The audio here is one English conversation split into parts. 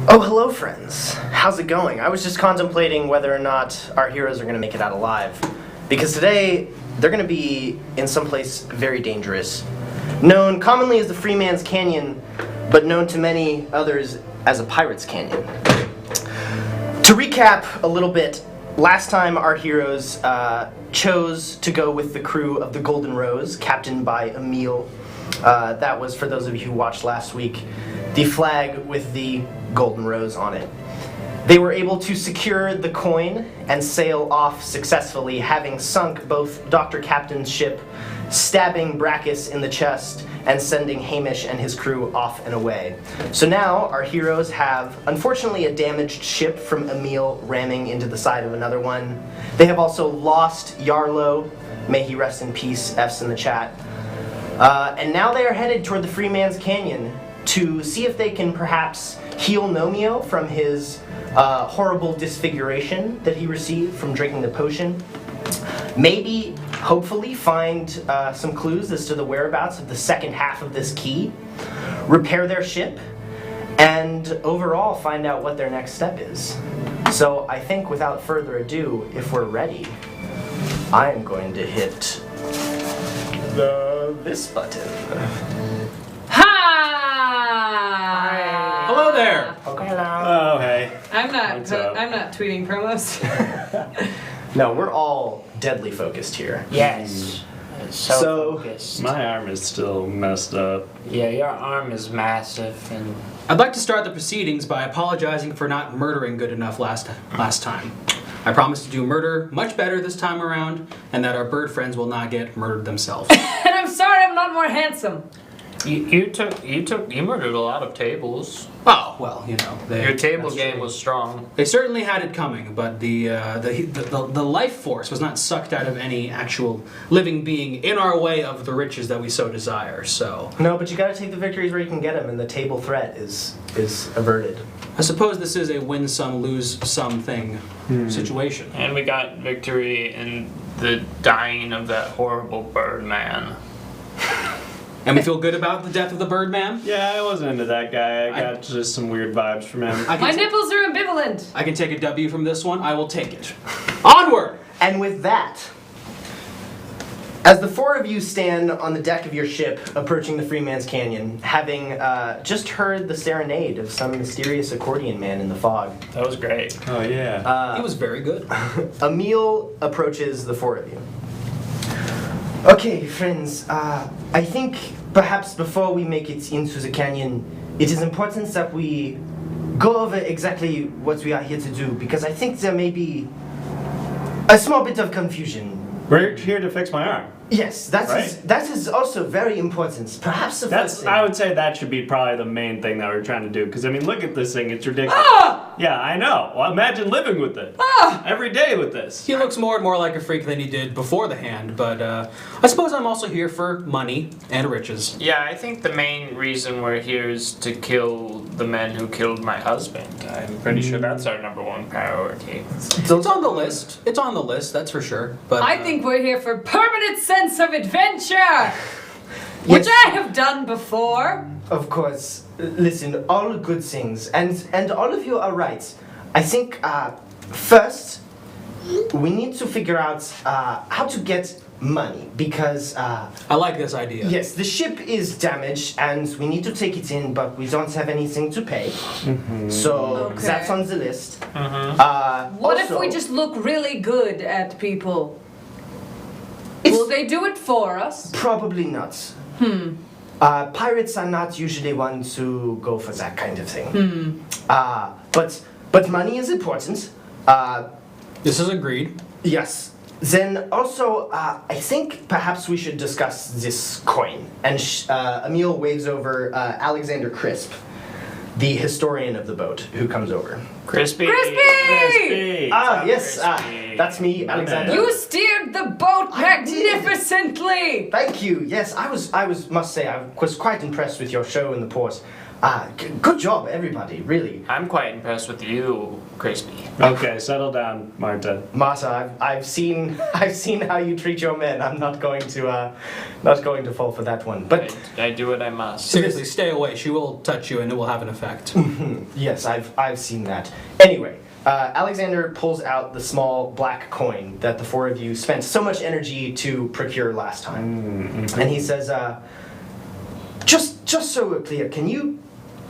Oh, hello, friends. How's it going? I was just contemplating whether or not our heroes are going to make it out alive. Because today, they're going to be in some place very dangerous. Known commonly as the Free Man's Canyon, but known to many others as a Pirate's Canyon. To recap a little bit, last time our heroes chose to go with the crew of the Golden Rose, captained by Emil. That was, for those of you who watched last week, the flag with the Golden Rose on it. They were able to secure the coin and sail off successfully, having sunk both Dr. Captain's ship, stabbing Brachus in the chest, and sending Hamish and his crew off and away. So now our heroes have, unfortunately, a damaged ship from Emil ramming into the side of another one. They have also lost Yarlo, may he rest in peace, F's in the chat. And now they are headed toward the Free Man's Canyon to see if they can perhaps heal Nomio from his horrible disfiguration that he received from drinking the potion. Maybe, hopefully, find some clues as to the whereabouts of the second half of this key, repair their ship, and overall find out what their next step is. So I think without further ado, if we're ready, I am going to hit this button. Hi! Hello there! Oh, hey. I'm not tweeting promos. No, we're all deadly focused here. Yes. So focused. My arm is still messed up. Yeah, your arm is massive and... I'd like to start the proceedings by apologizing for not murdering good enough last time. I promise to do murder much better this time around, and that our bird friends will not get murdered themselves. And I'm sorry I'm not more handsome. You murdered a lot of tables. Oh, well, you know. Your table game was strong. They certainly had it coming, but the life force was not sucked out of any actual living being in our way of the riches that we so desire, so... No, but you gotta take the victories where you can get them, and the table threat is averted. I suppose this is a win-some, lose-some thing situation. And we got victory in the dying of that horrible bird man. And we feel good about the death of the Birdman? Yeah, I wasn't into that guy. I got just some weird vibes from him. My nipples are ambivalent. I can take a W from this one. I will take it. Onward! And with that, as the four of you stand on the deck of your ship approaching the Free Man's Canyon, having just heard the serenade of some mysterious accordion man in the fog. That was great. Oh, yeah. He was very good. Emil approaches the four of you. Okay, friends, I think perhaps before we make it into the canyon, it is important that we go over exactly what we are here to do, because I think there may be a small bit of confusion. We're here to fix my arm. Yes, that is also very important. Perhaps the first thing. I would say that should be probably the main thing that we're trying to do, because I mean, look at this thing, it's ridiculous. Ah! Yeah, I know. Well, imagine living with it. Ah! Every day with this. He looks more and more like a freak than he did before the hand, but I suppose I'm also here for money and riches. Yeah, I think the main reason we're here is to kill the men who killed my husband. I'm pretty sure that's our number one priority. It's on the list. It's on the list, that's for sure. But I think we're here for permanent sense of adventure, which I have done before. Of course. Listen, all good things, and all of you are right. I think first we need to figure out how to get money, because I like this idea. yes, the ship is damaged and we need to take it in, but we don't have anything to pay. So Okay. that's on the list. What if Also, we just look really good at people? It's- Will they do it for us? Probably not. Pirates are not usually one to go for that kind of thing. But money is important. This is agreed. Yes. Then also, I think perhaps we should discuss this coin. And Emil waves over Alexander Crisp, the historian of the boat, who comes over. Crispy! Crispy! Yes, that's me, Alexander. You steered the boat I did. magnificently! Thank you. Yes, I must say, I was quite impressed with your show in the port. Good job, everybody, really. I'm quite impressed with you, Crispy. Okay, settle down, Marta. Marta, I've seen how you treat your men. I'm not going to fall for that one. But I do what I must. Seriously, stay away. She will touch you and it will have an effect. yes, I've seen that. Anyway, Alexander pulls out the small black coin that the four of you spent so much energy to procure last time, and he says, "Just so we're clear, can you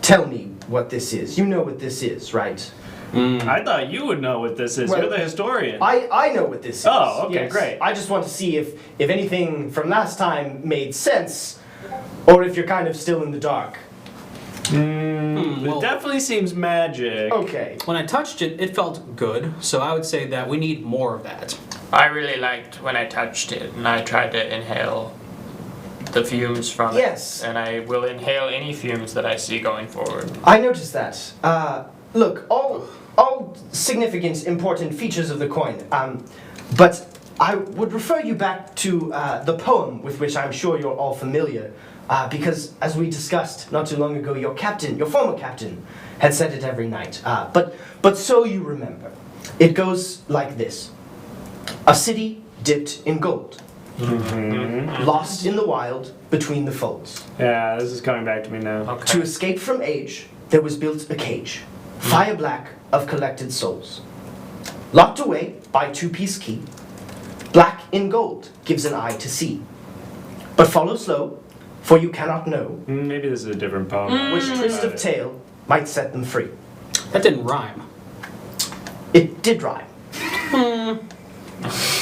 tell me what this is? You know what this is, right?" I thought you would know what this is. Well, You're the historian. I know what this is. Oh, okay, yes. great. I just want to see if anything from last time made sense, or if you're kind of still in the dark. It definitely seems magic. Okay. When I touched it, it felt good, so I would say that we need more of that. I really liked when I touched it, and I tried to inhale the fumes from Yes. it. And I will inhale any fumes that I see going forward. I noticed that. Look, all significant, important features of the coin. But I would refer you back to the poem with which I'm sure you're all familiar. Because, as we discussed not too long ago, your former captain, had said it every night. But so you remember. It goes like this. A city dipped in gold. Lost in the wild between the folds. Yeah, this is coming back to me now. Okay. To escape from age, there was built a cage, fire black of collected souls. Locked away by two-piece key, black in gold gives an eye to see. But follow slow, for you cannot know Maybe this is a different poem. which twist of tale might set them free. That didn't rhyme. It did rhyme.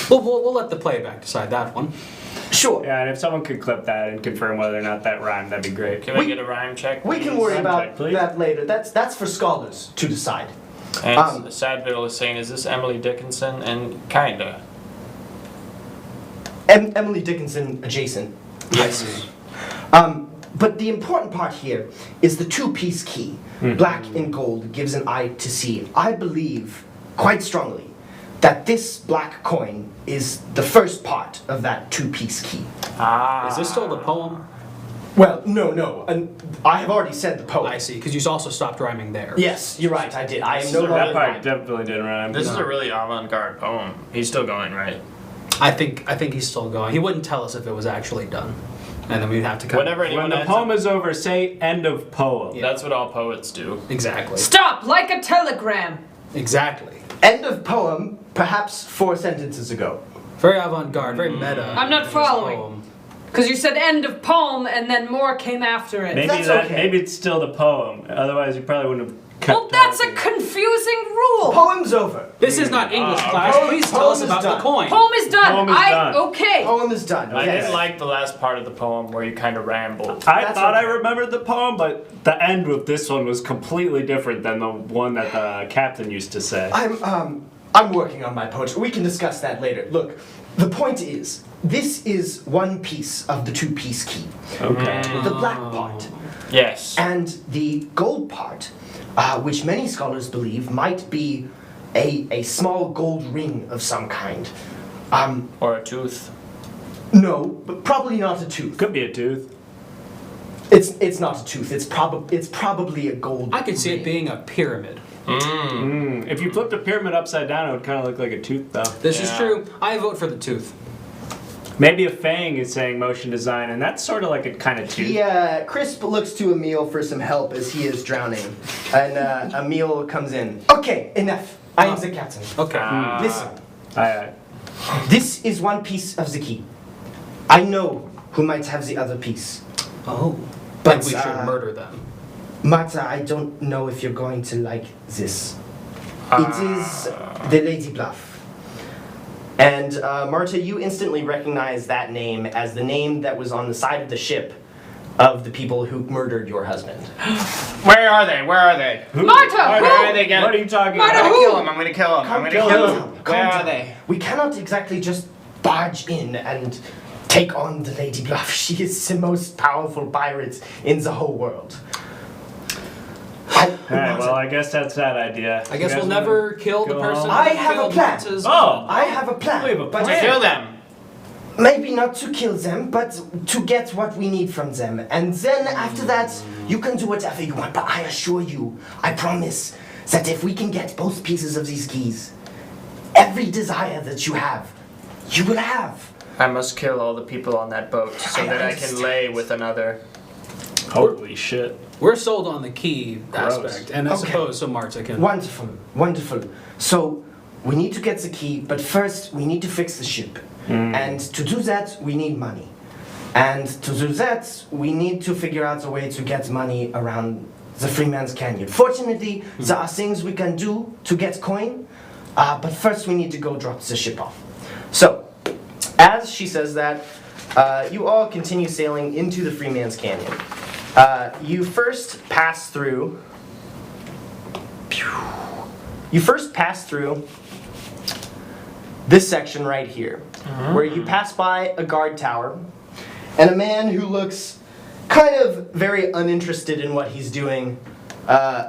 We'll let the playback decide that one. Sure, Yeah, and if someone could clip that and confirm whether or not that rhymed, that'd be great. Can I get a rhyme check? we can please? worry Rhyme about check, please. that later. That's for scholars to decide. And Sadville is saying, is this Emily Dickinson? And kinda. Emily Dickinson adjacent. Yes. But the important part here is the two-piece key. Black in gold gives an eye to see. I believe quite strongly that this black coin is the first part of that two-piece key. Ah. Is this still the poem? Well, no. And I have already said the poem. I see, because you also stopped rhyming there. Yes, you're right. I did. I am no So longer. that part lying. definitely didn't rhyme. This is a really avant-garde poem. He's still going, right? I think he's still going. He wouldn't tell us if it was actually done. And then we'd have to cut. Whenever anyone When the ends poem up- is over, say end of poem. Yeah. That's what all poets do. Exactly. Stop, like a telegram. Exactly. End of poem, perhaps 4 sentences ago. Very avant-garde, very meta. I'm not This following. poem. Because you said end of poem and then more came after it. Maybe That's that. okay. Maybe it's still the poem. Otherwise, you probably wouldn't have cut. Well, that's a confusing rule. Poem's over. This is not English class. Poem- Please tell poem us is about done. the coin. Poem is done. Poem is done. Okay. Poem is done. I yes. didn't like the last part of the poem where you kind of rambled. I That's thought I okay. remembered the poem, but the end with this one was completely different than the one that the captain used to say. I'm working on my poetry. We can discuss that later. Look, the point is, this is one piece of the two-piece key. Okay. The black part. Yes. And the gold part, which many scholars believe might be a small gold ring of some kind. Or a tooth. No, but probably not a tooth. Could be a tooth. It's not a tooth. It's probably a gold. I could see it ring. being a pyramid. If you flipped a pyramid upside down, it would kind of look like a tooth, though. This is Yeah. true. I vote for the tooth. Maybe a fang is saying motion design, and that's sort of like a kind of tooth. Crisp looks to Emil for some help as he is drowning, and Emil comes in. Okay, enough. I am the captain. Okay. Listen, Aye. this is one piece of the key. I know who might have the other piece. Oh. But, But we should murder them. Marta, I don't know if you're going to like this. It is the Lady Bluff. And Marta, you instantly recognize that name as the name that was on the side of the ship of the people who murdered your husband. Where are they? Where are they? Marta, Where who? are they again? What are you talking Marta, I'm about? gonna who? kill him. I'm gonna kill him. I'm gonna kill kill him. him. Calm Where down. are they? We cannot exactly just barge in and take on the Lady Bluff. She is the most powerful pirate in the whole world. Alright, well, I guess that's that idea. I guess You guys we'll never kill the go person. home? I who have a killed plan. Marta's Oh! I have a plan. We have a but- To kill them. maybe not to kill them, but to get what we need from them. And then after that, you can do whatever you want. But I assure you, I promise, that if we can get both pieces of these keys, every desire that you have, you will have. I must kill all the people on that boat so that I can lay with another. Holy shit. We're sold on the key Gross. aspect, and I Okay. suppose so Marta can. Wonderful, wonderful. So, we need to get the key, but first we need to fix the ship. And to do that, we need money. And to do that, we need to figure out a way to get money around the Freeman's Canyon. Fortunately, there are things we can do to get coin, but first we need to go drop the ship off. So, as she says that, you all continue sailing into the Freeman's Canyon. You first pass through. You first pass through this section right here, where you pass by a guard tower and a man who looks kind of very uninterested in what he's doing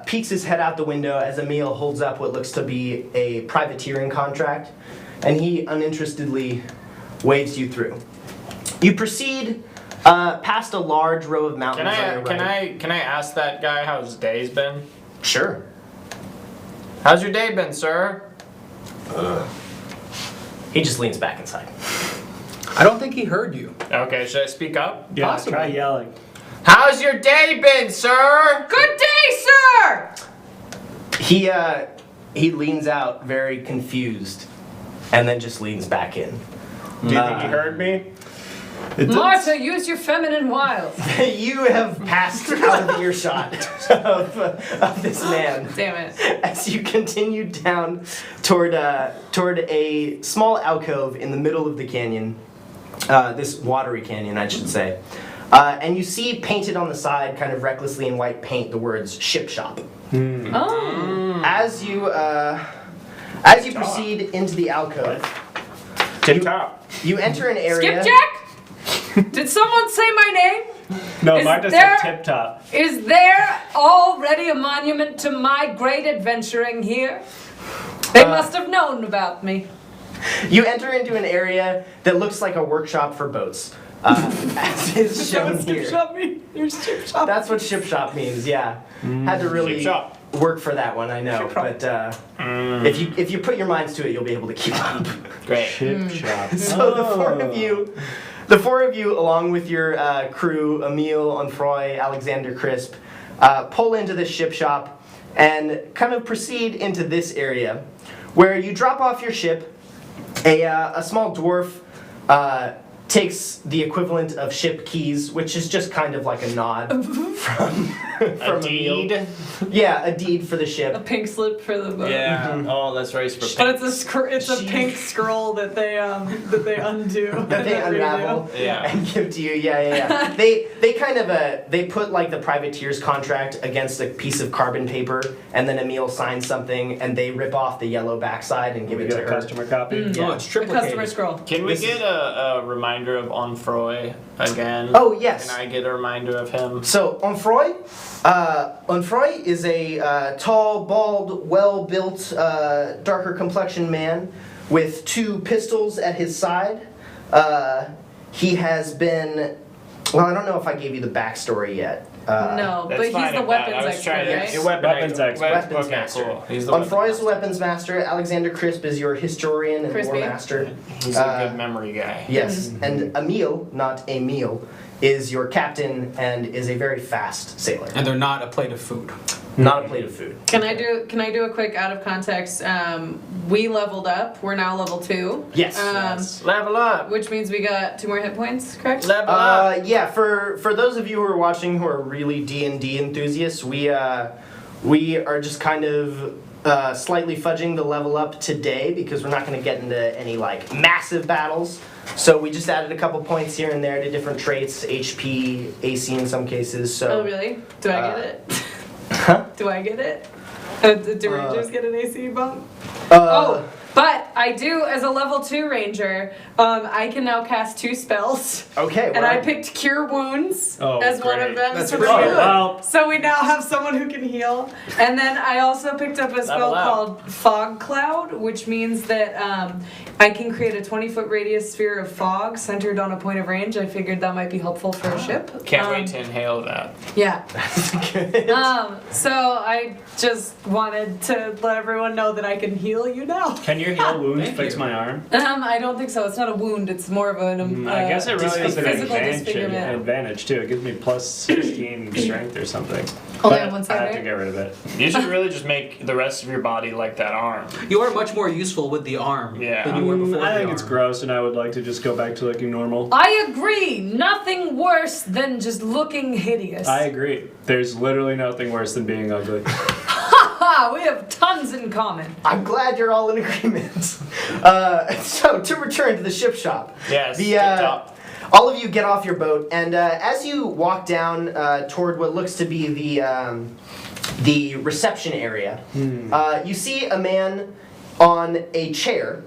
peeks his head out the window as Emil holds up what looks to be a privateering contract, and he uninterestedly waves you through. You proceed past a large row of mountains on your right. Can I ask that guy how his day's been? Sure. How's your day been, sir? He just leans back inside. I don't think he heard you. Okay, should I speak up? Yeah, Possibly. try yelling. How's your day been, sir? Good day, sir! He leans out very confused, and then just leans back in. Do you think he heard me? Marta, use your feminine wiles. You have passed out of earshot of this man Damn it. as you continue down toward a small alcove in the middle of the canyon, this watery canyon, I should say. And you see painted on the side, kind of recklessly in white paint, the words "ship shop." Oh. As you proceed into the alcove, Tip top. you enter an area. Skipjack? Did someone say my name? No, Is Marta there- said tip top. Is there already a monument to my great adventuring here? They must have known about me. You enter into an area that looks like a workshop for boats, as is shown here. That's what ship shop means. Yeah, had to really Ship shop. work for that one. I know, but if you put your minds to it, you'll be able to keep up. Great. Chip shop. So the four of you, along with your crew, Emil, Onfroy, Alexander Crisp, pull into this ship shop and kind of proceed into this area, where you drop off your ship. A small dwarf takes the equivalent of ship keys, which is just kind of like a nod from A Emil. deed? Yeah, a deed for the A ship. pink slip for the boat. Yeah. Oh, that's right. For But it's a pink scroll that they undo. That they unravel Yeah. and give to you. Yeah. They kind of they put like the privateer's contract against a piece of carbon paper, and then Emil signs something, and they rip off the yellow backside and give We it to get a her. customer copy. Yeah. Oh, it's The triplicated. customer scroll. Can we This get is- a reminder of Onfroy again? Oh yes. Can I get a reminder of him? So Onfroy is a tall, bald, well-built, darker complexioned man with two pistols at his side. He has been. Well, I don't know if I gave you the backstory yet. No, That's but he's fine the at weapons that. I was expert, trying to- right? Yeah, Weapons expert. Weapons Okay, master. cool. He's the Onfroy is weapons the weapons master. Alexander Crisp is your historian and Crispy. lore master. master. He's a good memory guy. Yes, and Emil, not Emil, is your captain and is a very fast sailor. And they're not a plate of food. Not a plate of food. Can I do a quick out of context? We leveled up. We're now level 2. Yes. Level up. Which means we got 2 more hit points, correct? Level up. Yeah, for those of you who are watching who are really D&D enthusiasts, we are just kind of slightly fudging the level up today because we're not going to get into any like massive battles. So we just added a couple points here and there to different traits, HP, AC in some cases. So Oh, really? Do I get it? Huh? Do I get it? Do Rangers get an AC bump? Uh, But I do, as a level 2 ranger, I can now cast 2 spells. Okay, And well, I picked Cure Wounds Oh, as one of great. them. That's so, pretty good. Well, so we now have someone who can heal. And then I also picked up a spell Level up. called Fog Cloud, which means that I can create a 20-foot radius sphere of fog centered on a point of range. I figured that might be helpful for a ship. Can't wait to inhale that. Yeah. that's good. So I just wanted to let everyone know that I can heal you now. can your heal wounds Thank fix you. my arm? I don't think so. It's not a wound. It's more of an. I guess it really is an physical advantage, disfigurement. advantage too. It gives me plus 16 strength or something. Only But on one I side, have to right? get rid of it. You should really just make the rest of your body like that arm. You are much more useful with the arm Yeah. than you were before. I the think it's arm. gross, and I would like to just go back to looking normal. I agree. Nothing worse than just looking hideous. I agree. There's literally nothing worse than being ugly. Ha! We have tons in common. I'm glad you're all in agreement. So to return to the ship shop. Yes, The, tip top. all of you get off your boat, and as you walk down toward what looks to be the reception area, you see a man on a chair,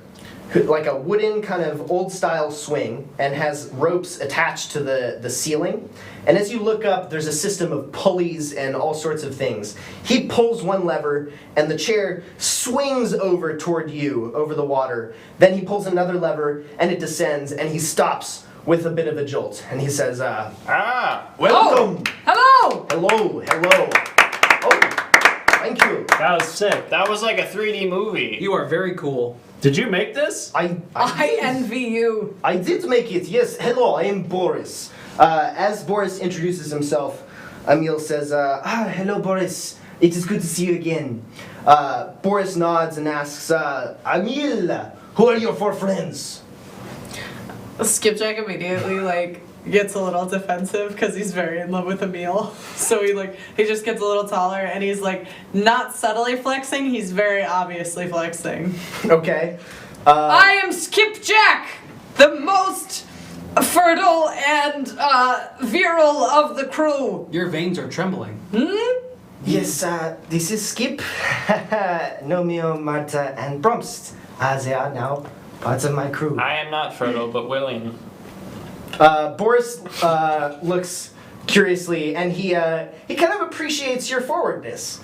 like a wooden kind of old-style swing, and has ropes attached to the ceiling. And as you look up, there's a system of pulleys and all sorts of things. He pulls one lever, and the chair swings over toward you, over the water. Then he pulls another lever, and it descends, and he stops with a bit of a jolt. And he says, welcome! Hello! Hello, hello. Oh, thank you. That was sick. That was like a 3D movie. You are very cool. Did you make this? I envy you. I did make it, yes. Hello, I am Boris. As Boris introduces himself, Emil says, hello, Boris. It is good to see you again. Boris nods and asks, Emil, who are your 4 friends? Skipjack immediately gets a little defensive because he's very in love with Emil. So he just gets a little taller and he's not subtly flexing, he's very obviously flexing. Okay. I am Skipjack, the most fertile and virile of the crew. Your veins are trembling. Yes, this is Skip, Nomeo, Marta, and Bromst. They are now parts of my crew. I am not fertile, but willing. Boris looks curiously, and he kind of appreciates your forwardness.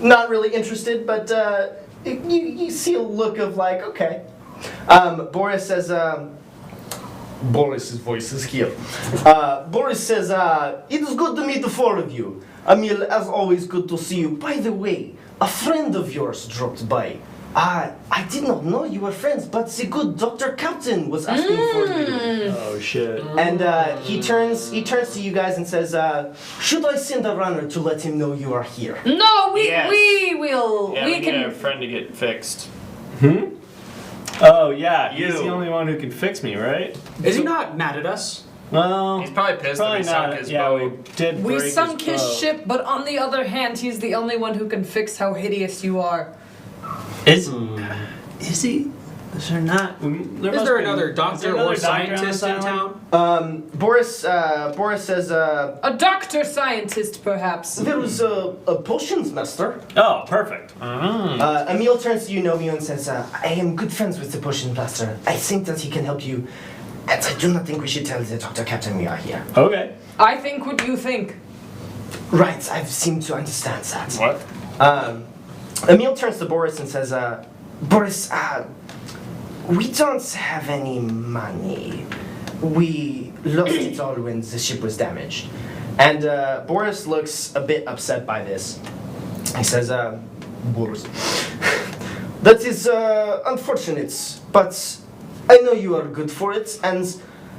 Not really interested, but you see a look of okay. Boris says, Boris's voice is here. Boris says, it is good to meet the 4 of you. Emil, as always, good to see you. By the way, a friend of yours dropped by. I did not know you were friends, but the good Dr. Captain was asking for you. Oh shit. And he turns to you guys and says, should I send a runner to let him know you are here? No, Yes. we will. Yeah, we we need can. a friend to get fixed. Oh yeah, he's You. the only one who can fix me, right? Is he not mad at us? Well, He's probably pissed that probably we sunk not. his Yeah, we boat. did. We break sunk his boat. ship, but on the other hand, he's the only one who can fix how hideous you are. Is he? Is there not? Is there another doctor or scientist in town? Boris says, A doctor scientist, perhaps. there was a potions master. Oh, perfect. Emil turns to you, Nomeo, and says, I am good friends with the potion master. I think that he can help you. And I do not think we should tell the Dr. Captain we are here. Okay. I think what you think. Right, I seem to understand that. What? Emil turns to Boris and says, Boris, we don't have any money. We lost it all when the ship was damaged. And Boris looks a bit upset by this. He says, Boris, that is unfortunate, but I know you are good for it, and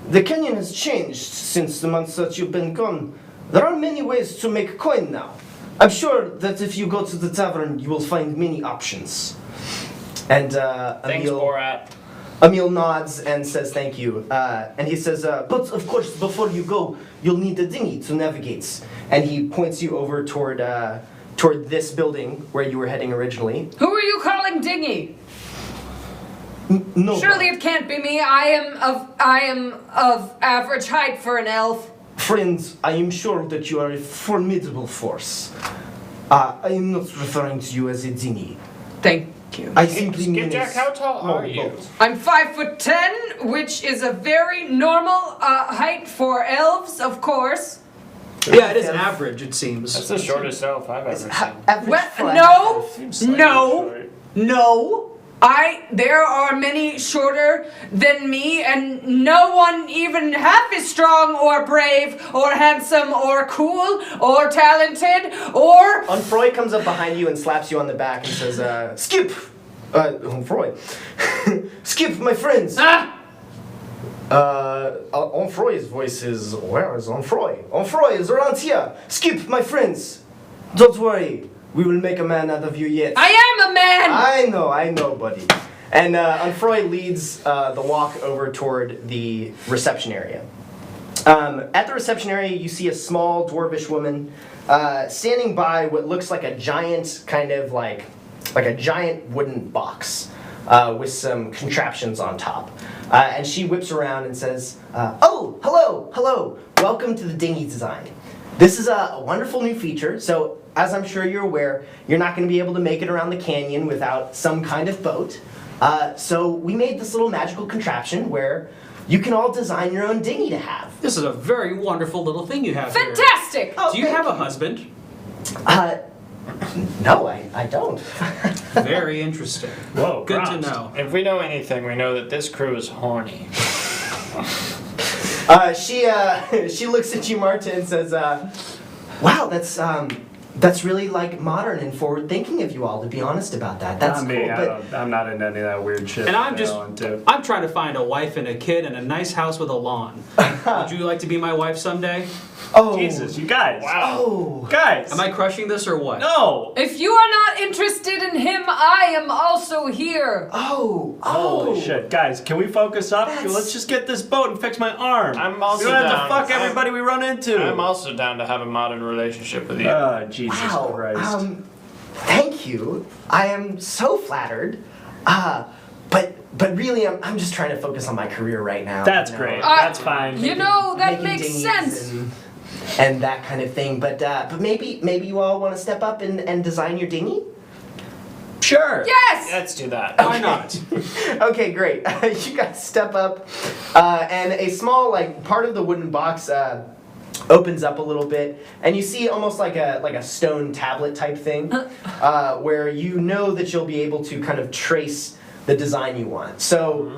the canyon has changed since the months that you've been gone. There are many ways to make coin now. I'm sure that if you go to the tavern, you will find many options. And Thanks, Borat. Emil nods and says thank you. And he says, but of course, before you go, you'll need a dinghy to navigate. And he points you over toward this building where you were heading originally. Who are you calling Dingy? No, Surely it can't be me. I am of average height for an elf. friends, I am sure that you are a formidable force. I am not referring to you as a dinghy. I simply mean Skipjack, how tall small are you? boat. I'm 5'10", which is a very normal height for elves, of course. Yeah, it is average, it seems. That's the shortest elf I've ever seen. Average Well, for a no, Seems slightly no, short. no. There are many shorter than me, and no one even half as strong or brave or handsome or cool or talented or. Onfroy comes up behind you and slaps you on the back and says, Skip! Onfroy. Skip, my friends! Ah! Onfroy's voice is, where is Onfroy? Onfroy is around here! Skip, my friends! Don't worry, we will make a man out of you yet. I am a man! I know, buddy. And Onfroy leads the walk over toward the reception area. At the reception area, you see a small dwarvish woman standing by what looks like a giant, kind of like a giant wooden box with some contraptions on top. And she whips around and says, "Oh, hello, welcome to the dinghy design. This is a wonderful new feature, so as I'm sure you're aware, you're not going to be able to make it around the canyon without some kind of boat. So we made this little magical contraption where you can all design your own dinghy to have." This is a very wonderful little thing you have here. Fantastic! Do you have a husband? No, I don't. Very interesting. Whoa, Good to props. know. If we know anything, we know that this crew is horny. She looks at you, Marta, and says, "Wow, that's really like modern and forward thinking of you all. To be honest about that, that's Not cool." me. But I'm not into any of that weird shit. And I'm that just, they're into. I'm trying to find a wife and a kid and a nice house with a lawn. Would you like to be my wife someday? oh, Jesus, you guys. oh, Guys. Am I crushing this or what? No. If you are not interested in him, I am also here. oh, Holy shit, guys! Can we focus up? That's- Let's just get this boat and fix my arm. I'm also We don't have down. to fuck everybody we run into. I'm also down to have a modern relationship with you. Jesus Wow. Christ. Thank you. I am so flattered. But really, I'm just trying to focus on my career right now. That's you know, great. Uh, That's fine. You know, that making makes dinghies sense. And that kind of thing. But maybe you all want to step up and design your dinghy? Sure. Yes! Let's do that. Why not? Okay, great. You guys step up, and a small part of the wooden box opens up a little bit, and you see almost like a stone tablet type thing, where you know that you'll be able to kind of trace the design you want. So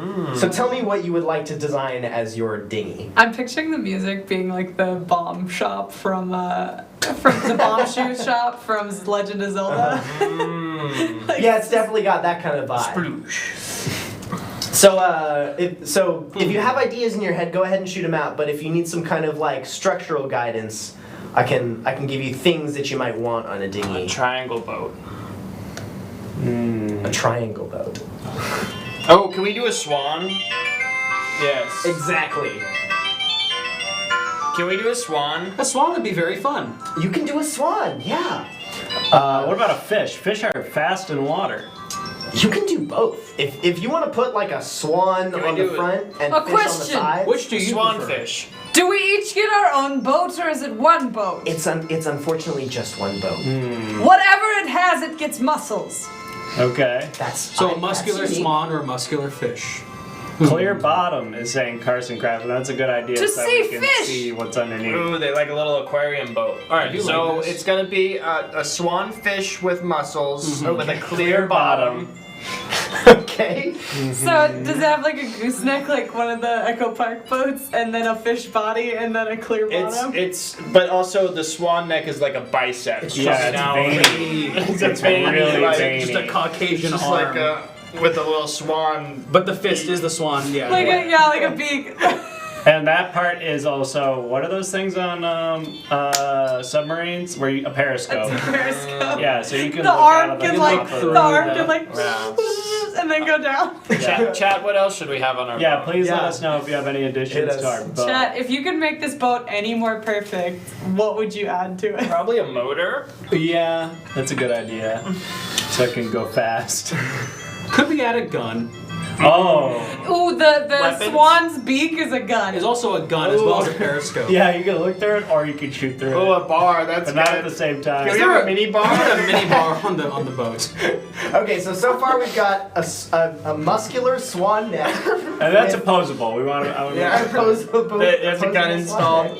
tell me what you would like to design as your dinghy. I'm picturing the music being like the bomb shop from the bomb shoe shop from Legend of Zelda. Like, Yeah, it's definitely got that kind of vibe. So if you have ideas in your head, go ahead and shoot them out. But if you need some kind of structural guidance, I can give you things that you might want on a A dinghy. triangle boat. A triangle boat. Oh, can we do a swan? Yes. Exactly. Can we do a swan? A swan would be very fun. You can do a swan, yeah. What about a fish? Fish are fast in water. You can do both. If you want to put a swan Can we on the do it? front and A fish question. on the side, Which do you Swan prefer? fish. Do we each get our own boat, or is it one boat? it's unfortunately just one boat. Whatever it has, it gets muscles. Okay. That's So a that's muscular unique. swan or a muscular fish? Clear bottom is saying Carson Craft, and that's a good idea. To so see we can fish! see what's underneath. Ooh, they like a little aquarium boat. I Alright, do so like this. it's gonna be a swan fish with muscles with a Okay. clear bottom. Okay. So does it have like a gooseneck like one of the Echo Park boats, and then a fish body, and then a clear bottom? But also the swan neck is like a bicep. It's Yeah, just it's now- veiny. It's It's veiny, really like, veiny. Just a Caucasian Just arm. like with a little swan. But the fist is the swan, yeah. like a beak. And that part is also, what are those things on submarines? Where a periscope. That's a periscope. Yeah, so you can The look arm out of can the like top the of arm the- can like Yeah. and then go down. Chat, what else should we have on our Yeah, boat? please let Yeah. us know if you have any additions Hit to our us. boat. Chat, if you could make this boat any more perfect, what would you add to it? Probably a motor. Yeah, that's a good idea. So it can go fast. Could we add a gun? Oh. Ooh, the Weapons? swan's beak is a gun. There's also a gun as well as a periscope. Yeah, you can look through it or you can shoot through Oh, it. a bar. That's But not at good. the same Can time. we have a mini bar? Put a mini bar on the boat. Okay, so far we've got a muscular swan neck. And that's opposable. We want to. Yeah. There's There's a gun installed.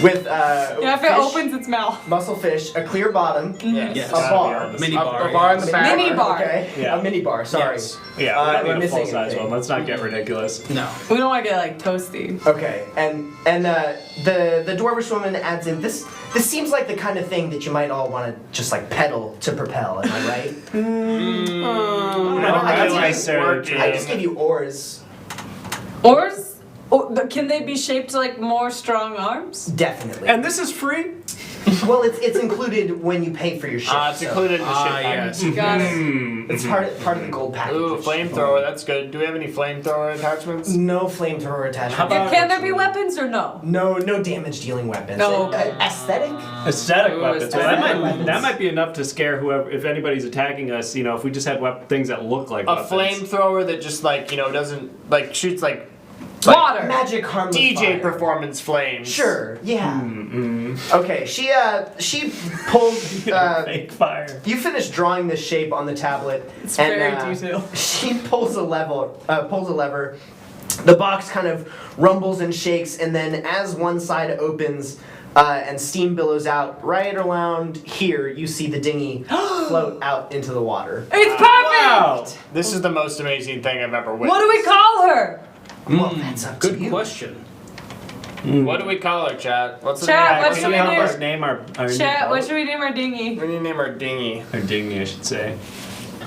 With Yeah, if it fish, opens its mouth. muscle fish, a clear bottom, Yes. Yes. a bar. Mini A bar. bar in the back. Mini bar. Okay, Yeah. a mini bar. Sorry. Yes. Yeah, we're we don't need a missing full size anything. one. Let's not get ridiculous. No. We don't want to get like toasty. Okay, and the dwarvish woman adds in this. This seems like the kind of thing that you might all want to just like pedal to propel. Am I right? I don't I really just like gave- Sarah I just gave you oars. Oars? Oh, can they be shaped like more strong arms? Definitely. And this is free? well, it's included when you pay for your ship. It's so included in the ship. Yes. Got it. It's part of the gold package. Ooh, which- flamethrower. That's good. Do we have any flamethrower attachments? No flamethrower attachment. How about- Can there be weapons or no? No damage dealing weapons. No, okay. Aesthetic? Aesthetic Ooh, weapons. aesthetic weapons. That might be enough to scare whoever. If anybody's attacking us, if we just had things that look like A weapons. flamethrower that just doesn't shoots like Water. Magic harmless DJ fire. performance flames. Sure. Yeah. Okay. She pulled. Fake fire. You finished drawing this shape on the tablet. It's and, very detailed. She pulls a lever. The box kind of rumbles and shakes, and then as one side opens and steam billows out, right around here, you see the dinghy float out into the water. It's perfect! Wow. This is the most amazing thing I've ever witnessed. What do we call her? Well, that's up to Good you. question. What do we call her, chat? What's the Chat, name? what What's should the we name? name her? Name our Chat, new what should we name our dinghy? We need to name her Dingy. Or dinghy, I should say.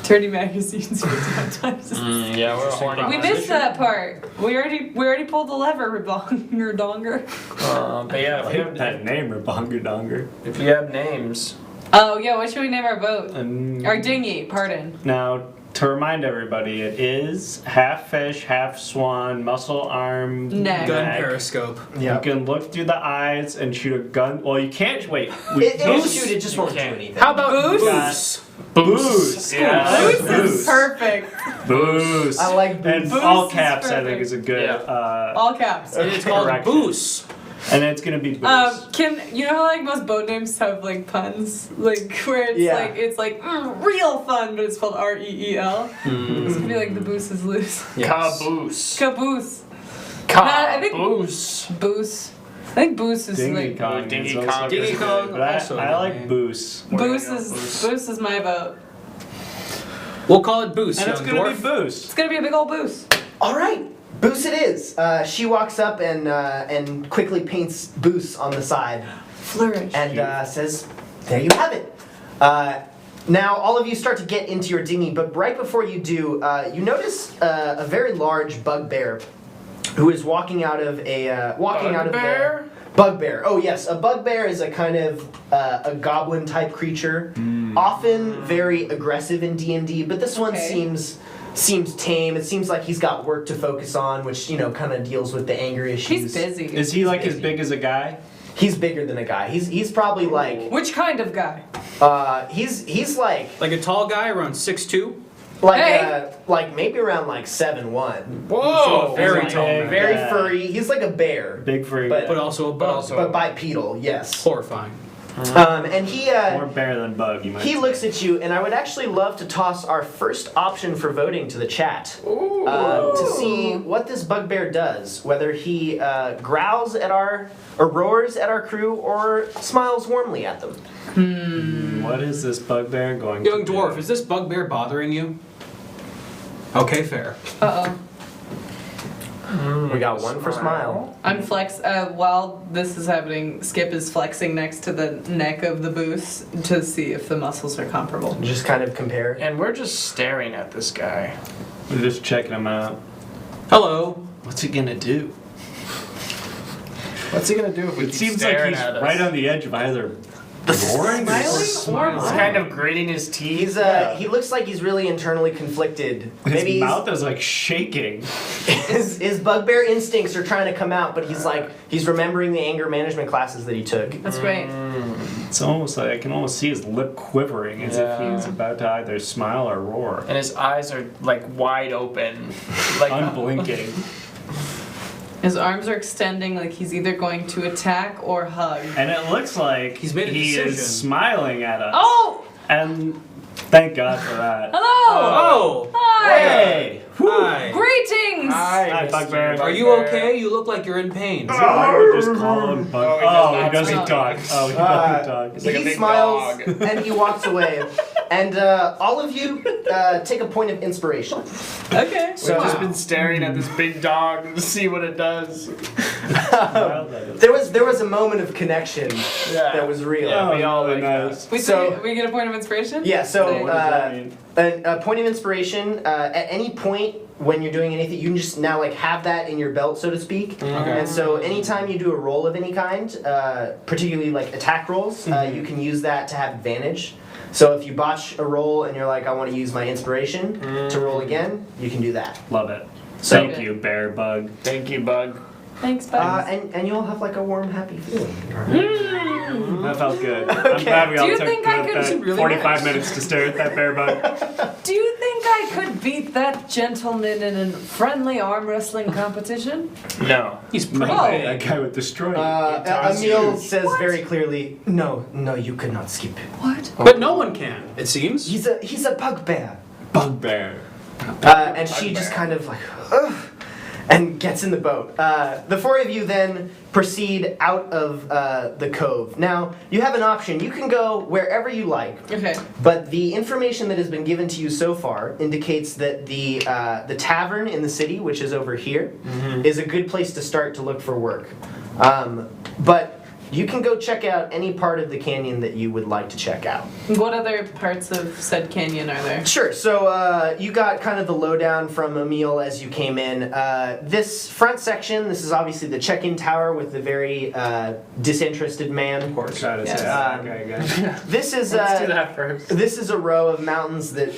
Dirty magazines. Sometimes. Yeah, we're horny. We missed that part. We already pulled the lever, donger. But yeah, I like that name, Rabonga Donger. if you have names. Oh yeah, what should we name our boat? And Our dinghy, pardon. now, to remind everybody, it is half fish, half swan, muscle arm, Neck. Gun neck. periscope. Yeah. You can look through the eyes and shoot a gun. Well, you can't. Wait. It'll shoot. It just won't do can't. anything. How about Boost? Boost. Yeah. Boost is perfect. Boost. I like boost. And Boost all is caps, I think, perfect. is a good. Yeah. All caps. And it's called Correction. Boos. And it's gonna be boost. Can you know how like most boat names have like puns, like where it's Yeah. it's real fun, but it's spelled REEL. This could be like the boost is loose. Caboose. Caboose. I think- Caboose. Boost. I think boost is Dinghy like Kong. Dinghy is also Kong. good, Dinghy Kong but also I a like name. boost. boost go, is Boost. boost is my vote. We'll call it Boos. And it's young gonna dwarf. be boost. It's gonna be a big old boost. All right, Boos it is. She walks up and quickly paints Boos on the side Flourish. and says, "There you have it." Now all of you start to get into your dinghy, but right before you do, you notice a very large bugbear who is walking out of a Bugbear? Bugbear. Oh yes, a bugbear is a kind of a goblin type creature, often very aggressive in D&D, but this one Okay. seems tame. It seems like he's got work to focus on, which kind of deals with the anger issues. He's busy. Is he like as busy. big as a guy? He's bigger than a guy. He's probably like Which kind of guy? he's like Like a tall guy around 6'2". Hey. like maybe around like 7'1". Whoa, very He's tall like man. very Yeah. furry. He's like a bear, Big for But- But also a bug. but bipedal. Yes. Horrifying. And he more bear than bug. You might. he say. looks at you, and I would actually love to toss our first option for voting to the chat to see what this bugbear does. Whether he growls at or roars at our crew, or smiles warmly at them. What is this bugbear going Young to dwarf, do? is this bugbear bothering you? Okay, fair. Uh-oh. We got one for smile. I'm while this is happening, Skip is flexing next to the neck of the boost to see if the muscles are comparable. Just kind of compare. And we're just staring at this guy. We're just checking him out. Hello. What's he gonna do? What's he gonna do if we It keep seems like staring he's at us? right on the edge of either Roaring? Smiling or He's kind of gritting his teeth. He looks like he's really internally conflicted. His Maybe mouth is like shaking. his bugbear instincts are trying to come out, but he's remembering the anger management classes that he took. That's great. It's almost like I can almost see his lip quivering as if he's about to either smile or roar. And his eyes are like wide open. Like Unblinking. His arms are extending like he's either going to attack or hug. And it looks like He's made a he decision. is smiling at us. Oh! And thank God for that. Hello! Oh! Hi! Hey! Hi. Greetings! Hi, Bugbear. Are you okay? You look like you're in pain. I would just call him Bug. Oh, Oh, he doesn't speak. talk. Oh, he doesn't talk. like a He big smiles dog. and he walks away. And all of you take a point of inspiration. Okay. So- We've just been staring at this big dog to see what it does. There was a moment of connection that was real. Yeah, we all really like nice. Wait, So- so we get a point of inspiration? Yeah, so What does that mean? a point of inspiration, at any point when you're doing anything, you can just now like have that in your belt, so to speak. And so anytime you do a roll of any kind, particularly like attack rolls, you can use that to have advantage. So if you botch a roll and you're like, I want to use my inspiration to roll again, you can do that. Love it. So- Thank you, Bear Bug. Thank you, Bug. Thanks, Bugs. And you'll have like a warm, happy feeling. That felt good. I'm glad we Do all you took think I could- that really 45 nice. minutes to stare at that bear bug. Do you think I could beat that gentleman in a friendly arm wrestling competition? No. He's pretty Oh. big. That guy would destroy you. Emil says What? very clearly, no, you could not skip him. What? But no one can, it seems. He's a bugbear. Bugbear. And she just kind of like, ugh, and gets in the boat. The four of you then proceed out of the cove. Now, you have an option. You can go wherever you like, Okay. but the information that has been given to you so far indicates that the tavern in the city, which is over here, is a good place to start to look for work. But you can go check out any part of the canyon that you would like to check out. What other parts of said canyon are there? Sure. So you got kind of the lowdown from Emil as you came in. This front section, this is obviously the check-in tower with the very disinterested man. Of course. Try to Yes. say that guy again. This is Let's do that first. this is a row of mountains that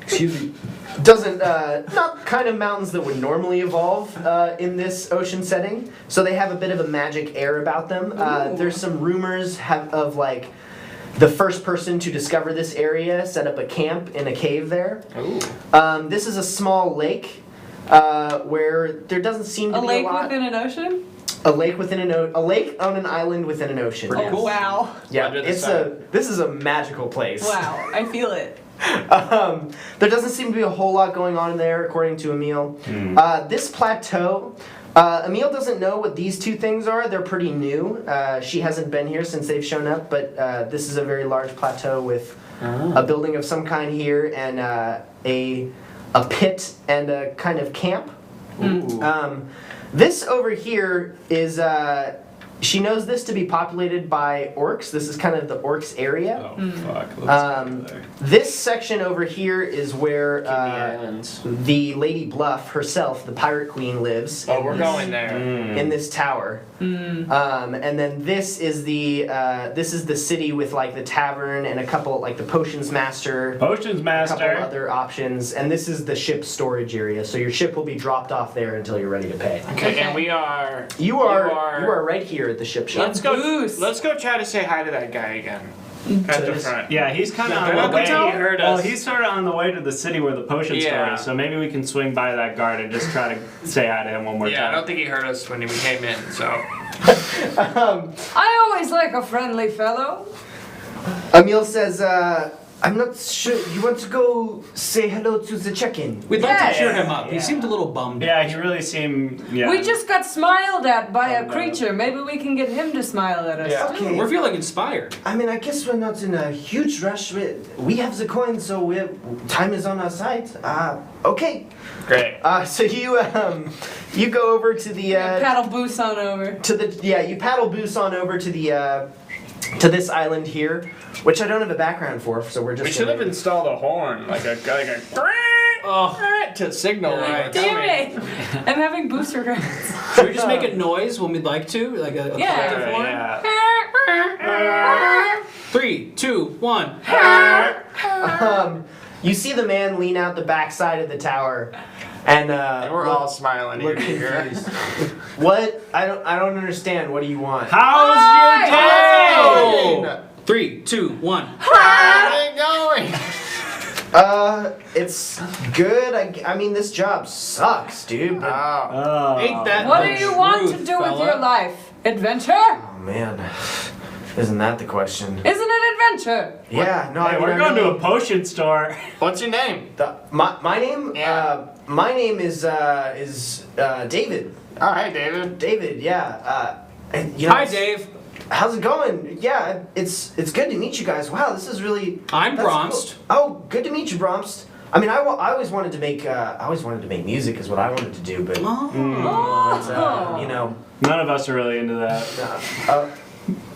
excuse me doesn't not kind of mountains that would normally evolve in this ocean setting. So they have a bit of a magic air about them. There's some rumors of like the first person to discover this area set up a camp in a cave there. Ooh. This is a small lake where there doesn't seem to A be lake a lot. within an ocean? A lake within a lake on an island within an ocean. Pretty yes. cool. Wow. Yeah, Under the it's sun. this is a magical place. Wow. I feel it. There doesn't seem to be a whole lot going on there, according to Emil. This plateau, Emil doesn't know what these two things are. They're pretty new. She hasn't been here since they've shown up, but this is a very large plateau with a building of some kind here and a pit and a kind of camp. This over here is. She knows this to be populated by orcs. This is kind of the orcs area. Oh, fuck. Let's go there. This section over here is where Islands. the Lady Bluff herself, the Pirate Queen, lives. Oh, we're going there. In this tower. And then this is the city with like the tavern and a couple like the Potions Master. Potions A couple Master. other options, and this is the ship's storage area. So your ship will be dropped off there until you're ready to pay. Okay, and we are. You are right here at the ship shop. Let's go. Goose. Let's go try to say hi to that guy again. At the front. Yeah, he's kind of Yeah, on but the way. I think he heard Well, us. he's sort of on the way to the city where the potion store Yeah. is, so maybe we can swing by that guard and just try to say hi to him one more Yeah, I time. don't think he heard us when we came in. So. I always like a friendly fellow. Emil says, I'm not sure. You want to go say hello to the check-in? We'd like to Yes. cheer him up. He seemed a little bummed. Yeah, he really seemed. Yeah. We just got smiled at by a Oh, no. creature. Maybe we can get him to smile at us. Yeah. too. Okay. We're feeling inspired. I mean, I guess we're not in a huge rush. We have the coin, so time is on our side. Okay. Great. So you go over to the Paddle Boost on over. you paddle boost on over to the to this island here, which I don't have a background for, so we're just. We should have gonna- installed a horn, like a. To signal right. Damn it! I'm having booster regrets. Should we just make a noise when we'd like to? Like a Yeah. collective one? Yeah. 3, 2, 1. You see the man lean out the backside of the tower, and We're all smiling look here. confused. What? I don't understand. What do you want? How's your day? 3, 2, 1. How's it going? It's good. I mean, this job sucks, dude. But, Oh. Ain't that What the do you want to truth, do with fella? your life? Adventure? oh man, isn't that the question? Isn't it adventure? Yeah. No, Hey, I mean, we're I going to really- a potion store. What's your name? My name. Yeah. My name is David. Oh, hey, David. David. Yeah. And, you know, Hi, Dave. How's it going? Yeah, it's good to meet you guys. Wow, this is really. I'm that's Bromst. cool. Oh, good to meet you, Bromst. I mean, I always wanted to make music is what I wanted to do, but Oh. you know, None of us are really into that.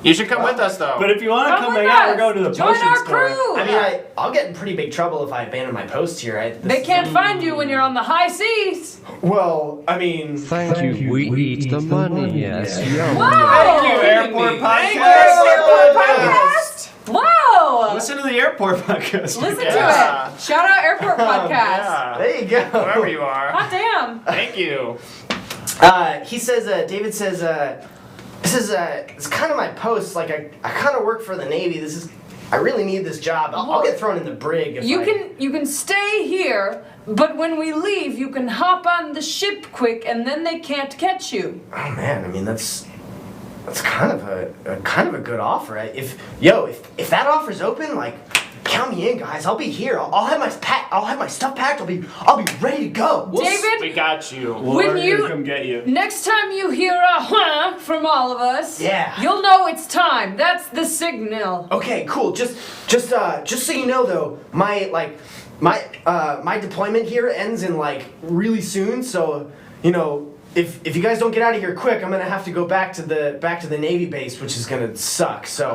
You should come with us, though. But if you want to Come come with hang out, we're us. going to the Join potion our store. crew. I mean, I'll get in pretty big trouble if I abandon my post here. They can't find you when you're on the high seas. Well, I mean, Thank you, we eat the money, yes. Yum. Wow! Airport Thank podcast. Wow! Listen to the airport podcast. Listen Yeah. to it. Shout out Airport Podcast. Yeah. there you go. Wherever you are. Hot damn. Thank you. He says, David says, it's kind of my post. Like I kind of work for the Navy. I really need this job. I'll get thrown in the brig if You can stay here, but when we leave, you can hop on the ship quick, and then they can't catch you. Oh man, I mean that's kind of a good offer. If that offer's open, like count me in, guys. I'll be here. I'll have my stuff packed. I'll be ready to go. David, We got you. when We're you- gonna come get you. next time you hear a huh from all of us, Yeah. you'll know it's time. That's the signal. Okay, cool. Just so you know though, my deployment here ends in like really soon. So you know, if you guys don't get out of here quick, I'm gonna have to go back to the Navy base, which is gonna suck. So,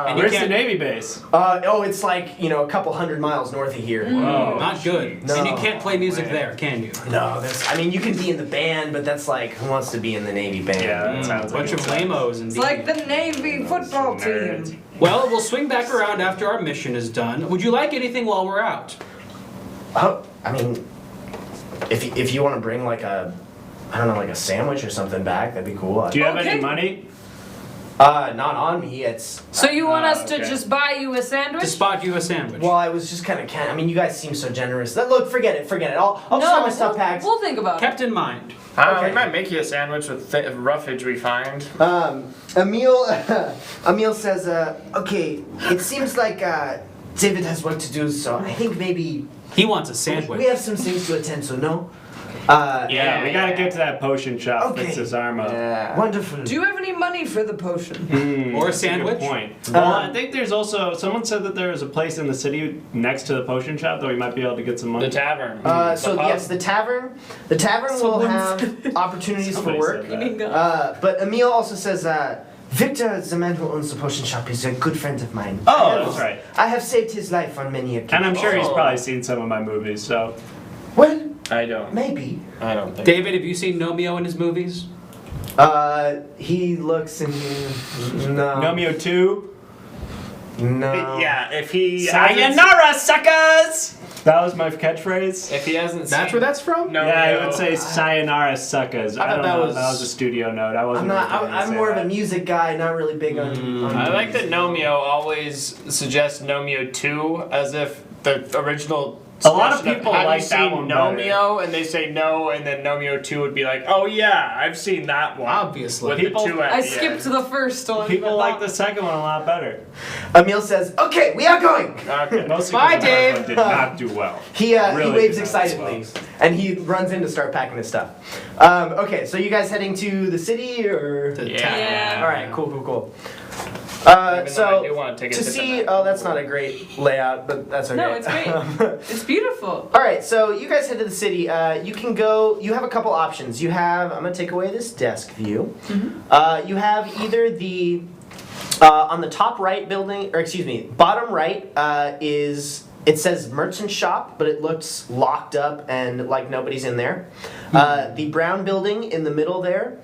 And you Where's the can't. Navy base? it's like a couple hundred miles north of here. Oh, Not good. No. And you can't play music there, can you? No, I mean you can be in the band, but that's like who wants to be in the Navy band? Yeah, that sounds like Bunch of it sucks. lamos It's indeed. like the Navy football Nerds. team. Well, we'll swing back around after our mission is done. Would you like anything while we're out? Oh, I mean, if you want to bring like a sandwich or something back, that'd be cool. Do you have Okay. any money? Not on me. It's So you want us to okay. just buy you a sandwich? To spot you a sandwich. well, I was just kind of. I mean, you guys seem so generous. Look, forget it. I'll just have my stuff packed. We'll think about it. Kept in mind. Okay. We might make you a sandwich with roughage we find. Emil says, okay, it seems like David has work to do, so I think maybe He wants a we sandwich. have some things to attend. So no. Yeah, we gotta yeah. get to that potion shop. Okay. Fix his arm up. Yeah. Wonderful. Do you have any money for the potion? Or a That's sandwich? good point. Well, I think there's also someone said that there is a place in the city next to the potion shop that we might be able to get some money. The tavern. So The pub. yes, the tavern will have opportunities for Somebody work. said that. But Emil also says, Victor, the man who owns the potion shop, is a good friend of mine. Oh, that's right. I have saved his life on many occasions. And I'm sure he's Oh. probably seen some of my movies, so. Well, I don't. maybe. I don't think. David, have you seen Nomeo in his movies? He looks in. No. Nomeo 2. No. Yeah, if he Sayonara, suckers! That was my catchphrase. If he hasn't That's seen where that's from? No, Yeah, I would say sayonara, suckers. I thought don't that know. was- That was a studio note. I I'm wasn't. not. really trying to I'm say more of that. a music guy, not really big on. I like that Nomeo always suggests Nomeo 2 as if the original. A lot of suggestion people have like you that seen one Nomeo, and they say no, and then Nomeo 2 would be like, oh yeah, I've seen that one. Obviously. With People- the 2 at I the skipped end. the first one. People but like not- the second one a lot better. Emil says, "Okay, we are going." Okay. Mostly Bye, because the Dave. first one did not do well. He Really waves did not excitedly, as and he runs in to start packing his stuff. Okay, so you guys heading to the city or? The Yeah. tavern. Yeah. All right, cool. Even though I do So want to take a to sip see, of that. oh, that's not a great layout, but that's okay. No, it's great. It's beautiful. All right, so you guys head to the city. You can go. You have a couple options. You have. I'm gonna take away this desk view. You have either the on the top right building, or excuse me, bottom right is It says merchant shop, but it looks locked up and like nobody's in there. The brown building in the middle there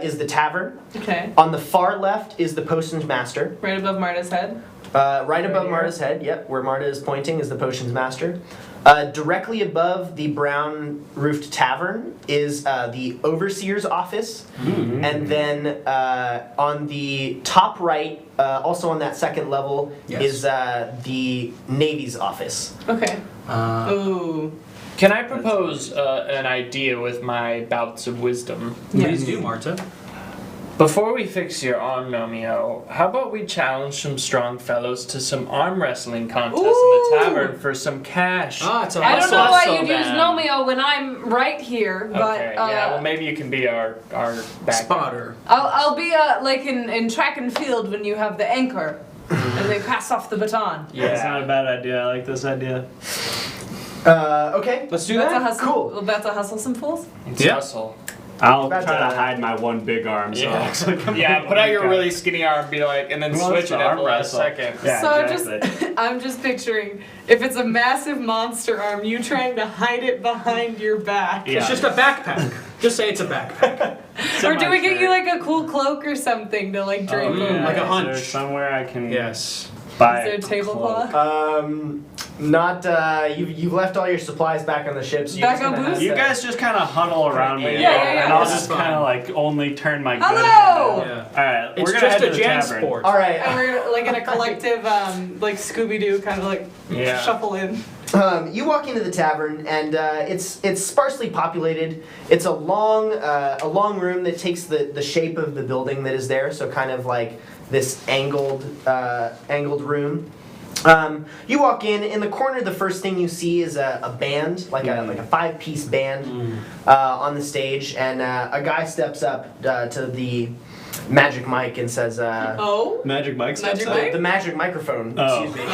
is the tavern. Okay. On the far left is the potions master. Right above Marta's head. Right above here. Marta's head, yep, where Marta is pointing is the potions master. Directly above the brown roofed tavern is the overseer's office. And then on the top right, also on that second level, Yes. is the Navy's office. Okay. Ooh. Can I propose an idea with my bouts of wisdom? Please do, Marta. Before we fix your arm, Nomeo, how about we challenge some strong fellows to some arm wrestling contest in the tavern for some cash? It's a I don't hustle. know why hustle you'd use then. Nomeo when I'm right here, but Okay, yeah, well maybe you can be our back. Spotter. I'll be like in track and field when you have the anchor and they pass off the baton. That's not a bad idea. I like this idea. Okay. Let's do About to that. hustle. Cool. We're about to hustle some fools. It's Yeah. hustle. I'll About try to to- hide my one big arm. So Yeah, I'll yeah. Put out your really skinny arm, be like, and then Who wants switch to it at arm the last wrestle? second. Yeah, So exactly. I'm just picturing if it's a massive monster arm, you trying to hide it behind your back. Yeah. It's just a backpack. Just say it's a backpack. Or do we get you like a cool cloak or something to like drape Oh, over? yeah. Like a Is hunch. there somewhere I can Yes. buy Is there a cloak? tablecloth? Not you've left all your supplies back on the ship. So you're Back just on gonna have boost? You to- guys just kind of huddle around me, Yeah. and I'll This just is fine. kind of like only turn my good. Hello! Yeah. All right, It's we're gonna just head a to the jam tavern. sport. All right. And we're like in a collective, like Scooby Doo kind of like Yeah. shuffle in. You walk into the tavern, and it's sparsely populated. It's a long room that takes the shape of the building that is there, so kind of like this angled room. You walk in. In the corner, the first thing you see is a band, like a 5-piece band, on the stage, and a guy steps up to the magic mic and says, Oh? Magic Mike steps Magic up. Mike? the magic microphone. Oh. Excuse me. Is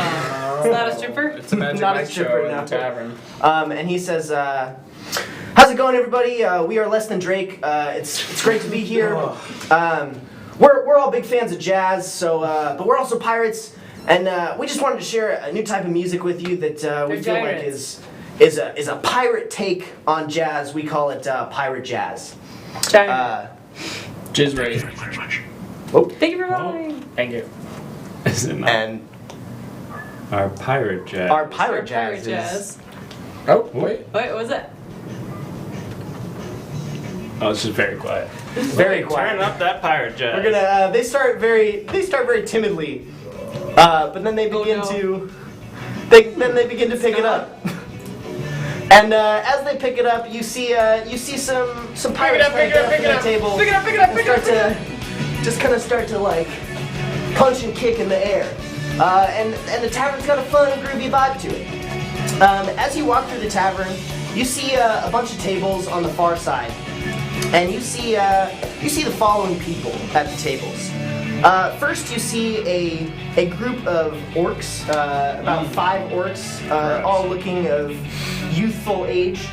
that a stripper? It's a magic Not a Mike stripper, show in no. the tavern. And he says, "How's it going, everybody? We are Less Than Drake. It's great to be here. We're all big fans of jazz, so but we're also pirates, and we just wanted to share a new type of music with you that we They're feel like pirates. is a pirate take on jazz. We call it pirate jazz. Jizz raise. Thank you for following. Thank you. Is it not? And Our pirate jazz. our pirate Pirate jazz, jazz. Oh, wait. Wait, what was it? Oh, it's just very quiet. very quiet. Turn up that pirate jazz. We're gonna. They start very timidly, but then they begin no. to. Then they begin to pick it up. And as they pick it up, you see some pirates pick it up, pick it from up. the table. Pick it up, pick it up, and pick it up, start to just kind of start to like punch and kick in the air. And the tavern's got a fun, groovy vibe to it. As you walk through the tavern, you see a bunch of tables on the far side, and you see the following people at the tables. First, you see a group of orcs, about 5 orcs, all looking of youthful age.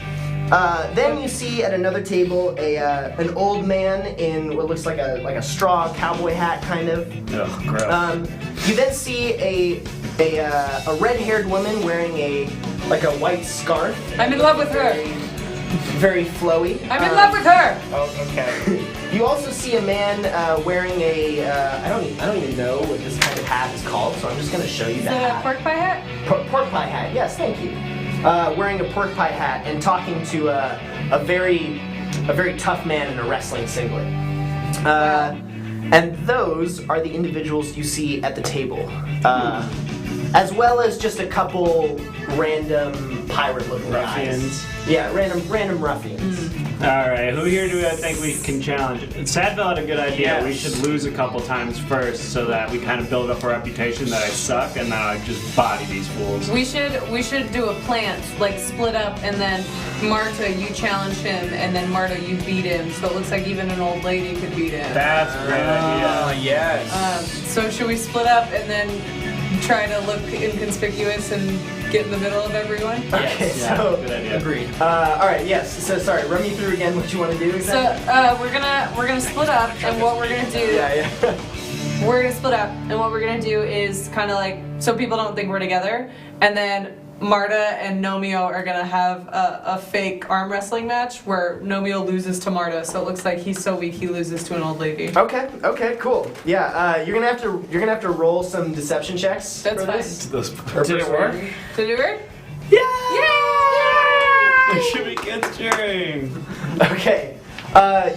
Then you see at another table an old man in what looks like a straw cowboy hat, kind of. Ugh, gross. You then see a red-haired woman wearing a white scarf. I'm in love with her. Very flowy. I'm in love with her. Oh, okay. You also see a man wearing a I don't even know what this kind of hat is called, so I'm just gonna show you Is the that a hat. pork pie hat? Pork pie hat. Yes, thank you. Wearing a pork pie hat and talking to a very tough man in a wrestling singlet. And those are the individuals you see at the table, as well as just a couple random pirate-looking guys. Ruffians. Yeah, random ruffians. All right, who here do I think we can challenge? Sadville had a good idea. Yes. We should lose a couple times first, so that we kind of build up a reputation that I suck, and then I just body these fools. We should do a plant, like split up, and then Marta, you challenge him, and then Marta, you beat him. So it looks like even an old lady could beat him. That's a great idea. Yes. So should we split up and then try to look inconspicuous and get in the middle of everyone? Okay, Yeah, so good idea. Agreed. all right, yes. So sorry, run me through again what you want to do. So Exactly? we're gonna split up, and what we're gonna do yeah. we're gonna split up, and what we're gonna do is kind of like so people don't think we're together. And then Marta and Nomio are gonna have a fake arm wrestling match where Nomio loses to Marta, so it looks like he's so weak he loses to an old lady. Okay, cool. Yeah, you're gonna have to roll some deception checks. That's for fine. this. Did it work? Did it work? Yeah! There should be kids cheering. Okay.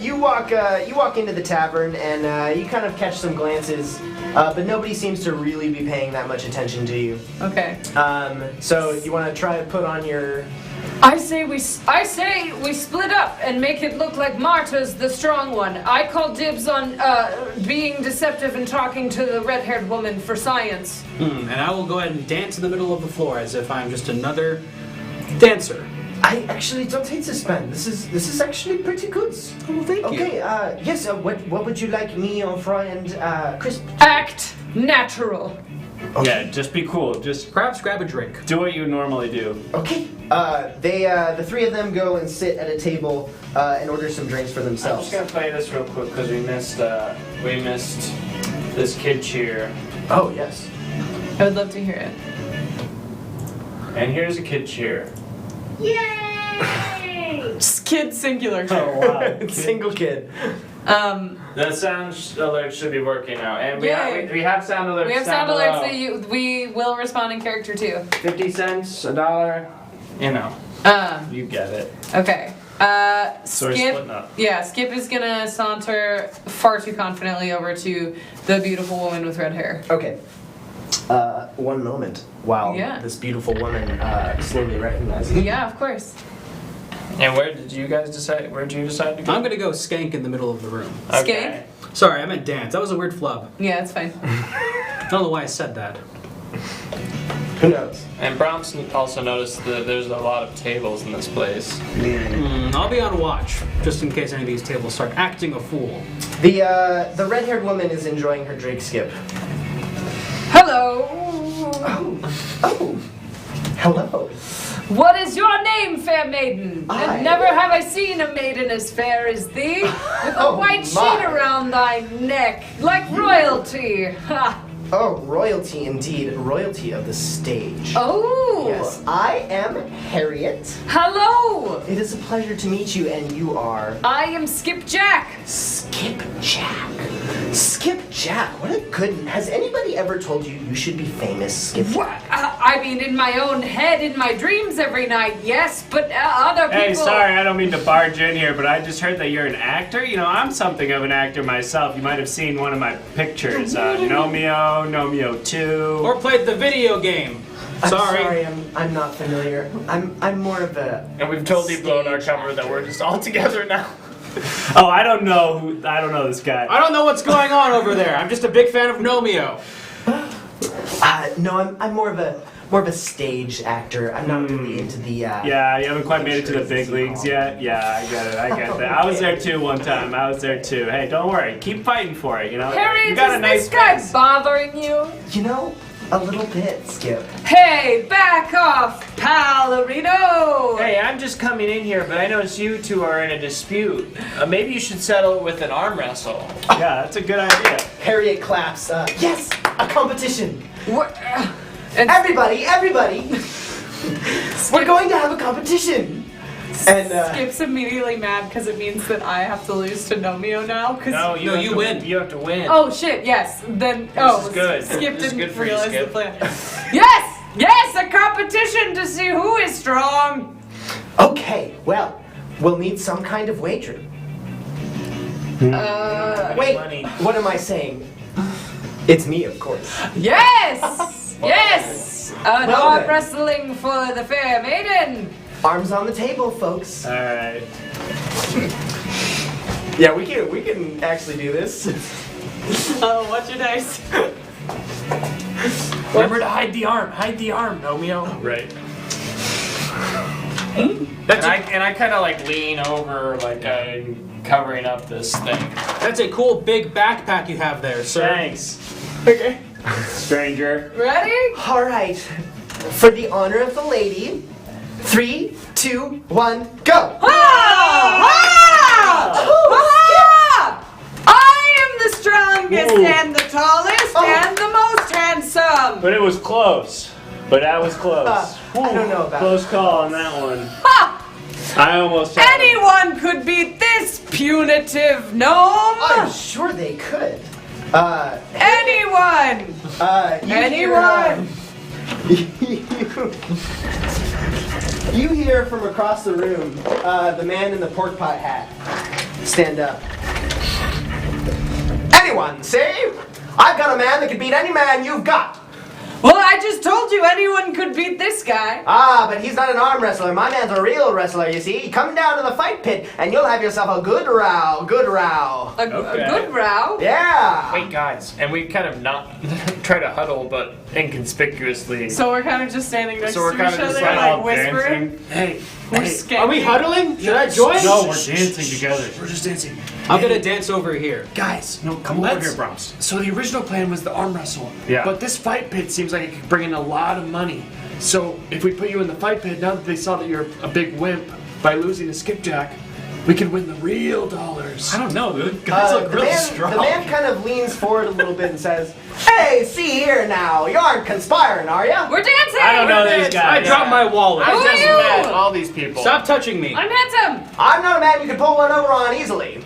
You walk into the tavern and you kind of catch some glances, but nobody seems to really be paying that much attention to you. Okay. So you want to try to put on your... I say we split up and make it look like Marta's the strong one. I call dibs on being deceptive and talking to the red-haired woman for science. And I will go ahead and dance in the middle of the floor as if I'm just another dancer. I actually don't hate suspend. This is actually pretty good. Oh, thank you. Okay. Yes. What would you like me, Fry, and Crisp? Act natural. Okay. Yeah, just be cool. Just Perhaps grab a drink. do what you normally do. Okay. The three of them go and sit at a table and order some drinks for I'm themselves. just gonna play this real quick because we missed this kid cheer. Oh yes. I would love to hear it. And here's a kid cheer. Yay! Kid singular. wow. Single kid. The sound alert should be working now, and we Yay. have sound alerts. We have down sound alerts below. that we will respond in character too. 50 cents, $1. You know, you get it. Okay. So we're Skip. splitting up. Yeah, Skip is gonna saunter far too confidently over to the beautiful woman with red hair. Okay. One moment. While Yeah. this beautiful woman slowly recognizes you. Yeah, of course. And where did you guys decide? Where did you decide to go? I'm gonna go skank in the middle of the room. Okay. Sorry, I meant dance. That was a weird flub. Yeah, it's fine. I don't know why I said that. Who knows? And Brahms also noticed that there's a lot of tables in this place. I'll be on watch, just in case any of these tables start acting a fool. The red-haired woman is enjoying her drink. Skip. Hello. Oh. Hello. What is your name, fair maiden? I- And never have I seen a maiden as fair as thee, with a Oh, white my. sheet around thy neck, like royalty. Ha! Oh, royalty indeed. Royalty of the stage. Oh. Yes, I am Harriet. Hello. It is a pleasure to meet you, and you are I am Skipjack. Skipjack. Skipjack. What a good. Has anybody ever told you you should be famous, Skipjack? What? I mean, in my own head, in my dreams every night, yes, but other people. Hey, sorry, I don't mean to barge in here, but I just heard that you're an actor. You know, I'm something of an actor myself. You might have seen one of my pictures. Nomio, Nomio 2. Or played the video game. Sorry. I'm not familiar. I'm more of a. And we've totally blown our cover that we're just all together now. Oh, I don't know this guy. I don't know what's going on over there. I'm just a big fan of Nomio. No, I'm more of a stage actor. I'm not really into the. Yeah, you haven't quite made it to the big leagues yet. Yeah, I get that. I was there too one time. I was there too. Hey, don't worry. Keep fighting for it. You know. Harriet, you got is a nice this guy face. bothering you? You know, a little bit, Skip. Hey, back off, Palarino! Hey, I'm just coming in here, but I noticed you two are in a dispute. Maybe you should settle it with an arm wrestle. Yeah, that's a good idea. Harriet claps. Yes, a competition. What? Everybody, we're going to have a competition. And Skip's immediately mad because it means that I have to lose to Nomio now. No, No, have you to, win. You have to win. Oh shit! Yes. Then is good. Skip This is didn't good for you, realize Skip. the plan. Yes, a competition to see who is strong. okay, well, we'll need some kind of wager. Wait, Money. what am I saying? It's me, of course. Yes, yes, an Well arm then. wrestling for the fair maiden. Arms on the table, folks. All right. Yeah, we can actually do this. Oh, watch your dice. Remember to hide the arm. Hide the arm, Nomio. Right. And I kind of like lean over, like I'm covering up this thing. That's a cool big backpack you have there, sir. Thanks, Okay. stranger. Ready? All right, for the honor of the lady, 3, 2, 1, go! I am the strongest and the tallest and the most not handsome. But it was close. But that was close. I don't know about Close call on that one. Ha! I almost had him. Anyone could beat this punitive gnome. I'm sure they could. Anyone. Anyone. You hear from across the room the man in the pork pot hat stand up. Anyone, see? I've got a man that could beat any man you've got. Well, I just told you anyone could beat this guy. Ah, but he's not an arm wrestler. My man's a real wrestler, you see. Come down to the fight pit and you'll have yourself a good row. Good row. A good row. Yeah. Wait, guys, and we kind of not try to huddle, but inconspicuously. So we're kind of just standing next So we're to kinda each just other, like like all whispering. dancing. Hey, We're Are scared. we huddling? Should I join? No, we're dancing together. We're just dancing. I'm gonna dance over here. Guys, No, come over let's- here, Brahms. So the original plan was the arm wrestle. Yeah. But this fight pit seems like it could bring in a lot of money. So if we put you in the fight pit, now that they saw that you're a big wimp by losing to Skipjack, we could win the real dollars. I don't know, dude. Guys look really strong. The man kind of leans forward a little bit and says, "Hey, see here now. You aren't conspiring, are you?" We're dancing. I don't know these guys. I dropped my wallet. Who I are just you? met all these people. Stop touching me. I'm handsome. I'm not a man you can pull one over on easily.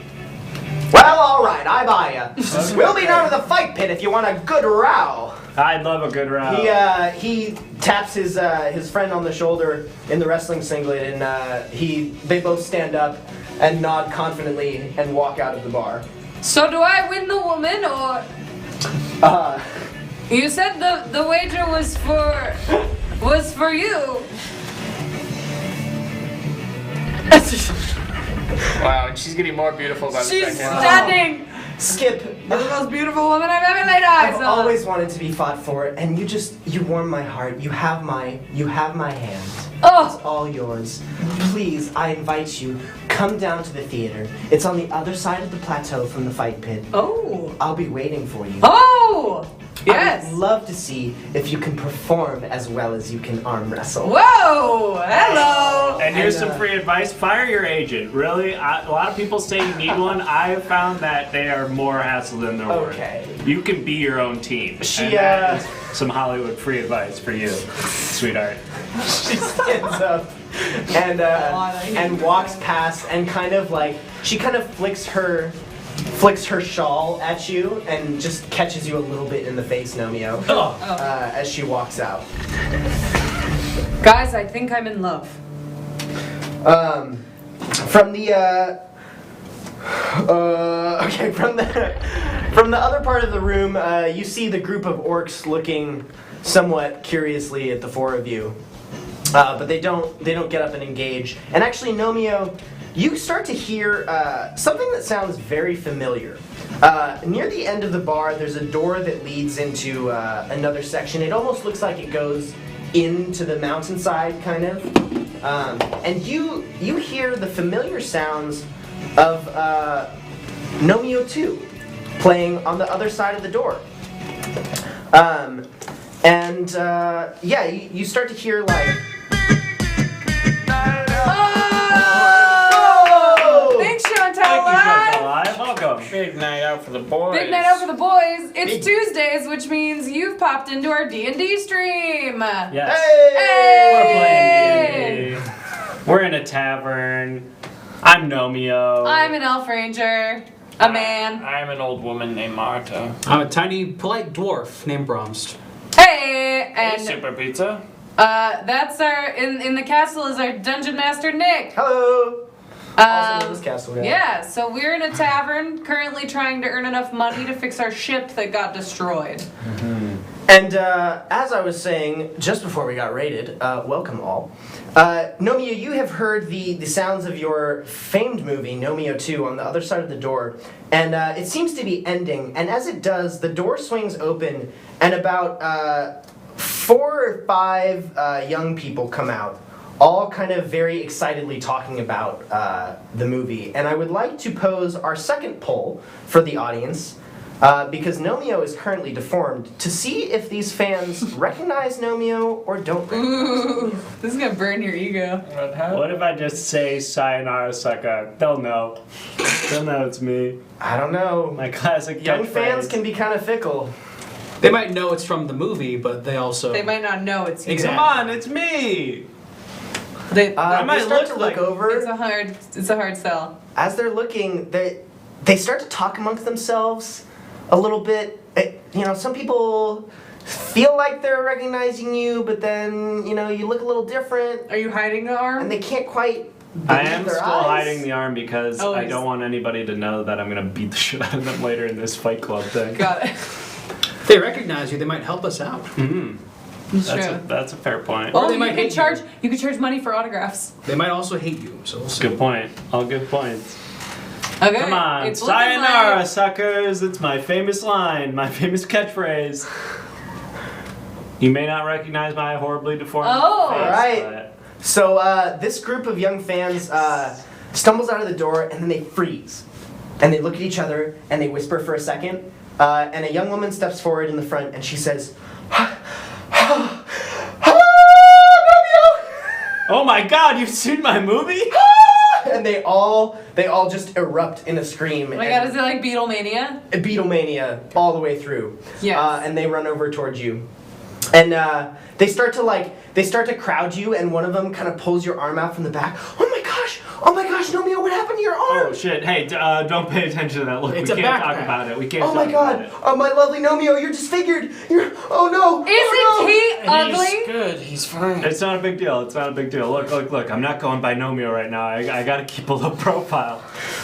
Well, all right, I buy ya. We'll be down to the fight pit if you want a good row. I'd love a good round. He taps his friend on the shoulder in the wrestling singlet, and they both stand up and nod confidently and walk out of the bar. So do I win the woman or? You said the wager was for you. Wow, and she's getting more beautiful by the She's second. stunning. Skip, You're the most beautiful woman I've ever laid eyes I've on. always wanted to be fought for, and you warm my heart. You have my hand. Oh. It's all yours. Please, I invite you, come down to the theater. It's on the other side of the plateau from the fight pit. Oh. I'll be waiting for you. Oh. I Yes. would love to see if you can perform as well as you can arm wrestle. Whoa. Hello. And here's And, some free advice. Fire your agent. Really, a lot of people say you need one. I have found that they are more hassle than they're worth. Okay. You can be your own team. She, And that is some Hollywood free advice for you, sweetheart. She stands up and walks past and kind of flicks her shawl at you and just catches you a little bit in the face, Nomio, as she walks out. Guys, I think I'm in love. From the other part of the room, you see the group of orcs looking somewhat curiously at the four of you, but they don't get up and engage. And actually, Nomio, you start to hear something that sounds very familiar. Near the end of the bar, there's a door that leads into another section. It almost looks like it goes into the mountainside, kind of. And you hear the familiar sounds of Nomio 2 playing on the other side of the door. You start to hear like. Oh! Thanks, Chantal. Thank you, Live. Chantal. Welcome. Big night out for the boys. Big night out for the boys. It's Tuesdays, which means you've popped into our D&D stream. Yes. Hey! We're playing D&D. We're in a tavern. I'm Nomio. I'm an elf ranger, a man. I'm an old woman named Marta. I'm a tiny, polite dwarf named Bromst. Hey, and Super pizza. that's our in the castle is our dungeon master Nick. Hello. Also in this castle, Yeah, so we're in a tavern currently trying to earn enough money to fix our ship that got destroyed. And as I was saying just before we got raided, welcome all. Nomio, you have heard the sounds of your famed movie, Nomio 2, on the other side of the door. And it seems to be ending. And as it does, the door swings open and about 4 or 5 young people come out, all kind of very excitedly talking about the movie. And I would like to pose our second poll for the audience. Because Nomio is currently deformed, to see if these fans recognize Nomio or don't recognize Ooh, this is gonna burn your ego. What if I just say sayonara sucker? They'll know. They'll know it's me. I don't know. My classic Young catchphrase. fans can be kind of fickle. They might know it's from the movie, but they also... They might not know it's you. Exactly. Come on, it's me. They, might they start look to like- look over. it's a hard sell. As they're looking, they start to talk amongst themselves a little bit. Some people feel like they're recognizing you, but then, you look a little different, Are you hiding the arm? and they can't quite I believe am their still eyes. hiding the arm because I Always. don't want anybody to know that I'm gonna beat the shit out of them later in this Fight Club thing. Got it. If they recognize you, they might help us out. Mm-hmm. It's true. That's a fair point. Well, they you might could hate charge. You could charge money for autographs. They might also hate you, so we'll see. Good point. All good points. Okay. Come on, It's looking sayonara, like- suckers! It's my famous line, my famous catchphrase. You may not recognize my horribly deformed Oh. face, Alright. So this group of young fans stumbles out of the door, and then they freeze. And they look at each other, and they whisper for a second. And a young woman steps forward in the front, and she says, Oh my god, you've seen my movie? and they all just erupt in a scream. Oh my god, is it like Beatlemania? Beatlemania all the way through. Yes. And they run over towards you, and they start to crowd you, and one of them kind of pulls your arm out from the back. Oh my gosh, Nomio, what happened to your arm? Oh shit, hey, don't pay attention to that. Look, It's we a can't talk backpack. about it. We can't Oh my talk god, about it. oh my lovely Nomio, you're disfigured. Oh no. Isn't he He's ugly? good. He's fine. It's not a big deal. It's not a big deal. Look. I'm not going by Nomio right now. I gotta keep a low profile.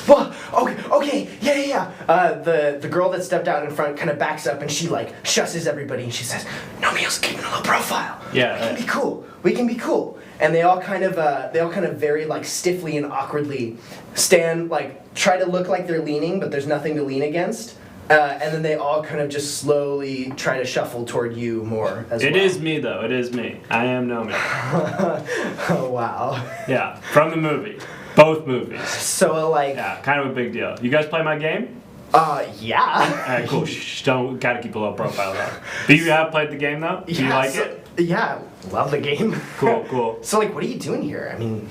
Well, okay, yeah. The girl that stepped out in front kind of backs up, and she like shusses everybody, and she says, "Nomio's keeping a low profile. Yeah. We can be cool." And they all kind of very like stiffly and awkwardly stand, like try to look like they're leaning, but there's nothing to lean against. And then they all kind of just slowly try to shuffle toward you more as well. It is me though. It is me. I am Nomio. Oh wow. Yeah, from the movie. Both movies. So like Yeah, kind of a big deal. You guys play my game? yeah. Alright, cool. Shh, don't gotta keep a low profile though. Do you have played the game though? Do you like it? Yeah, love the game. Cool. So like, what are you doing here? I mean,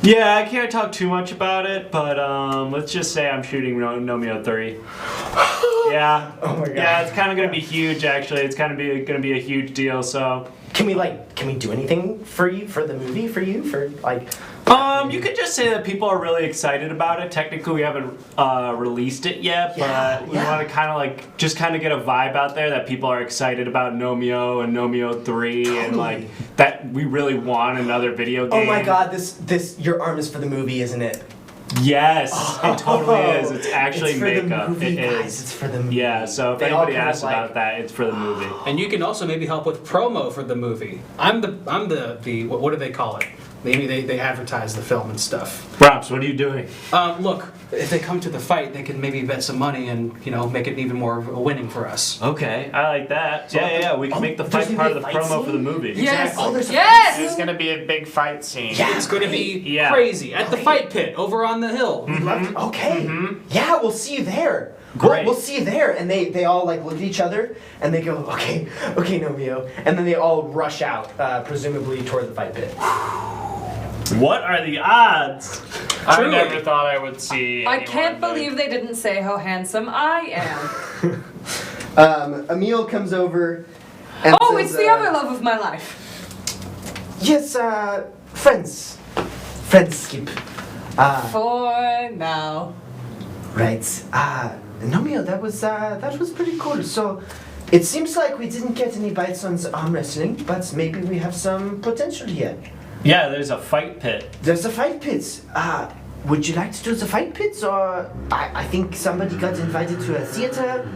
Yeah, I can't talk too much about it, but let's just say I'm shooting Nomio 3. Yeah. Oh my god. Yeah, it's kind of gonna be huge. Actually, it's kind of gonna be a huge deal. So, Can we do anything for you for the movie for like? you could just say that people are really excited about it. Technically, we haven't released it yet, but we want to kind of get a vibe out there that people are excited about Nomio and Nomio 3, and like that we really want another video game. Oh my god, this your arm is for the movie, isn't it? Yes, it totally is. It's actually it's for makeup. The movie, It guys. is. It's for the movie. Yeah, so if They all anybody kind of asks about that, it's for the movie. And you can also maybe help with promo for the movie. I'm the what do they call it? Maybe they advertise the film and stuff. Props, what are you doing? Look, if they come to the fight, they can maybe bet some money and make it even more of a winning for us. Okay, I like that. Yeah. We can make the there's fight gonna part be of the a fight promo for the scene? movie. Yes. Oh, there's a Yes. There's gonna be a big fight scene. Yeah. It's going to be Yeah. crazy at the fight pit over on the hill. Okay. Yeah, we'll see you there. Great. We'll see you there. And they all like look at each other and they go, okay, Nomio. And then they all rush out, presumably toward the fight pit. What are the odds? I Truly. never thought I would see. I anyone can't like- believe they didn't say how handsome I am. Emil comes over and Oh, says, it's the other love of my life. Yes, friends. Friends, Skip. For now. Right. Nomio, that was pretty cool. So, it seems like we didn't get any bites on the arm wrestling, but maybe we have some potential here. Yeah, there's a fight pit. There's a fight pit. Would you like to do the fight pit, or I think somebody got invited to a theater.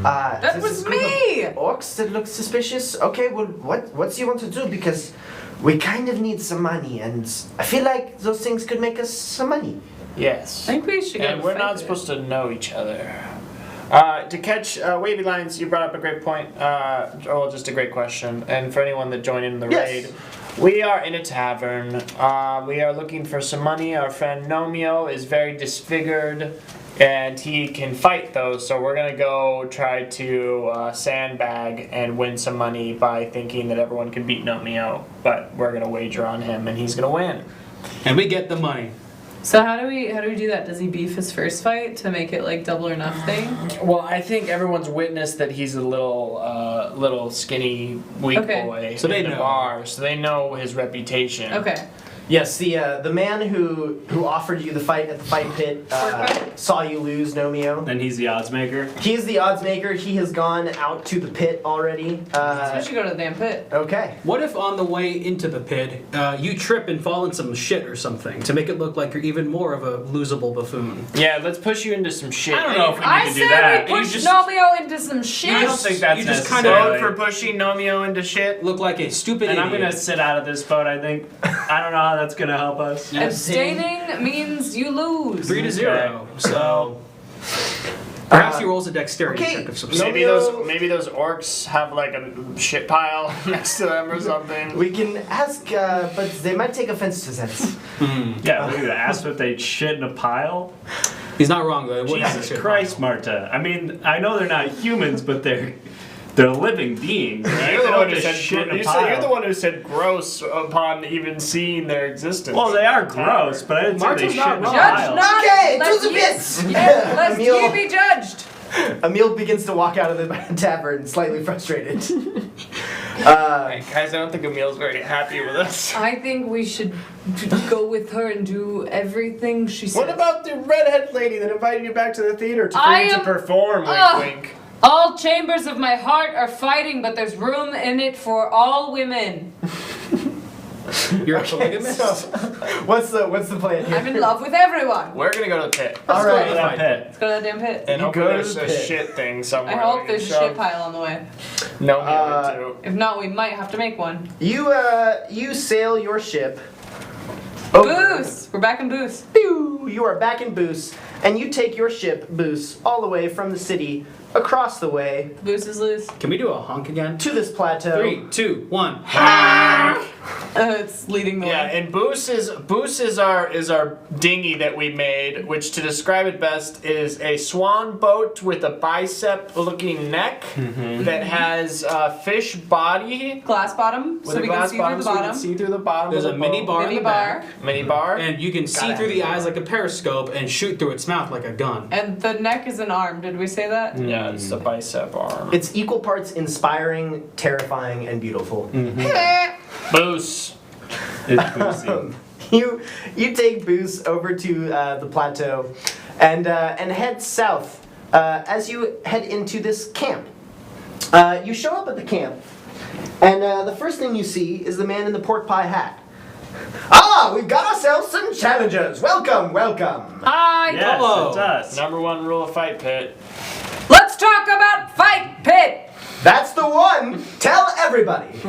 That there's was a group me! of orcs that look suspicious. Okay, well, what do you want to do? Because we kind of need some money, and I feel like those things could make us some money. Yes. I think we should And go we're fight not it. supposed to know each other. To catch wavy lines, you brought up a great point. Just a great question. And for anyone that joined in the Yes. raid, we are in a tavern. We are looking for some money. Our friend Nomio is very disfigured, and he can fight though. So we're gonna go try to sandbag and win some money by thinking that everyone can beat Nomio. But we're gonna wager on him, and he's gonna win. And we get the money. So how do we do that? Does he beef his first fight to make it like double or nothing? Well, I think everyone's witnessed that he's a little skinny, weak Okay. boy So they in the know. bar, so they know his reputation. Okay. Yes, the man who offered you the fight at the fight pit saw you lose, Nomio. Then he's the odds maker. He's the odds maker. He has gone out to the pit already. So we should go to the damn pit. Okay. What if on the way into the pit, you trip and fall in some shit or something to make it look like you're even more of a losable buffoon? Yeah, let's push you into some shit. I don't know if we I need to said do that. we pushed Nomio into some shit. I don't think that's You just necessary. kinda Vote for pushing Nomio into shit. Look like a stupid And idiot. I'm gonna sit out of this vote. I think. I don't know how that's gonna help us. Abstaining means you lose. 3-0. So perhaps he rolls a dexterity okay. check of some No. sort. Maybe those orcs have like a shit pile next to them or something. We can ask, but they might take offense to this. Yeah, we're gonna ask if they shit in a pile. He's not wrong though. It would have a Jesus shit Christ, Marta. I mean, I know they're not humans, but they're living beings, right? You're the, They one don't who just said, shit in a you're pile. the one who said gross upon even seeing their existence. Well, they are gross, but I didn't say Marta's they not shit in a wrong. Judge pile. not. Okay, lest to the ye- bits. Yes, lest Emil- ye be judged. Emil begins to walk out of the tavern, slightly frustrated. Hey, guys, I don't think Emil's very happy with us. I think we should go with her and do everything she says. What about the redhead lady that invited you back to the theater for I you to am- perform? Wink, Ugh. wink. All chambers of my heart are fighting, but there's room in it for all women. You're a polygamist. So, what's the plan here? I'm in love with everyone. We're gonna go to the pit. All Go to right. that pit. Let's go to the damn pit. And You hopefully go to there's the a pit. shit thing I somewhere. hope there's a shit pile on the way. No, If not, we might have to make one. You sail your ship. over- Boost! We're back in Boost. Pew! You are back in Boos, and you take your ship, Boos, all the way from the city, across the way, Boost is loose. Can we do a honk again? to this plateau. 3, 2, 1. It's leading the Yeah, way. and Boos is our dinghy that we made, which to describe it best is a swan boat with a bicep-looking neck that has a fish body Glass bottom, with so a we glass can see through bottom, the so we can bottom. see through the bottom. There's of a the mini boat. bar in Mini the bar. back. Mini bar. And you can see Gotta through have the it. eyes like a periscope and shoot through its mouth like a gun. And the neck is an arm. Did we say that? Yeah, it's the bicep arm. It's equal parts inspiring, terrifying, and beautiful. Boos. It's boozy. You take Boos over to the plateau, and head south. As you head into this camp, you show up at the camp, and the first thing you see is the man in the pork pie hat. Ah, we've got ourselves some challengers. Welcome, welcome. Hi. Yes, Hello. it does. Number one rule of Fight Pit. Let's talk about Fight Pit. That's the one. Tell everybody.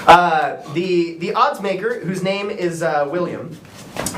The odds maker, whose name is William,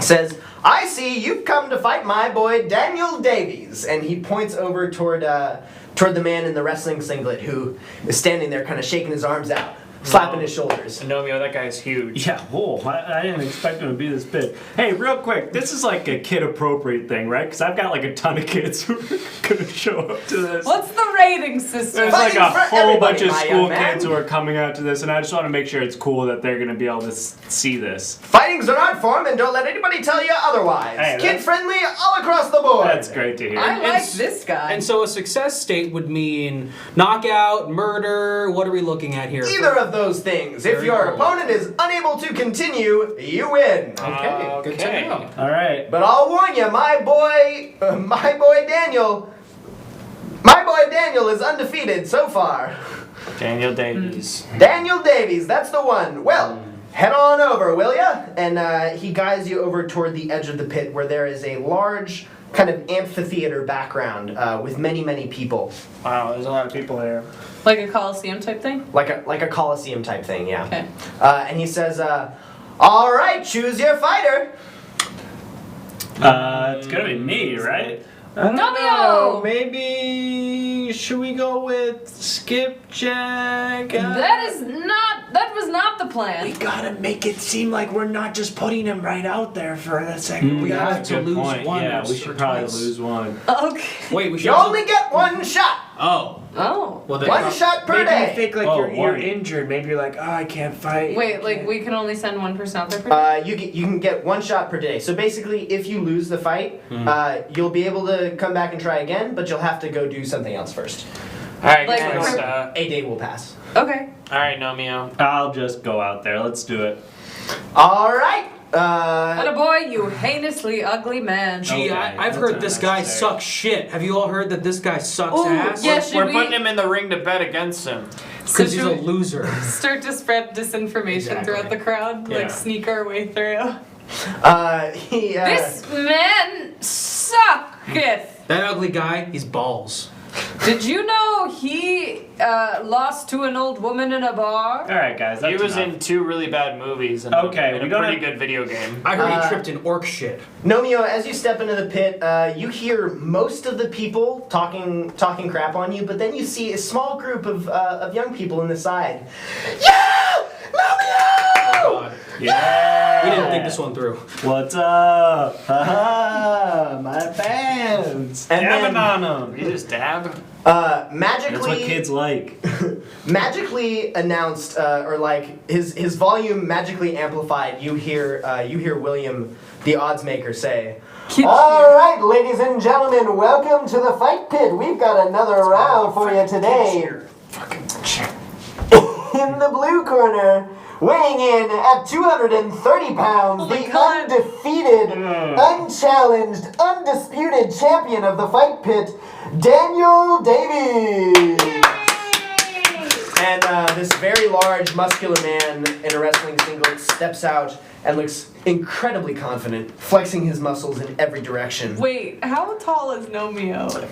says, "I see you've come to fight my boy Daniel Davies," and he points over toward the man in the wrestling singlet who is standing there, kind of shaking his arms out, slapping his shoulders. Nomio, that guy's huge. Yeah, whoa, I didn't expect him to be this big. Hey, real quick, this is like a kid-appropriate thing, right? Because I've got like a ton of kids who are going to show up to this. What's the rating system? There's like a Fighting for whole bunch everybody, of my school young man. kids who are coming out to this, and I just want to make sure it's cool that they're going to be able to see this. Fighting's an art form, and don't let anybody tell you otherwise. Hey, that's- Kid-friendly all across the board. That's great to hear. I And like s- this guy. And so a success state would mean knockout, murder. What are we looking at here? Either of those things. If Very your cool. opponent is unable to continue, you win. Okay, good to know. All right. But I'll warn you, my boy Daniel is undefeated so far. Daniel Davies. Daniel Davies, that's the one. Well, head on over, will ya? And he guides you over toward the edge of the pit where there is a large kind of amphitheater background with many, many people. Wow, there's a lot of people here. Like a Coliseum type thing? Like a Coliseum type thing, yeah. Okay. And he says, all right, choose your fighter. It's going to be me, right? Nomio. Maybe should we go with Skipjack? That was not the plan. Gotta make it seem like we're not just putting him right out there for a second. We have That's to a good lose point. one Yeah, we or should probably twice. lose one. Okay. Wait, we should You only get one shot. Oh. Oh. Well, then. One shot per Maybe you day. think like Oh, you're one. injured. Maybe you're like, oh, I can't fight. Wait, like we can only send one person out there per day? You can get 1 shot per day. So basically, if you lose the fight, you'll be able to come back and try again, but you'll have to go do something else first. All right, Like, next, A day will pass. Okay. all right, Nomio. I'll just go out there. Let's do it. All right. Attaboy, you heinously ugly man. Gee, Okay, I've that's heard this guy unnecessary. sucks shit. Have you all heard that this guy sucks Ooh, ass? yeah, should We're we putting him in the ring to bet against him. Because he's a should we loser. start to spread disinformation Exactly. throughout the crowd? Yeah. Like sneak our way through? This man sucketh. That ugly guy, he's balls. Did you know he lost to an old woman in a bar? All right, guys. He That's was enough. in 2 really bad movies and Okay, and we a don't pretty have- good video game. I heard he tripped in orc shit. Nomio, as you step into the pit, you hear most of the people talking crap on you, but then you see a small group of young people in the side. Yeah! Nomio! Oh, God. Yeah. We didn't think this one through. What's up? Haha, my fans. And Dabbing then- on them. You just dab? Magically, That's what kids like. magically announced, or like his volume magically amplified. You hear William, the odds maker, say, "All right, ladies and gentlemen, welcome to the fight pit. We've got another round for you today." In the blue corner, weighing in at 230 pounds, the God. undefeated, unchallenged, undisputed champion of the fight pit, Daniel Davies. And this very large, muscular man in a wrestling singlet steps out and looks incredibly confident, flexing his muscles in every direction. Wait, how tall is Nomio?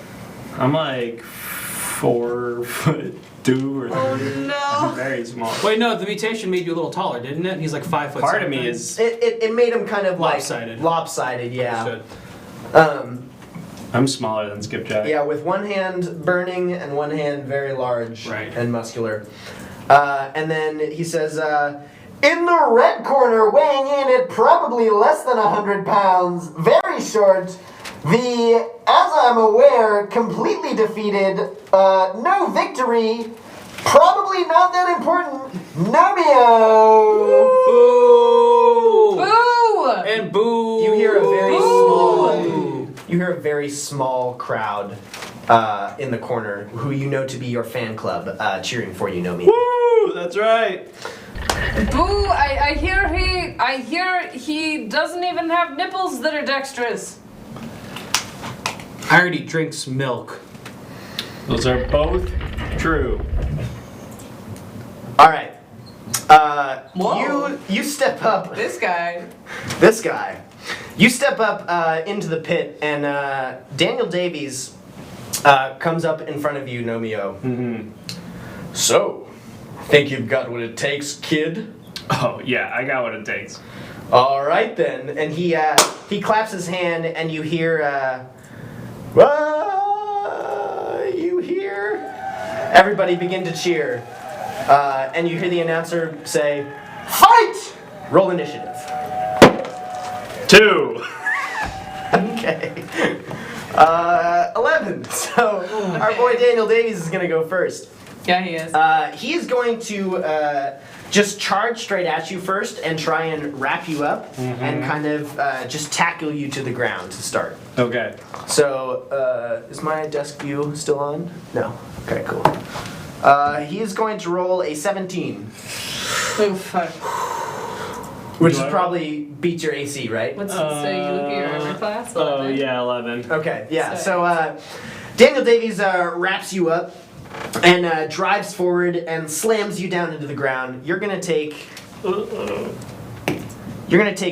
I'm like 4'2" or 3. Oh no. I'm very small. Wait, no, the mutation made you a little taller, didn't it? He's like 5 foot. Part of me something. is It made him kind of Lopsided. like lopsided, yeah. Understood. I'm smaller than Skipjack. Yeah, with one hand burning and one hand very large Right. and muscular. And then he says, in the red corner, weighing in at probably less than 100 pounds, very short, the, as I'm aware, completely defeated, no victory, probably not that important, Nomio! Boo! Boo! And boo! You hear a very Boo! You hear a very small crowd in the corner who you know to be your fan club cheering for you, Nomi. Woo! That's right. Boo! I hear he doesn't even have nipples that are dexterous. I already drinks milk. Those are both true. All right. Whoa. You step up. This guy. This guy. You step up into the pit, and Daniel Davies comes up in front of you, Nomio. Mm-hmm. So, think you've got what it takes, kid? Oh yeah, I got what it takes. All right then. And he claps his hand, and you hear you hear everybody begin to cheer, and you hear the announcer say, "Fight!" Roll initiative. 2. Okay. 11. So our boy Daniel Davies is gonna go first. Yeah, he is. He is going to just charge straight at you first and try and wrap you up and kind of just tackle you to the ground to start. Okay. So, is my desk view still on? No. Okay, cool. He is going to roll a 17, Oh fuck. which Do is I- probably beats your AC, right? What's it say? You look at your armor class? Oh 11? yeah, 11. Okay, yeah. So- So, Daniel Davies wraps you up and drives forward and slams you down into the ground. You're gonna take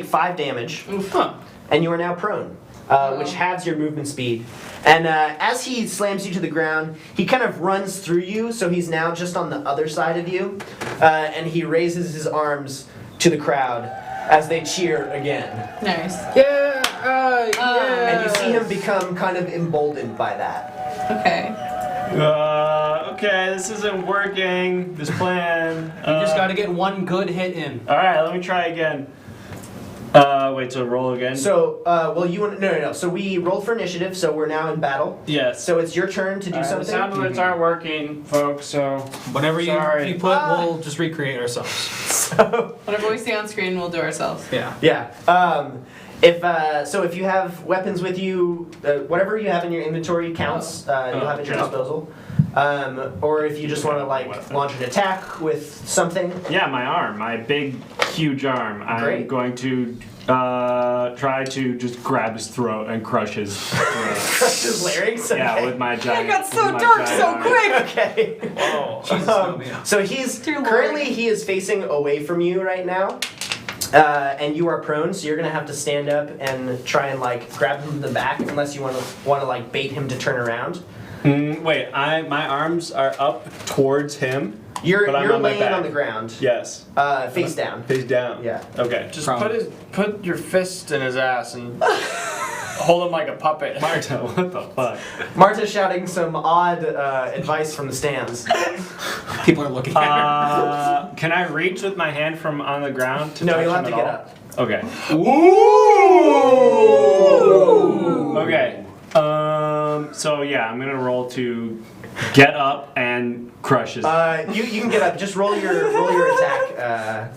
5 damage, Huh. and you are now prone, which halves your movement speed. And as he slams you to the ground, he kind of runs through you, so he's now just on the other side of you, and he raises his arms to the crowd as they cheer again. Nice. Yeah! And you see him become kind of emboldened by that. Okay. Okay, this isn't working. This plan. You just gotta get one good hit in. All right, let me try again. Wait, so roll again? So, well, you want no. So we rolled for initiative. So we're now in battle. Yes. So it's your turn to do The something. sound alerts aren't working, folks. So Whatever you Sorry. put, we'll just recreate ourselves. So, Whatever we see on screen, we'll do ourselves. Yeah. yeah. If you have weapons with you, whatever you have in your inventory counts. You'll have at your yeah. disposal. Or if you just want to like launch an attack with something. Yeah, my arm, my big, huge arm. I'm Great. going to try to just grab his throat and crush his throat. Crush his larynx. Okay. Yeah, with my giant. It got so with my dark giant so arm. quick. Okay. So he's Dear Lord. currently he is facing away from you right now. And you are prone, so you're gonna have to stand up and try and like grab him from the back, unless you want to like bait him to turn around. Wait, my arms are up towards him. You're But I'm on my laying back. on the ground, Yes. face down. Face down. Yeah. Okay. just Prone. put your fist in his ass and hold him like a puppet. Marta, what the fuck? Marta's shouting some odd advice from the stands. People are looking at her. Can I reach with my hand from on the ground to No, touch you'll him have to at get all? up. Okay. Okay. So yeah, I'm gonna roll to get up and crush his. You can get up. Just roll your attack.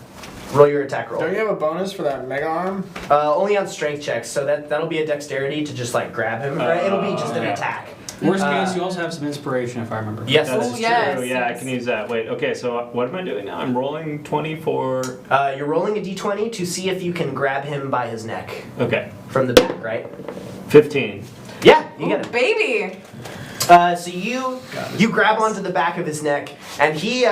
Roll your attack roll. Don't you have a bonus for that mega arm? Only on strength checks, so that'll be a dexterity to just like grab him. Right? It'll be just an okay. attack. Worst case, you also have some inspiration, if I remember. Yes, That's that's Oh, true. yes. true. Yeah, I can use that. Wait. Okay. So what am I doing now? I'm rolling 24. You're rolling a d20 to see if you can grab him by his neck Okay. from the back, right? 15. Yeah, you Ooh, get it. baby. So you grab onto the back of his neck, and he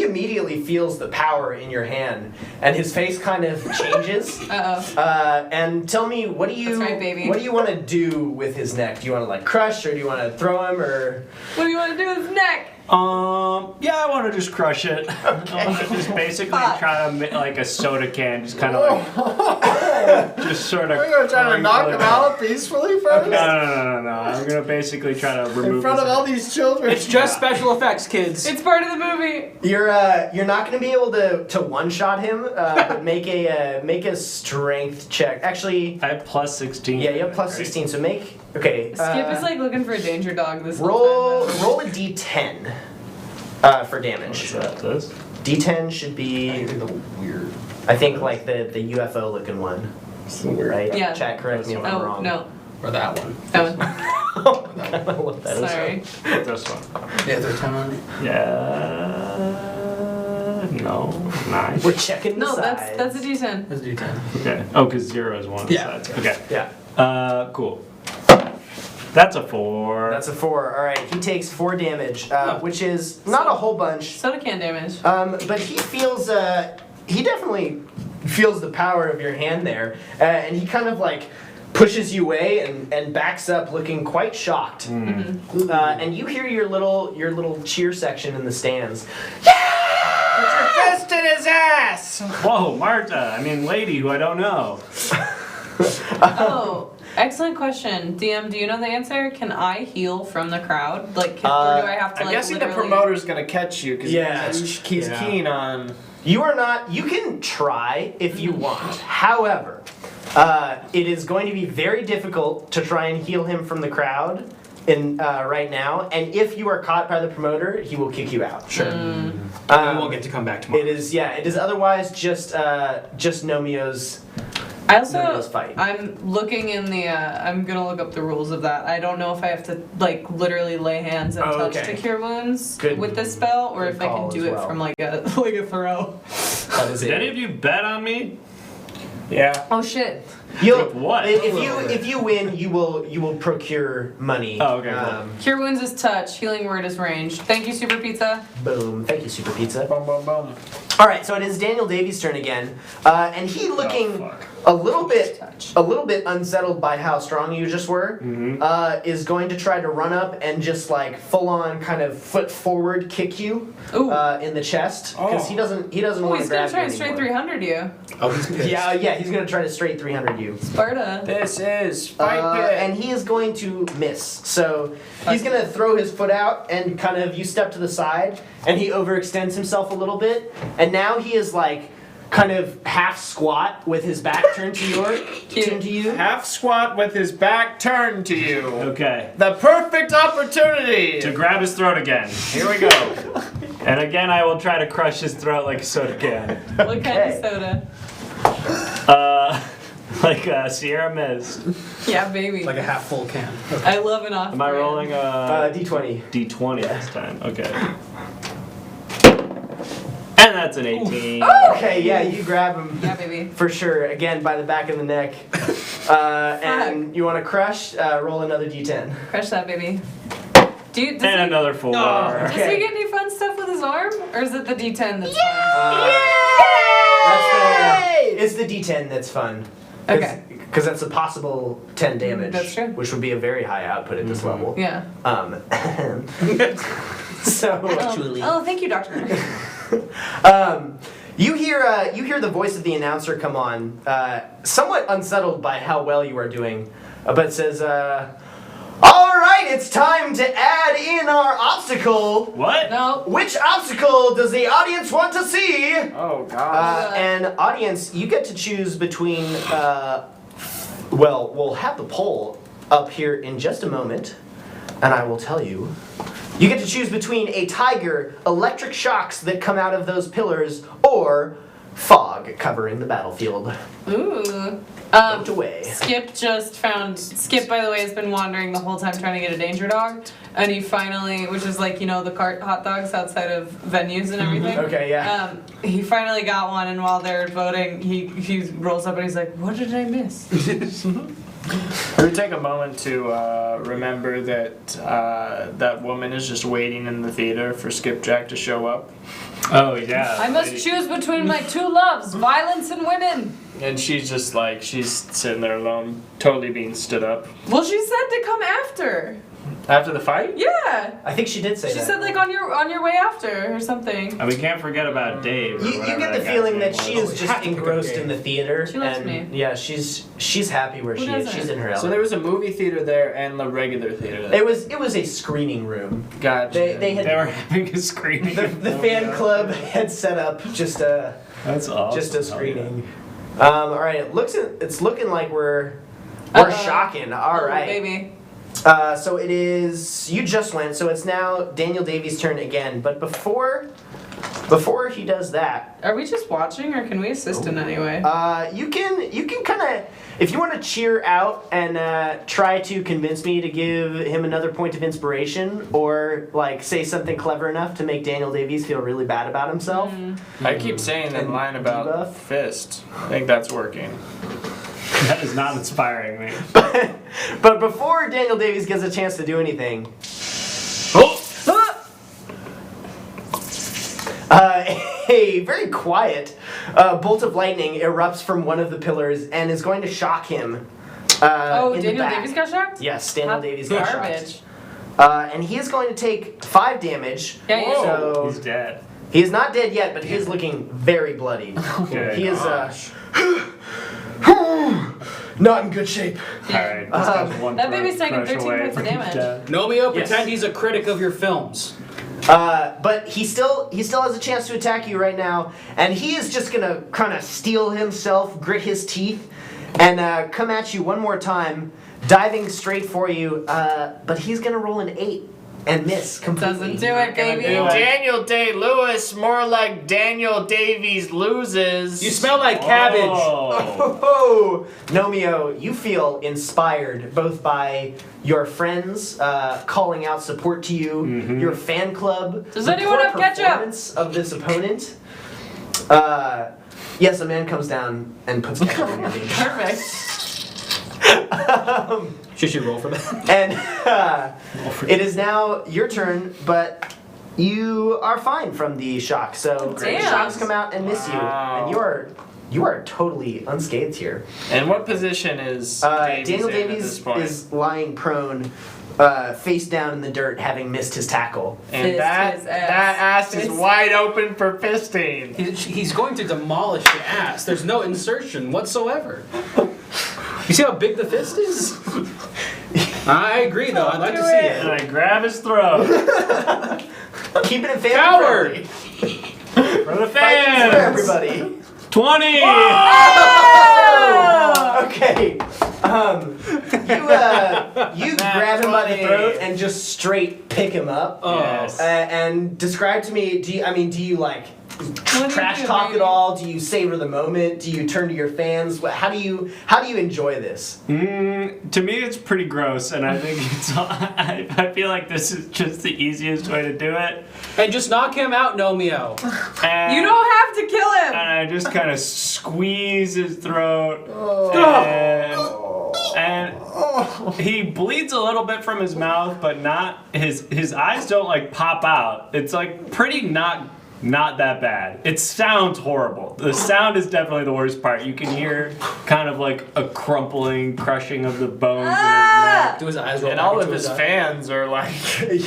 immediately feels the power in your hand, and his face kind of changes. Uh-oh. And tell me, what do you That's right, baby. what do you want to do with his neck? Do you want to like crush, or do you want to throw him, or? What do you want to do with his neck? Yeah, I want to just crush it. I want to just basically Fuck. try to like a soda can, just kind of like, just sort of. We're gonna try to knock him crinkle it. out peacefully first No. I'm gonna basically try to remove. in front of his- all these children. It's just special effects, kids. It's part of the movie. You're not going to be able to one shot him, but make a strength check. Actually, I have plus 16. yeah, you have plus 16, so make okay. Skip is like looking for a danger dog this roll whole time. a d10 for damage. This. D10 should be I think like the UFO looking one, right? Yeah. Chat, correct me if I'm Oh, wrong. no. Or that one. That one. I don't know what that is. Sorry. This one. The other time. Yeah. No. 9. We're checking the No, sides. that's a D10. Let's do 10. Okay. Oh, because 0 is one of the Yeah. sides. Okay. Yeah. Cool. That's a 4. That's a 4. All right, he takes 4 damage, which is not a whole bunch. Soda can damage. But he feels, he definitely feels the power of your hand there, and he kind of like pushes you away and backs up, looking quite shocked. And you hear your little cheer section in the stands. Put your fist in his ass! Whoa, Marta. I mean, lady who I don't know. Oh, excellent question. DM, do you know the answer? Can I heal from the crowd? Like, or do I have to I'm like guessing the literally... promoter's gonna catch you because Yeah. he's Yeah. keen on. You are not. You can try if you want. However, it is going to be very difficult to try and heal him from the crowd in right now. And if you are caught by the promoter, he will kick you out. Sure. Mm. We won't get to come back tomorrow. It is. Yeah. It is otherwise just Nomio's. I also, Nomio's fight. I'm looking in the, I'm gonna look up the rules of that. I don't know if I have to, like, literally lay hands and Oh, touch okay. to cure wounds Good- with this spell, or good if I can call do as it well. from, like, a like a throw. That is Did any of you bet on me? Yeah. Oh, shit. You'll, With what? If you win, you will procure money. Oh, okay, cool. Cure wounds is touch, healing word is range. Thank you, Super Pizza. Boom. Thank you, Super Pizza. Boom, boom, boom. All right, so it is Daniel Davies' turn again, and he looking fuck. a little bit unsettled by how strong you just were. Is going to try to run up and just like full on kind of foot forward kick you Ooh. in the chest because he doesn't Oh, want to he's gonna grab try you and straight anymore. 300 you. Oh, he's pissed. Yeah, he's gonna try to straight 300 you. Sparta. This is fight pit. And he is going to miss. So he's going to throw his foot out and kind of you step to the side and he overextends himself a little bit. And now he is like kind of half squat with his back turned to you. Half squat with his back turned to you. Okay. The perfect opportunity. To grab his throat again. Here we go. And again, I will try to crush his throat like a soda can. What kind of soda? Like Sierra Mist. Yeah, baby. Like a half full can. I love an off. Am I rolling a D20. D20 this time? Okay. And that's an 18. Okay, yeah, you grab him. Yeah, baby. For sure, again by the back of the neck. And you want to crush? Roll another D10. Crush that, baby. Does And another 4. Does he get any fun stuff with his arm? Or is it the D10 that's fun? It's the D10 that's fun. Okay. Because that's a possible 10 damage. That's true. Which would be a very high output at this level. Yeah. So. Oh, thank you, Doctor. You hear the voice of the announcer come on, somewhat unsettled by how well you are doing, but says, "All right, it's time to add in our obstacle. What? No. Which obstacle does the audience want to see?" Oh God. And audience, you get to choose between. Well, we'll have the poll up here in just a moment, and I will tell you. You get to choose between a tiger, electric shocks that come out of those pillars, or fog covering the battlefield. Ooh. Vote away. Skip, by the way, has been wandering the whole time trying to get a danger dog. And he finally, which is like, the cart hot dogs outside of venues and everything. Okay, yeah. He finally got one, and while they're voting, he rolls up and he's like, what did I miss? We would take a moment to remember that that woman is just waiting in the theater for Skipjack to show up. Oh, yeah. I must choose between my two loves, violence and women. And she's just like, she's sitting there alone, totally being stood up. Well, she said to come after. After the fight? Yeah. I think she did say She that. said like on your way after or something. And we can't forget about Dave. or You whatever get the that guy's feeling name that she was. is just engrossed in the theater. She loves and me. Yeah, she's happy where she is. doesn't? She's in her element. So there was a movie theater there and a regular theater there. It was a screening room. Gotcha. They had They were having a screening. the fan club had set up just a That's awesome. just a screening. All right, it's looking like we're shocking. All Oh, right. baby. So it is you just went. So it's now Daniel Davies' turn again. But before he does that, Are we just watching or can we assist in any way? you can kind of, if you want to cheer out and try to convince me to give him another point of inspiration, or like say something clever enough to make Daniel Davies feel really bad about himself. I keep saying that And line about debuff. fist. I think that's working. That is not inspiring me. But before Daniel Davies gets a chance to do anything, a very quiet bolt of lightning erupts from one of the pillars and is going to shock him. In the Daniel back. Davies got shocked? Yes, Daniel Davies got Garbage. shocked. And he is going to take 5 damage. Yeah, yeah. So He's dead. he is not dead yet, but he is looking very bloody. Okay. He is not in good shape. Alright, this guy's one That baby's taking crush 13 away points of from damage. death. Nomeo, Yes. pretend he's a critic of your films. But he still has a chance to attack you right now, and he is just gonna kind of steel himself, grit his teeth, and come at you one more time, diving straight for you. But he's gonna roll an 8 and miss completely. Doesn't do it, baby. Daniel Day-Lewis, more like Daniel Davies loses. You smell like cabbage. Oh. Oh, Nomeo, you feel inspired both by your friends calling out support to you, your fan club, Does the anyone poor have ketchup? performance of this opponent. Yes, a man comes down and puts ketchup on your knee. Perfect. Should she roll for that? And it is now your turn, but you are fine from the shock. So Damn. shocks come out and miss you, Wow. and you are totally unscathed here. And what position is Daniel in at this Davies point? is lying prone, face down in the dirt, having missed his tackle. And Fist that his ass. that ass is Fist. wide open for fisting. He's going to demolish the ass. There's no insertion whatsoever. You see how big the fist is? I agree, though. I'd like to see And it. I grab his throat. Keeping it family Coward! friendly. For the Fighting for fans! everybody. 20! Okay. You grab him by the throat and just straight pick him up. Yes. And describe to me. Do you like trash do, talk baby? at all? Do you savor the moment? Do you turn to your fans? How do you enjoy this? To me, it's pretty gross, and I think I feel like this is just the easiest way to do it. And just knock him out, Nomio. And, You don't have to kill him. And I just kind of squeeze his throat, and he bleeds a little bit from his mouth, but not his eyes don't like pop out. It's like pretty not that bad. It sounds horrible. The sound is definitely the worst part. You can hear kind of like a crumpling, crushing of the bones in his neck. Do his eyes roll And back all into of his eye? fans are like,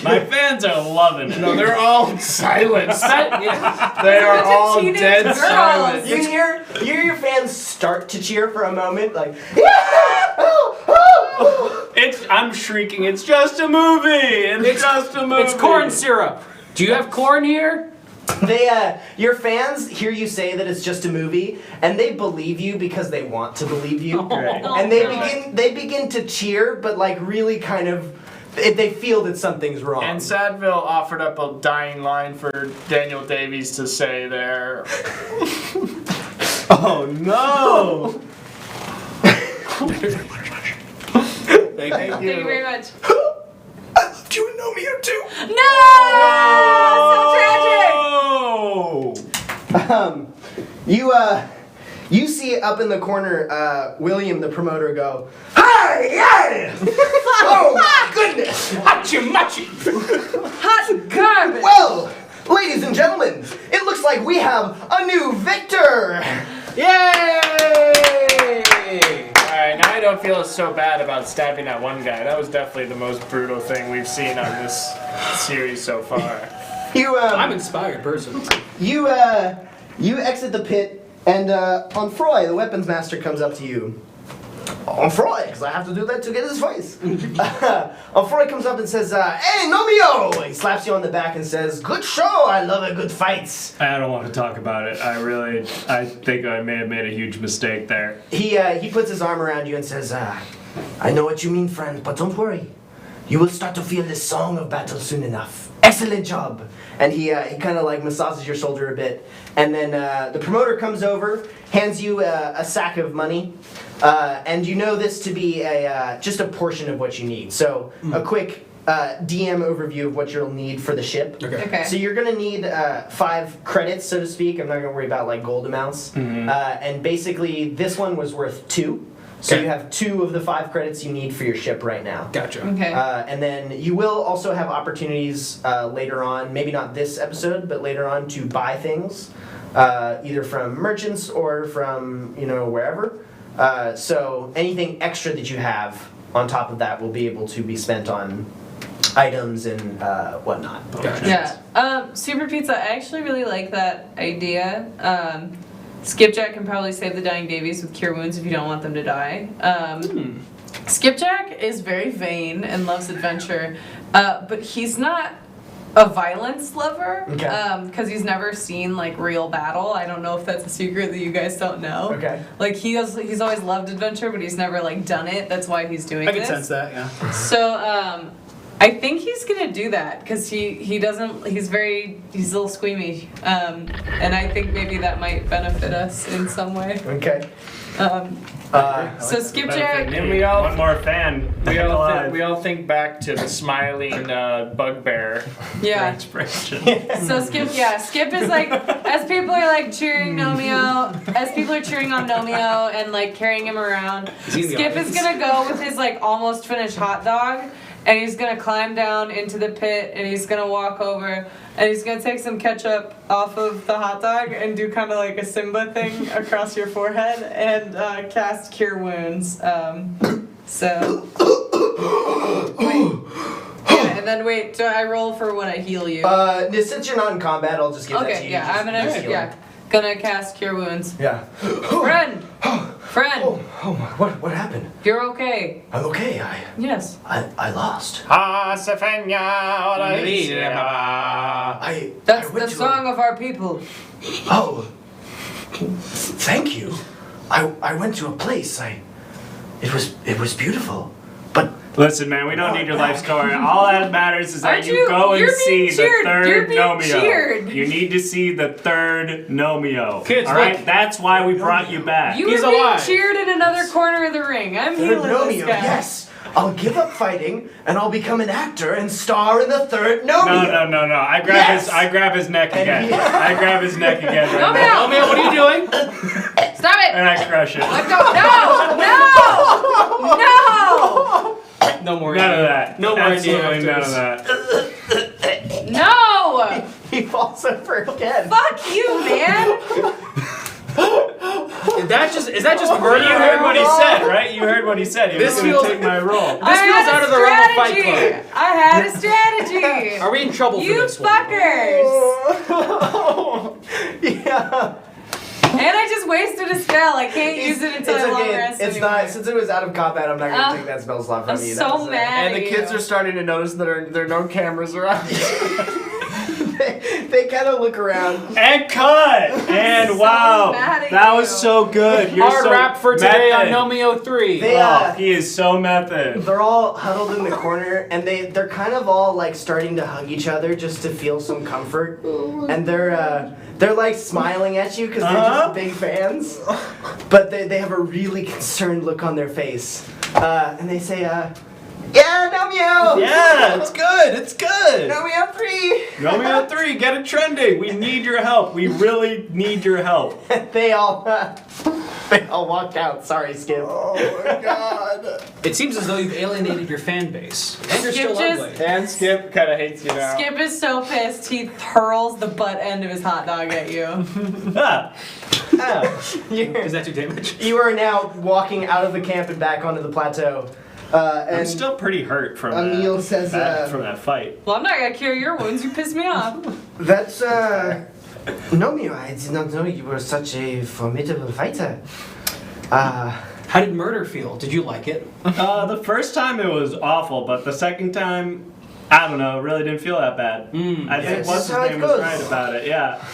My fans are loving it. No, they're all silent. Yeah. They are Bunch of all teenage dead girls. silent. You hear your fans start to cheer for a moment, like. I'm shrieking. It's just a movie. It's just a movie. It's corn syrup. Do you have corn here? Your fans hear you say that it's just a movie, and they believe you because they want to believe you, Great. and they begin to cheer, but like really kind of, they feel that something's wrong. and Sadville offered up a dying line for Daniel Davies to say there. Oh no! Thank you. Thank you very much. I loved you and Nomio too. No! So tragic. You see up in the corner, William, the promoter, go, "Hi, yeah! Oh my goodness! Hot garbage. Well, ladies and gentlemen, it looks like we have a new victor! Yay! Alright, now I don't feel so bad about stabbing that one guy. That was definitely the most brutal thing we've seen on this series so far. I'm inspired person. You exit the pit, and Onfroy, the weapons master, comes up to you. Onfroy, because I have to do that to get his voice. Onfroy comes up and says, "Hey, Nomio!" He slaps you on the back and says, "Good show, I love a good fights." I don't want to talk about it. I think I may have made a huge mistake there. He puts his arm around you and says, "I know what you mean, friend, but don't worry. You will start to feel this song of battle soon enough. Excellent job." And he kind of like massages your shoulder a bit. And then the promoter comes over, hands you a sack of money. And you know this to be just a portion of what you need. So a quick DM overview of what you'll need for the ship. Okay. So you're gonna need 5 credits, so to speak. I'm not gonna worry about like gold amounts. And basically, this one was worth 2. So Okay. you have 2 of the 5 credits you need for your ship right now. Gotcha. Okay. And then you will also have opportunities later on, maybe not this episode, but later on to buy things, either from merchants or from wherever. So anything extra that you have on top of that will be able to be spent on items and whatnot. Gotcha. Yeah. Super Pizza, I actually really like that idea. Skipjack can probably save the dying babies with cure wounds if you don't want them to die. Skipjack is very vain and loves adventure, but he's not a violence lover because he's never seen like real battle. I don't know if that's a secret that you guys don't know. Okay. Like he's always loved adventure, but he's never like done it. That's why he's doing I can this. sense that, yeah. So I think he's gonna do that because he doesn't. He's a little squeamy, and I think maybe that might benefit us in some way. Okay. So Skipjack. And we all- One more fan. We all think back to the smiling bugbear. Yeah. Expression. So Skip is like, as people are like cheering Nomio, as people are cheering on Nomio and like carrying him around, he in the Skip is audience? gonna go with his like almost finished hot dog, and he's gonna climb down into the pit, and he's gonna walk over, and he's gonna take some ketchup off of the hot dog and do kind of like a Simba thing across your forehead and cast Cure Wounds. So. Yeah, and then wait, do I roll for when I heal you? Since you're not in combat, I'll just give that to Okay, you. yeah, Just- I'm gonna just heal. gonna cast Cure Wounds. Yeah. Friend, Oh, what happened? you're okay. I'm okay. Yes. I lost. That's I the went to song of our people. Oh, Thank you. I went to a place. It was beautiful. But Listen, man, we don't need your life story. All that matters is that Aren't you you- go and you're see being the cheered. You're third being Nomeo. cheered. You need to see the third Nomeo. Kids, all right? look. That's why we brought you back. You He's were being alive. cheered in another corner of the ring. I'm third healing this Nomeo, guy. yes. I'll give up fighting and I'll become an actor and star in the third No, Nomeo. no. I grab Yes! I grab his neck And again. he- I grab his neck again right No, now. no. Romeo, what are you doing? Stop it! And I crush it. Let go. No! No more. None of that. No more Absolutely Indian none of actors. that. No! He falls over again. Fuck you, man! Is that just But murder? you heard what he said, right? You heard what he said. He was This going feels- to take my role. I feels had out a of the realm of Fight strategy. Club. I had a strategy. Are we in trouble for You this one? fuckers! Yeah. And I just wasted a spell. I can't use it until it's I long okay. rest It's anymore. not, since it was out of combat, I'm not going to take that spell slot from I'm you. so That was, mad And at the kids you. are starting to notice that there are no cameras around. they kind of look around. And cut! And So wow. mad at That you. was so good. You're Hard so wrap for today method. on Nomeo 3. They, Oh, he is so method. They're all huddled in the corner, and they're kind of all like starting to hug each other just to feel some comfort, and they're like smiling at you because they're just big fans, but they have a really concerned look on their face, and they say, "Yeah, Nomeo, Yeah, it's good. It's good. Nomeo 3." Romeo 3, get it trending. We need your help. We really need your help. They all walk out. Sorry, Skip. Oh my God. It seems as though you've alienated your fan base. And you're Skip still just- ugly. And Skip kind of hates you now. Skip is so pissed he hurls the butt end of his hot dog at you. Ah. Is that too damage? You are now walking out of the camp and back onto the plateau. And I'm still pretty hurt from Emil that, says, from that fight. Well, I'm not gonna cure your wounds. You pissed me off. That's, Nomeo, I did not know you were such a formidable fighter. How did murder feel? Did you like it? The first time it was awful, but the second time, I don't know, it really didn't feel that bad. I think That's what's his how it name was goes. right about it, yeah.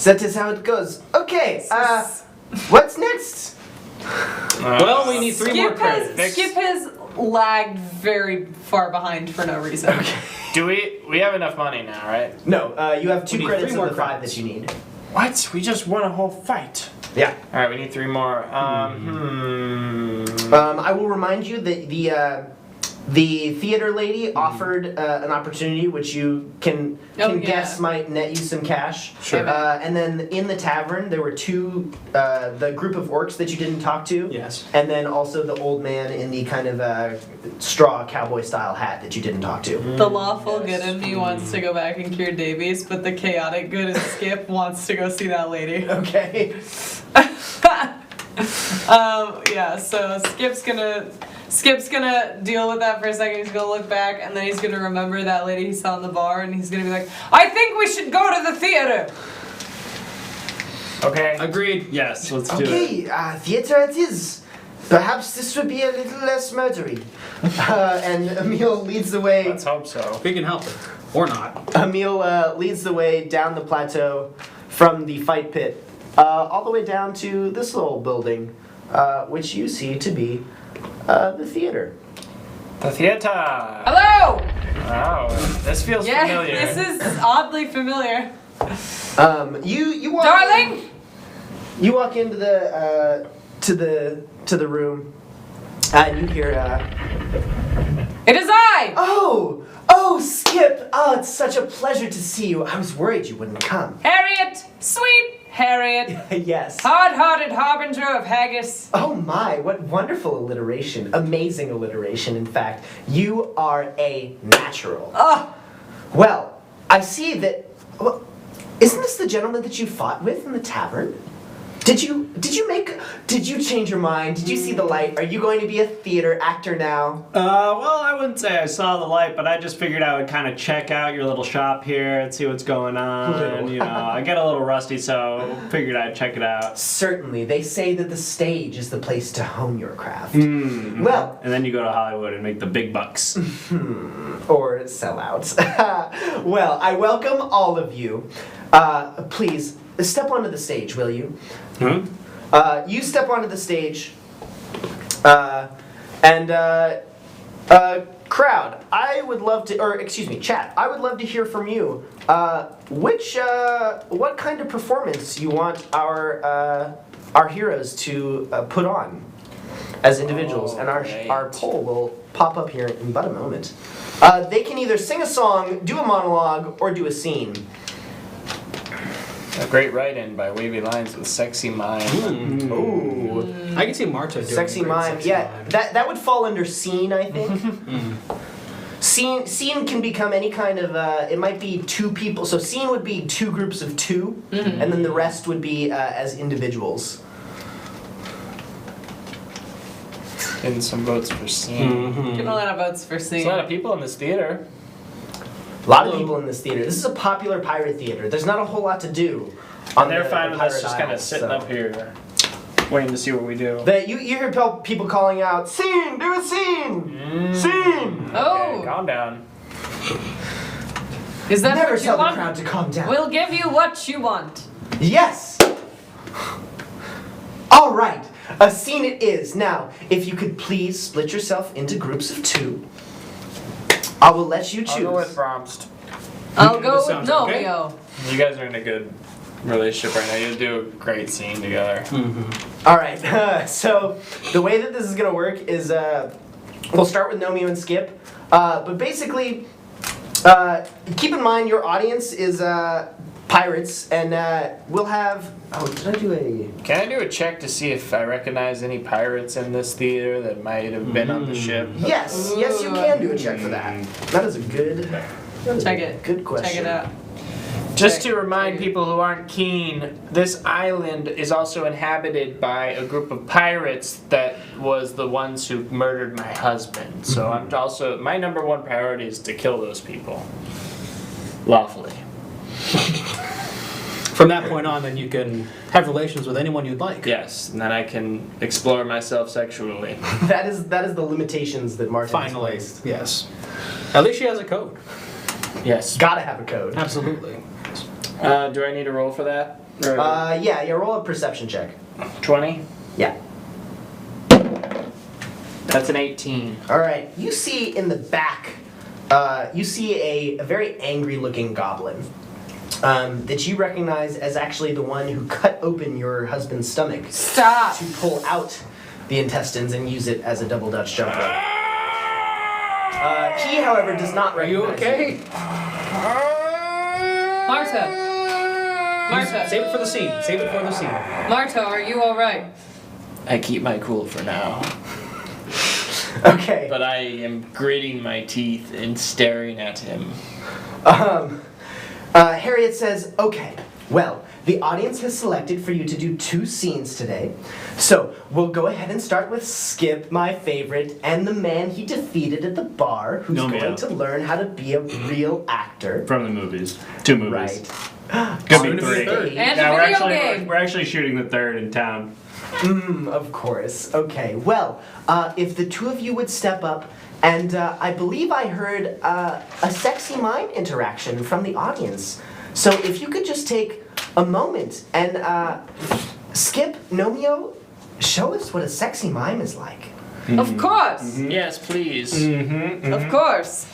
That is how it goes. Okay, what's next? Well, we need 3 more credits. Skip has lagged very far behind for no reason. Do we have enough money now, right? No, you have 2 We need credits 3 of more the 5 credits. that you need. What? We just won a whole fight. Yeah. All right, we need 3 more. I will remind you that the theater lady offered an opportunity which you can Oh, yeah. guess might net you some cash. Sure. And then in the tavern there were 2, the group of orcs that you didn't talk to. Yes. And then also the old man in the kind of straw cowboy style hat that you didn't talk to. The lawful good in me wants to go back and cure Davies, but the chaotic good in Skip wants to go see that lady. Okay. Yeah, so Skip's gonna deal with that for a second. He's gonna look back, and then he's gonna remember that lady he saw in the bar, and he's gonna be like, I think we should go to the theater. Okay. Agreed. Yes, let's do it. Okay, theater it is. Perhaps this would be a little less murdery. And Emil leads the way. Let's hope so. We can help it. Or not. Emil leads the way down the plateau from the fight pit, all the way down to this little building, which you see to be the theater. The theater. Hello! Oh, this feels Yeah, familiar. this is oddly familiar. You walk. Darling! You walk into the to the room, and you hear. It is I! Oh, Skip! Oh, it's such a pleasure to see you. I was worried you wouldn't come. Harriet! Sweet Harriet! Yes. Hard-hearted harbinger of haggis. Oh my, what wonderful alliteration. Amazing alliteration, in fact. You are a natural. Well, I see that. Well, isn't this the gentleman that you fought with in the tavern? Did you change your mind? Did you see the light? Are you going to be a theater actor now? Well, I wouldn't say I saw the light, but I just figured I would kind of check out your little shop here and see what's going on. Little. You know, I get a little rusty, so figured I'd check it out. Certainly. They say that the stage is the place to hone your craft. Mm. Well, And then you go to Hollywood and make the big bucks. or sellouts. Well, I welcome all of you. Please, step onto the stage, will you? You step onto the stage, and crowd, I would love to, or excuse me, chat, I would love to hear from you. What kind of performance you want our heroes to put on as individuals, and our poll will pop up here in but a moment. They can either sing a song, do a monologue, or do a scene. A great write-in by Wavy Lines with Sexy Mime. Ooh. I can see Marta doing Sexy great mime. sexy Yeah, mime. that would fall under scene, I think. Scene can become any kind of. It might be two people. So scene would be two groups of two, and then the rest would be as individuals. Getting some votes for scene. Getting a lot of votes for There's scene. a lot of people in this theater. A lot of people in this theater. This is a popular pirate theater. There's not a whole lot to do. On They're the fine with us pirate just kind of isles, sitting so. up here, waiting to see what we do. You hear people calling out, "Scene! Do a scene! Scene!" Oh, Okay, calm down. is that Never what you tell the want? crowd to calm down. We'll give you what you want. Yes! All right, a scene it is. Now, if you could please split yourself into groups of two, I will let you choose. I'll go with Bromst. I'll go with sounds okay. Nomeo. You guys are in a good relationship right now. You do a great scene together. All right, so the way that this is going to work is we'll start with Nomeo and Skip. But basically, keep in mind your audience is pirates, and we'll have... Oh, did I do a... Can I do a check to see if I recognize any pirates in this theater that might have been on the ship? Yes, yes, you can do a check for that. That is a good... that is Check a it. Good question. Check it out. Just to remind people who aren't keen, this island is also inhabited by a group of pirates that was the ones who murdered my husband. So I'm also, my number one priority is to kill those people. Lawfully. From that point on, then you can have relations with anyone you'd like. Yes, and then I can explore myself sexually. That is the limitations that Martin has Finally, placed. yes. At least she has a code. Yes. Gotta have a code. Absolutely. Do I need a roll for that? Or Yeah, roll a perception check. 20? Yeah. That's an 18. All right. You see in the back, you see a very angry-looking goblin that you recognize as actually the one who cut open your husband's stomach Stop. to pull out the intestines and use it as a double Dutch jump rope. He, however, does not Are you recognize okay? Marta. Marta. Save it for the scene. Save it for the scene. Marta, are you alright? I keep my cool for now. Okay. But I am gritting my teeth and staring at him. Harriet says, "Okay, well, the audience has selected for you to do 2 scenes today. So we'll go ahead and start with Skip, my favorite, and the man he defeated at the bar, who's Nomeo. going to learn how to be a real actor." From the movies. 2 movies. Right. Could Soon be to be 3. third. And Yeah, a we're video actually game. we're actually shooting the 3rd in town. Of course. Okay, well, if the 2 of you would step up, and I believe I heard a sexy mime interaction from the audience. So if you could just take a moment and Skip, Nomeo, show us what a sexy mime is like. Of course. Yes, please. Of course.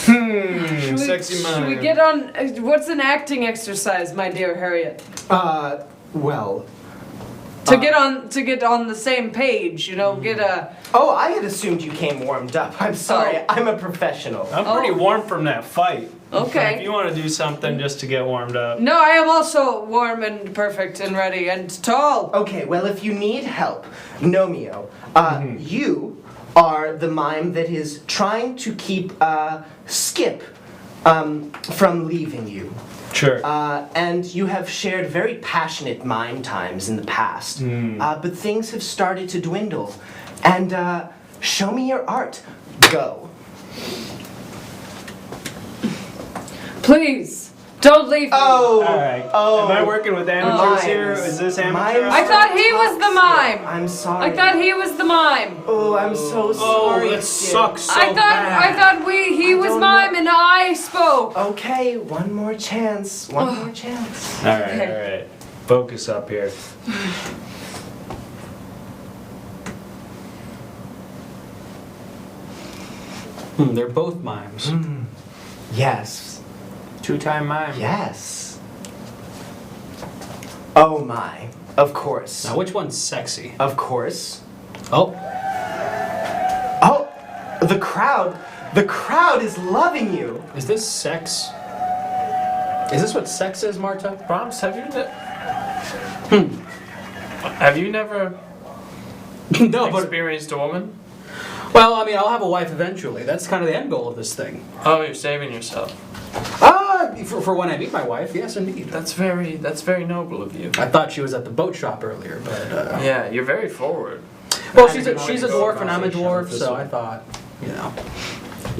Sexy Should we mime. get on? What's an acting exercise, my dear Harriet? Well... To get on the same page, get a. Oh, I had assumed you came warmed up. I'm sorry, Oh. I'm a professional. I'm pretty warm from that fight. Okay. If you want to do something just to get warmed up. No, I am also warm and perfect and ready and tall. Okay, well, if you need help, Nomeo, you are the mime that is trying to keep Skip from leaving you. Sure. And you have shared very passionate mime times in the past. But things have started to dwindle. And show me your art. Go. Please, Don't leave me. Oh. Alright. Oh. Am I working with amateurs here? Mimes. Is this amateur? Mimes I thought he was the mime. I'm sorry. I thought he was the mime. Oh, I'm so Oh, sorry. that Skip. sucks so I thought he was don't mime know. and I spoke. Okay, one more chance. One more chance. Alright, Okay. alright. Focus up here. They're both mimes. Yes. 2-time mime. Yes. Oh my. Of course. Now, which one's sexy? Of course. Oh, Oh, the crowd. The crowd is loving you. is this sex? Is this what sex is, Marta? Brahms, have you never No, but experienced a woman? well, I mean, I'll have a wife eventually. That's kind of the end goal of this thing. Oh, you're saving yourself. For when I meet my wife, yes, indeed. That's very noble of you. I thought she was at the boat shop earlier, but Yeah, you're very forward. well, I she's didn't a know she's a to go dwarf and I'm a conversation dwarf, with this so one. I thought, you know,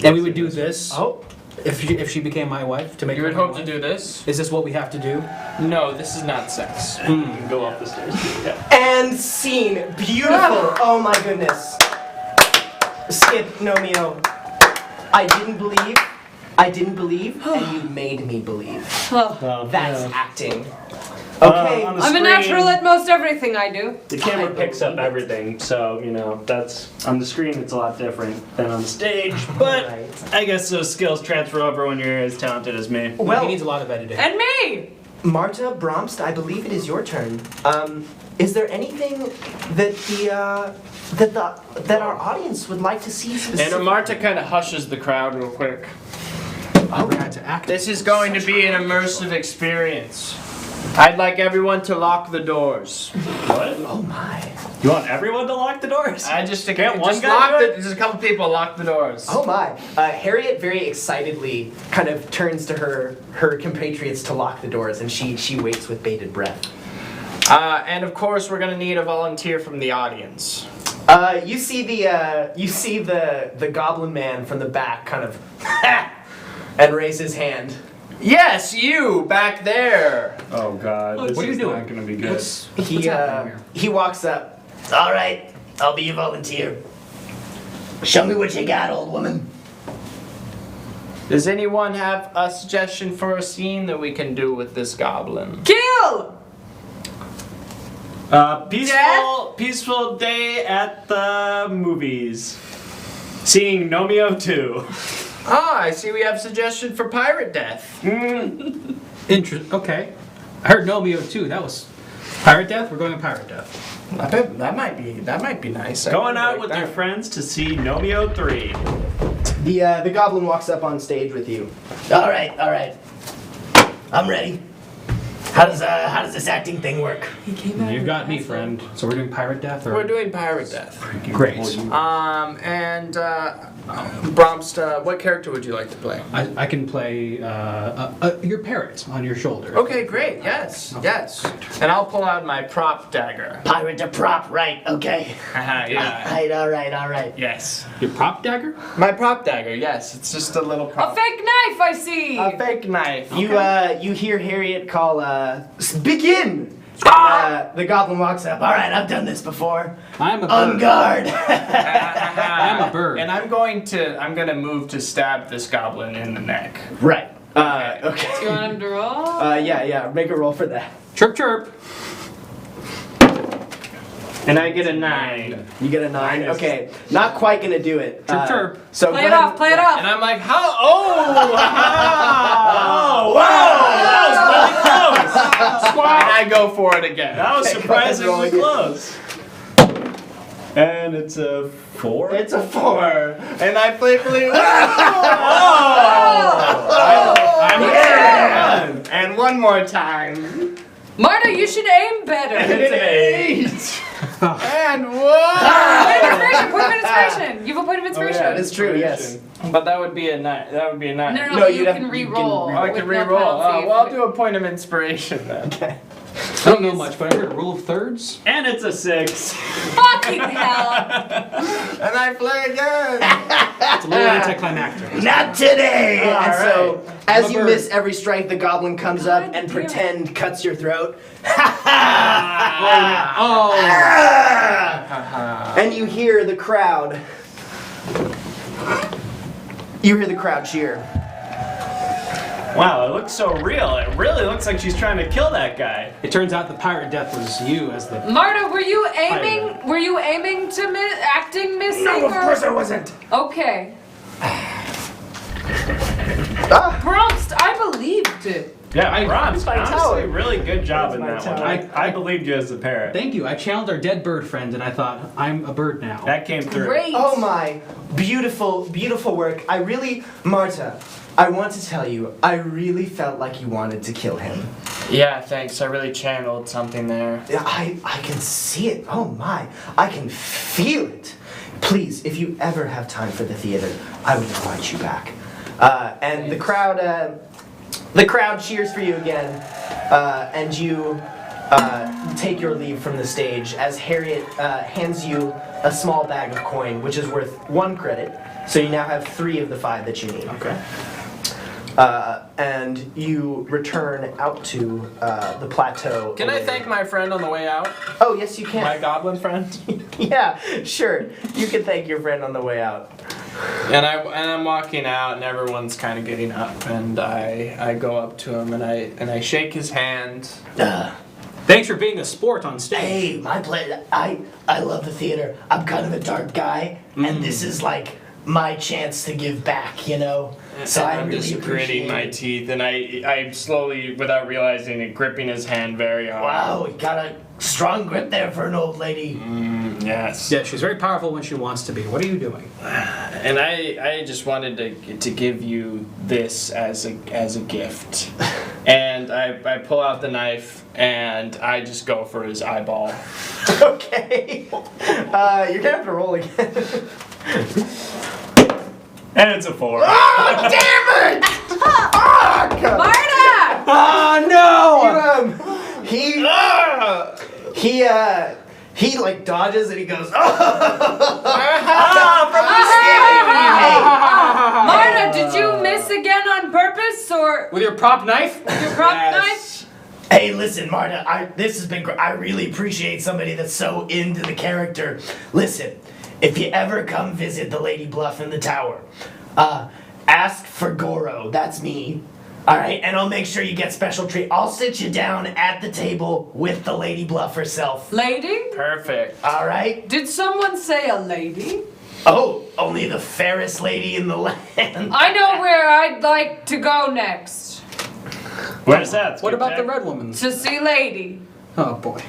and we would do this Oh. if she became my wife to make. You her would my hope to wife. do this? Is this what we have to do? No, this is not sex. You can go up the stairs. Yeah. And scene. Beautiful. Oh my goodness. Skip, Nomeo. I didn't believe, and you made me believe. That's acting. Okay. on the I'm a screen, natural at most everything I do. The camera picks up everything, so, you know, that's on the screen it's a lot different than on the stage, but Right. I guess those skills transfer over when you're as talented as me. Well, he needs a lot of editing. And me. Marta Bromst, I believe it is your turn. Is there anything that that our audience would like to see specifically? And Marta kind of hushes the crowd real quick. I had to act. This is going to be an immersive experience. I'd like everyone to lock the doors. What? Oh my. You want everyone to lock the doors? I just Can't one just guy lock do the. it? Just a couple people lock the doors. Oh my. Harriet very excitedly kind of turns to her compatriots to lock the doors, and she waits with bated breath. And of course, we're gonna need a volunteer from the audience. You see the goblin man from the back kind of and raise his hand. Yes, you back there. Oh god, this What are you is doing? not gonna be good. What's happening here? He walks up. All right, I'll be your volunteer. Show me what you got, old woman. Does anyone have a suggestion for a scene that we can do with this goblin? Kill. Peaceful day at the movies. Seeing Nomeo 2. Ah, I see we have suggestion for pirate death. Okay. I heard Nomeo too. That was pirate death. We're going to pirate death. I bet that might be nice. I Going really out like with that. your friends to see Nomeo 3. The goblin walks up on stage with you. All right. I'm ready. How does this acting thing work? He came out You've of got the me, castle. friend. So we're doing pirate death, or We're doing pirate death. great. And Bromst, what character would you like to play? I can play your parrot on your shoulder. Okay, great. Yes. And I'll pull out my prop dagger. Pirate to prop, right? Okay. Yeah. All right. Yes. Your prop dagger? My prop dagger. Yes. It's just a little A prop. fake knife, I see. A fake knife. You hear Harriet call begin. And, the goblin walks up. All right, I've done this before. I'm a On bird. guard. I'm a bird. And I'm gonna move to stab this goblin in the neck. Right. Do you Okay. want him to roll? Yeah. Make a roll for that. Chirp chirp. And I get a 9. You get a 9. Minus. Okay. Not quite gonna do it. Chirp, chirp. So Play go it ahead off. Play it And off. I'm like, how? Oh! Oh, wow! That was really close! And I go for it again. That was Okay, go ahead, roll surprisingly again. close. And it's a 4? It's a 4. And I playfully. I'm Yeah! And one more time. Marta, you should aim better. It's an 8. And Point what? of inspiration. Point of inspiration. You have a point of inspiration. That is true. Yes. But that would be a 9. That would be a 9. No, No, you you'd have- can you can re-roll. re-roll. I with can no re-roll. penalty. Well, I'll do a point of inspiration then. Okay. I don't know much, but I heard rule of thirds. And it's a 6. Fucking hell! And I play again. It's a little anticlimactic. Not today! And so, as I'm a you bird. miss every strike, the goblin comes up God and damn it. pretend cuts your throat. Oh. And you hear the crowd. You hear the crowd cheer. Wow, it looks so real. It really looks like she's trying to kill that guy. It turns out the pirate death was you as the. Marta, were you aiming? Were you aiming to acting missing? No, of or- course I wasn't. Okay. Bronx, I believed it. Yeah, Rob, my honestly, tower. really good job in that one. tower. I believed you as the parrot. Thank you. I channeled our dead bird friend, and I thought I'm a bird now. That came through. Great. Oh my, beautiful, beautiful work. Marta, I want to tell you, I really felt like you wanted to kill him. Yeah, thanks. I really channeled something there. I can see it. Oh my, I can feel it. Please, if you ever have time for the theater, I would invite you back. And the crowd cheers for you again, and you take your leave from the stage as Harriet hands you a small bag of coin, which is worth 1 credit. So you now have 3 of the 5 that you need. Okay. And you return out to the plateau. Can I thank my friend on the way out? Oh, yes, you can. My goblin friend? Yeah, sure. You can thank your friend on the way out. And I'm walking out, and everyone's kind of getting up, and I go up to him, and I shake his hand. Thanks for being a sport on stage. Hey, my pleasure. I love the theater. I'm kind of a dark guy, and this is like my chance to give back, you know? So And I I'm really just appreciate gritting my it. teeth, and I'm slowly, without realizing it, gripping his hand very hard. Wow, you got a strong grip there for an old lady. Yes. Yeah, she's very powerful when she wants to be. What are you doing? And I just wanted to give you this as a gift. And I pull out the knife, and I just go for his eyeball. Okay. You're gonna have to roll again. And it's a 4. Oh, damn it! Fuck! Marta! Oh no! He like dodges and he goes, Marta, did you miss again on purpose or With your prop knife? your prop knife? Hey, listen, Marta, this has been great. I really appreciate somebody that's so into the character. Listen, if you ever come visit the Lady Bluff in the tower, ask for Goro. That's me. All right, and I'll make sure you get special treat. I'll sit you down at the table with the Lady Bluff herself. Lady? Perfect. All right? Did someone say a lady? Oh, only the fairest lady in the land. I know where I'd like to go next. Where's that? What about the Skipjack? red woman? To see Lady. Oh boy.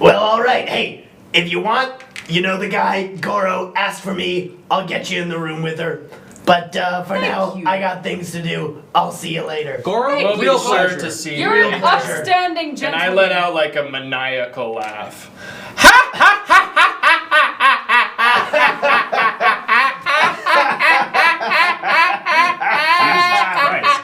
Well, all right. Hey, if you want, you know the guy, Goro, ask for me. I'll get you in the room with her. But for now, you. I got things to do. I'll see you later. Goro, We'll be real sure pleasure. to see You're you. an upstanding And gentleman. I let out like a maniacal laugh. Jesus Christ.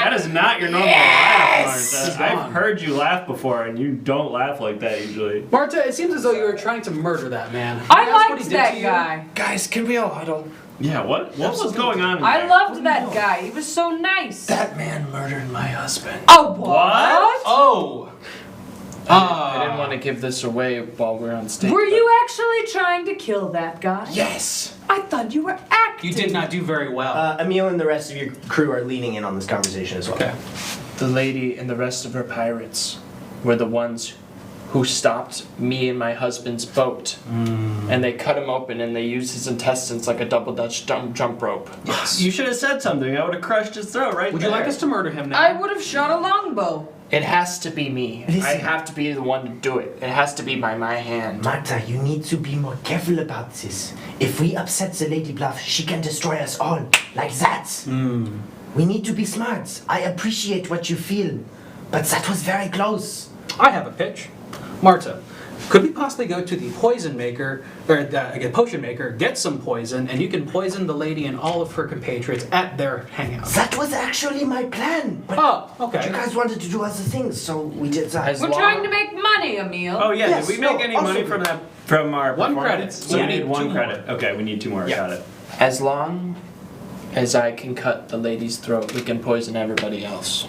That is not your normal laugh, Martha. I've heard you laugh before, and you don't laugh like that usually. Marta, it seems as though you were trying to murder that man. I That's what liked he did that to you? guy. Guys, can we all huddle? Yeah, what was going on in I there? loved that guy. He was so nice. That man murdered my husband. Oh, what? Oh! I didn't want to give this away while we're on stage. Were but- you actually trying to kill that guy? Yes. I thought you were acting. You did not do very well. Emil and the rest of your crew are leaning in on this conversation as well. Okay. The lady and the rest of her pirates were the ones who stopped me and my husband's boat. And they cut him open and they used his intestines like a double Dutch jump rope. You should have said something. I would have crushed his throat right Would there. you like us to murder him now? I would have shot a longbow. It has to be me. Listen. I have to be the one to do it. It has to be by my hand. Marta, you need to be more careful about this. If we upset the Lady Bluff, she can destroy us all. Like that. We need to be smart. I appreciate what you feel. But that was very close. I have a pitch. Marta, Could we possibly go to the poison maker, or the potion maker, get some poison, and you can poison the lady and all of her compatriots at their hangout? That was actually my plan. But Oh, you okay. guys wanted to do other things, so we did that. As We're long- trying to make money, Emil. Oh yeah, Yes, did we make no, any money also from good. that from our One performance? credit. So Yeah. we need Two one more. credit. Okay, we need 2 more. Yeah. Got it. As long as I can cut the lady's throat, we can poison everybody else.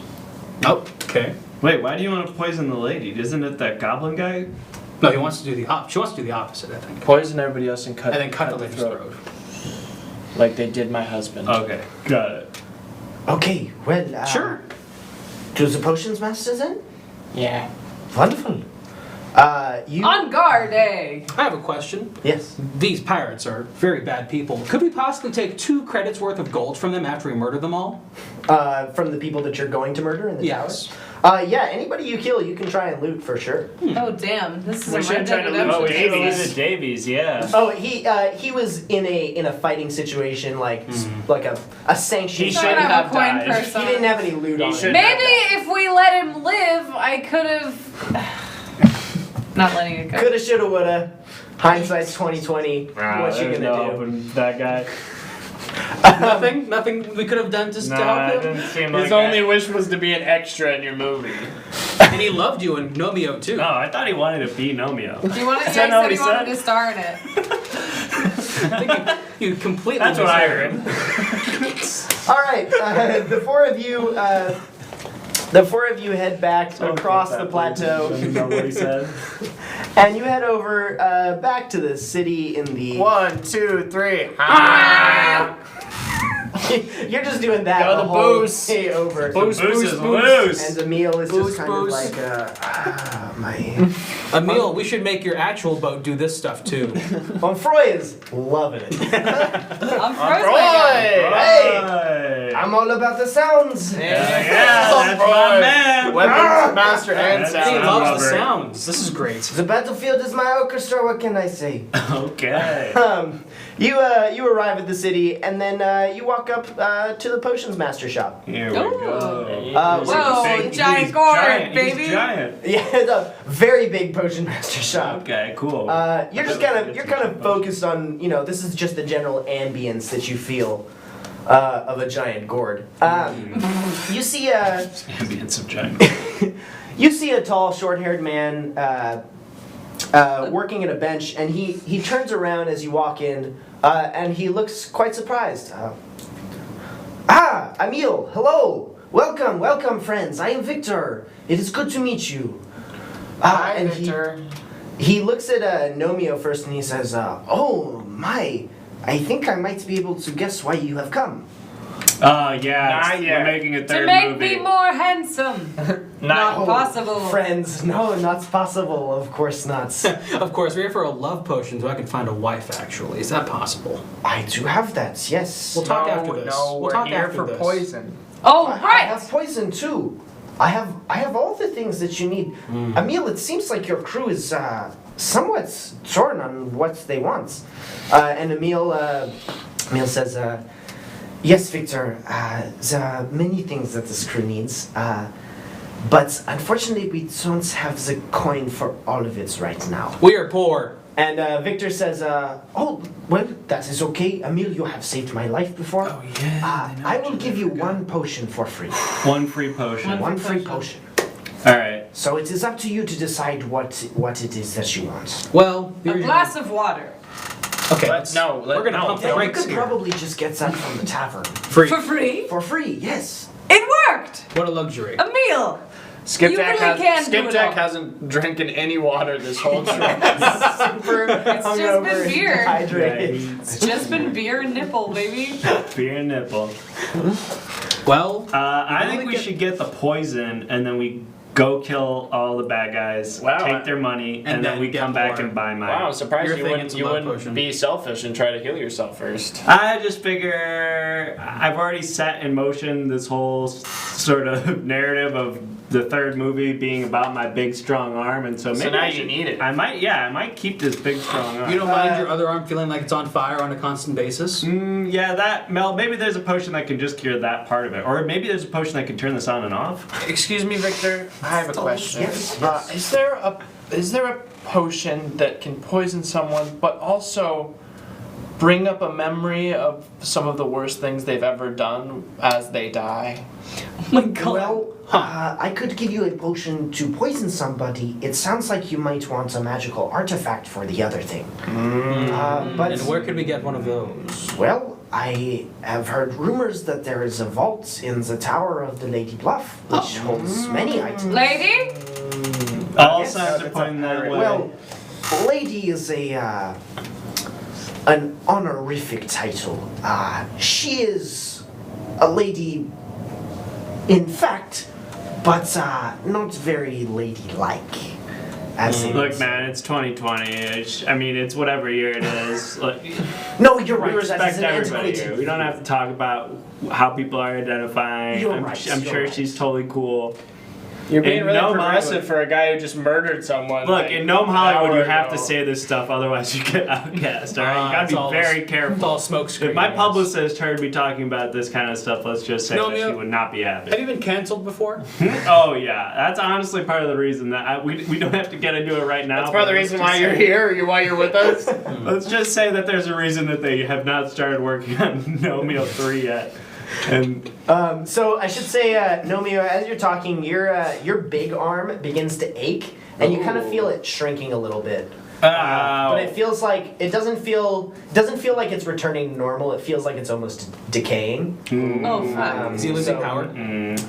Oh, okay. Wait, why do you want to poison the lady? Isn't it that goblin guy? No, he wants to do the she wants to do the opposite, I think. Poison everybody else and cut. And then cut the lady's throat. Like they did my husband. Okay, got it. Okay, well, Sure. to the potions master then? Yeah. Wonderful. You. On guard, eh? I have a question. Yes. These pirates are very bad people. Could we possibly take 2 credits worth of gold from them after we murder them all? From the people that you're going to murder in the Yes. tower? Yeah, anybody you kill, you can try and loot for sure. Oh damn, this is We a should Red try Dead to loot Redemption. Oh, Davies. Davies. Davies, yeah. Oh, he was in a fighting situation like a sanctioned. He Not shouldn't gonna have a coin died. person. He didn't have any loot He on should- him. Maybe if we let him live, I could have. Not letting it go. Coulda, shoulda, woulda. Hindsight's 2020. What you there's gonna no do? helping that guy. Nothing we could have done to Nah, help it him? didn't seem like His only that. wish was to be an extra in your movie. And he loved you in Nomeo too. No, I thought he wanted to be Nomeo. He wanted, Is yeah, that not what he he wanted said? to star in it. I think you completely That's what I misheard. heard. All right, the four of you. The 4 of you head back across the plateau, Doesn't know what he said. and you head over back to the city in the. 1, 2, 3. You're just doing that Go the the whole boost. way over. Boost, Boost boost, is boost. loose. And Emil is Boost, just kind boost. of like, my. Emil, we should make your actual boat do this stuff too. Onfroy is loving it. I'm Roy! frozen. Hey! I'm all about the sounds. Yeah, that's my man. Weapons master and That's He sound. sound. loves the lover. sounds. This is great. The battlefield is my orchestra. What can I say? Okay. You arrive at the city, and then you walk up to the potions master shop. Here we Ooh. go. Whoa, Big- giant he's gourd, giant, baby. He's giant. Yeah, it's a very big potion master shop. Okay, cool. You're just kind of focused on, this is just the general ambience that you feel of a giant gourd. You see a Ambience of giant. you see a tall, short-haired man working at a bench, and he turns around as you walk in, and he looks quite surprised. Emil, hello, welcome, friends. I am Victor. It is good to meet you. Hi, And Victor. He looks at Nomeo first, and he says, "Oh my, I think I might be able to guess why you have come." Oh yeah, Not yet. we're making a To third make movie. me more handsome. Not Oh, possible. friends. No, not possible. Of course not. Of course, we're here for a love potion so I can find a wife, actually. Is that possible? I do have that. Yes. We'll talk after this. No, We'll we're talk here after for this. poison. Oh, I right. have poison too. I have all the things that you need. Emil, it seems like your crew is somewhat torn on what they want. And Emil says, "Yes, Victor. There are many things that this crew needs, but unfortunately, we don't have the coin for all of it right now." We are poor. And Victor says, "Oh, well, that is okay. Emil, you have saved my life before. Oh, yeah. I will give you one potion for free. One free potion. One free potion. All right. So it is up to you to decide what it is that you want. Well, A glass of water. Okay, We're gonna pump the Yeah, you brakes could here. probably just get that from the tavern. Free. For free? For free, yes. It worked! What a luxury. A meal! Skipjack You really can do it Skipjack all. hasn't drinking any water this whole trip. Super It's just hungover been and beer. dehydrated. It's just been beer and nipple, baby. Beer and nipple. Well, I think only we get- should get the poison and then we go kill all the bad guys, Wow. take their money, and then then we get come back more. and buy mine. Wow, surprised You're you thinking wouldn't, some you love wouldn't potion. be selfish and try to heal yourself first. I just figure I've already set in motion this whole sort of narrative of the third movie being about my big strong arm, and so maybe now I you should- need it. I might keep this big strong arm. you don't mind your other arm feeling like it's on fire on a constant basis? Yeah, that Mel. Maybe there's a potion that can just cure that part of it, or maybe there's a potion that can turn this on and off. Excuse me, Victor. I have a question. Yes, Is there is there a potion that can poison someone, but also bring up a memory of some of the worst things they've ever done as they die? Oh my god. Well, I could give you a potion to poison somebody. It sounds like you might want a magical artifact for the other thing. But And where could we get one of those? well, I have heard rumors that there is a vault in the tower of the Lady Bluff, which holds many items. Lady? All Yes, signs are pointing that way. Well, Lady is an honorific title. She is a lady, in fact, but not very ladylike. As in, Look, man, it's 2020. I mean, it's whatever year it is. Look, no, you're we right. respect that is an everybody antiquated here. We don't have to talk about how people are identifying. You're I'm, right, I'm you're sure right. she's totally cool. You're being In really Gnome progressive Hollywood- for a guy who just murdered someone. Look, like, in Gnome an Hollywood, you hour have to ago. say this stuff, otherwise you get outcast. All right, you gotta it's all be very It's careful. all smoke screen. If my yes. publicist heard me talking about this kind of stuff, let's just say No, that she Mio- would not be happy. Have you been cancelled before? Oh yeah, that's honestly part of the reason that we don't have to get into it right now. That's part of the but reason let's why just you're say- here, or why you're with us. Let's just say that there's a reason that they have not started working on Nomeo 3 yet. And So I should say, Nomio, as you're talking, your big arm begins to ache, and you kind of feel it shrinking a little bit. But it feels like it doesn't feel like it's returning to normal. It feels like it's almost decaying. Oh, fuck. Is he losing so- power?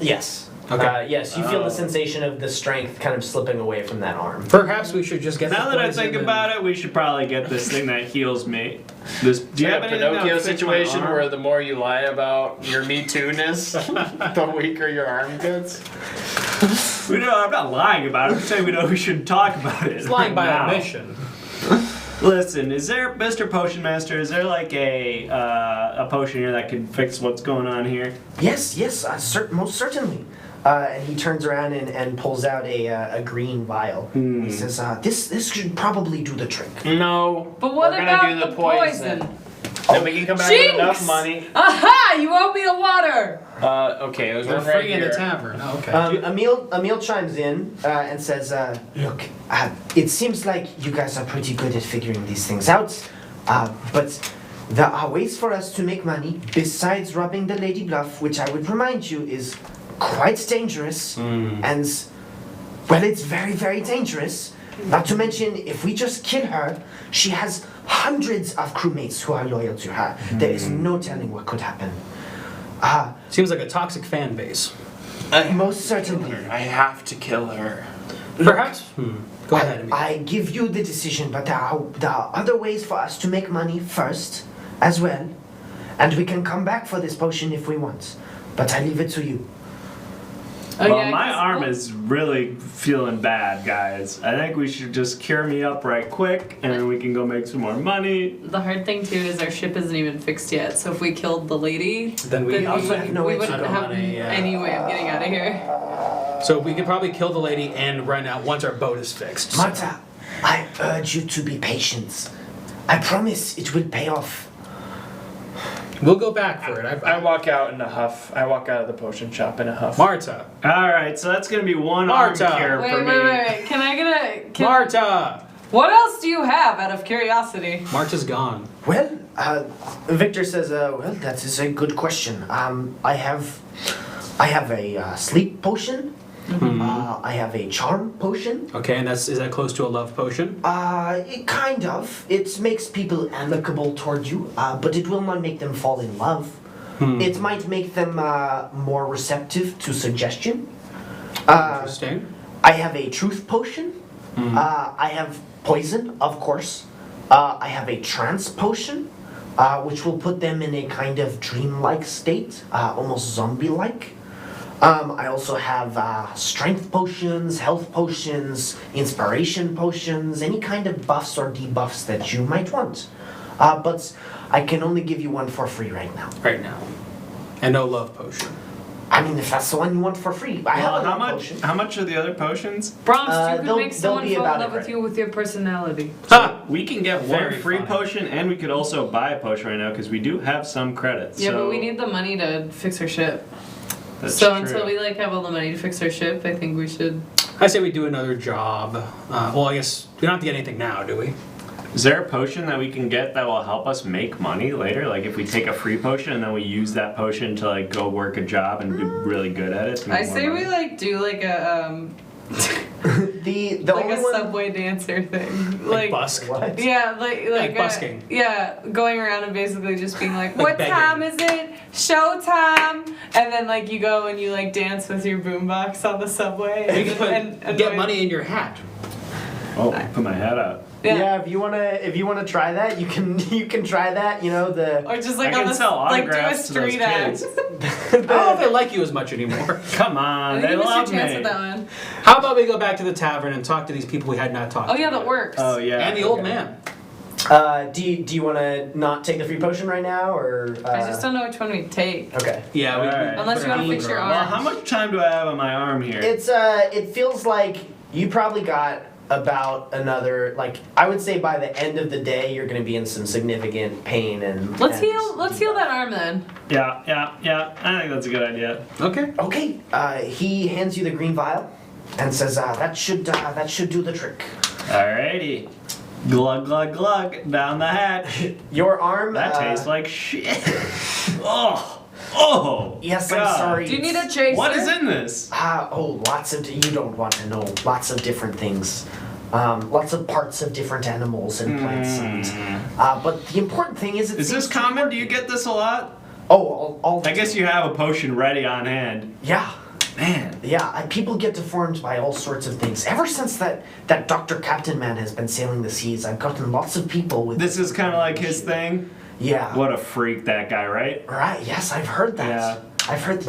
Yes. Okay. Yes, you feel the sensation of the strength kind of slipping away from that arm. Perhaps we should just get now the that I poison think and- about it, we should probably get this thing that heals me. This. Do you Like have a anything that Pinocchio would fix my situation arm? where the more you lie about your Me Too-ness, the weaker your arm gets? We don't. I'm not lying about it. I'm saying we shouldn't talk about it. It's lying by now. omission. Listen, is there, Mr. Potion Master? Is there like a potion here that can fix what's going on here? Yes, most certainly. And he turns around and pulls out a green vial. He says, "This should probably do the trick." No. But what we're gonna about do the the poison. poison? Then we can come back with Jinx! enough money. Aha! You owe me the water! Okay, there's They're one right free in the here. tavern. Oh, okay. Emil chimes in and says, "Look, it seems like you guys are pretty good at figuring these things out, but there are ways for us to make money besides robbing the Lady Bluff, which I would remind you is quite dangerous, and well, it's very, very dangerous. Not to mention, if we just kill her, she has hundreds of crewmates who are loyal to her. There is no telling what could happen." Seems like a toxic fan base. Most certainly. I have to kill her. Perhaps. Go ahead. Emil. I give you the decision, but there are other ways for us to make money first, as well. And we can come back for this potion if we want. But I leave it to you. Oh, Well, yeah, my 'cause- arm is really feeling bad, guys. I think we should just cure me up right quick, and then we can go make some more money. The hard thing too is our ship isn't even fixed yet. So if we killed the lady, Then we also have no we way to wouldn't go have on a, any way of getting out of here. So we could probably kill the lady and run out once our boat is fixed. Marta, I urge you to be patient. I promise it will pay off. We'll go back for it. I walk out in a huff. I walk out of the potion shop in a huff. Marta. All right, so that's gonna be one Marta. arm cure Wait, for wait, me. wait. Can I get a? Can, Marta. What else do you have, out of curiosity? Marta's gone. Well, Victor says, well, that is a good question. I have a sleep potion. I have a charm potion. Okay, and is that close to a love potion? It kind of. It makes people amicable toward you, but it will not make them fall in love. It might make them more receptive to suggestion. Interesting. I have a truth potion. I have poison, of course. I have a trance potion, which will put them in a kind of dreamlike state, almost zombie-like. I also have strength potions, health potions, inspiration potions, any kind of buffs or debuffs that you might want. But I can only give you one for free right now. Right now. And no love potion. I mean, if that's the one you want for free, I have Well, a how love much? potion. How much are the other potions? Brahms, you they'll- could make they'll someone be fall in about love it, with you with your personality. Ha! We can get one Very free funny. potion, and we could also buy a potion right now because we do have some credits. Yeah, so but we need the money to fix our ship. that's So true. until we have all the money to fix our ship, I think we should. I say we do another job. Well, I guess we don't have to get anything now, do we? Is there a potion that we can get that will help us make money later? Like if we take a free potion and then we use that potion to like go work a job and be really good at it. to make I more say money? we like do like a The like only a one. subway dancer thing. Like busk. What? Yeah, like busking. Yeah, going around and basically just being like, Like what begging. time is it? Showtime! And then like you go and you like dance with your boombox on the subway. You can put, and get money in your hat. Oh, put my head out. Yeah, if you wanna try that, you can try that. You know the. Or just like I on can the sell like do a autographs to those street act. kids. I don't know if they like you as much anymore. Come I on, think they you missed your love chance me. with that one. How about we go back to the tavern and talk to these people we had not talked Oh to? yeah, that yet? works. Oh yeah. And the old man. Do you want to not take the free potion right now, or? I just don't know which one we take. Okay. Yeah, Alright. Unless you wanna fix your Well, arm. how much time do I have on my arm here? It's it feels like you probably got about another, like, I would say by the end of the day you're going to be in some significant pain and. Let's heal that arm then. Yeah. I think that's a good idea. Okay. Okay. He hands you the green vial, and says that should do the trick. Alrighty. Glug glug glug down the hatch. Your arm. That tastes like shit. Oh. Yes, God. I'm sorry. Do you need a chaser? What is in this? Lots of. You don't want to know. Lots of different things. Lots of parts of different animals and plants. And, but the important thing is, Is this common? Do you get this a lot? Oh, all I guess you have a potion ready on hand. Yeah. Man. Yeah, people get deformed by all sorts of things. Ever since that Dr. Captain Man has been sailing the seas, I've gotten lots of people with. This is kind of like his thing. Yeah. What a freak that guy, right? Right. Yes, I've heard that. Yeah. I've heard.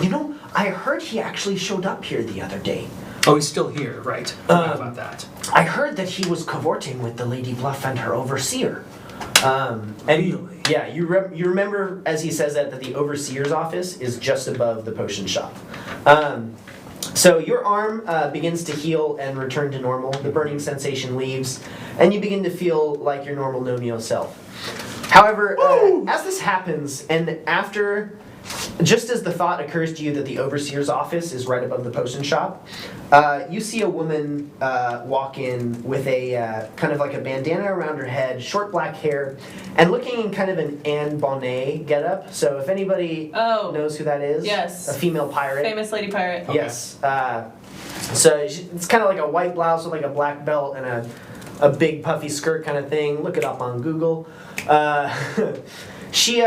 I heard he actually showed up here the other day. Oh, he's still here, right? Forgot about that. I heard that he was cavorting with the Lady Bluff and her overseer. And Really? yeah, you remember as he says that the overseer's office is just above the potion shop. So your arm begins to heal and return to normal. The burning sensation leaves, and you begin to feel like your normal Nomio self. However, as this happens, and after, just as the thought occurs to you that the overseer's office is right above the potion shop, you see a woman walk in with a kind of like a bandana around her head, short black hair, and looking in kind of an Anne Bonnet getup. So if anybody Oh. knows who that is, Yes. a female pirate. Famous lady pirate. Yes. So it's kind of like a white blouse with like a black belt and a big puffy skirt kind of thing. Look it up on Google. She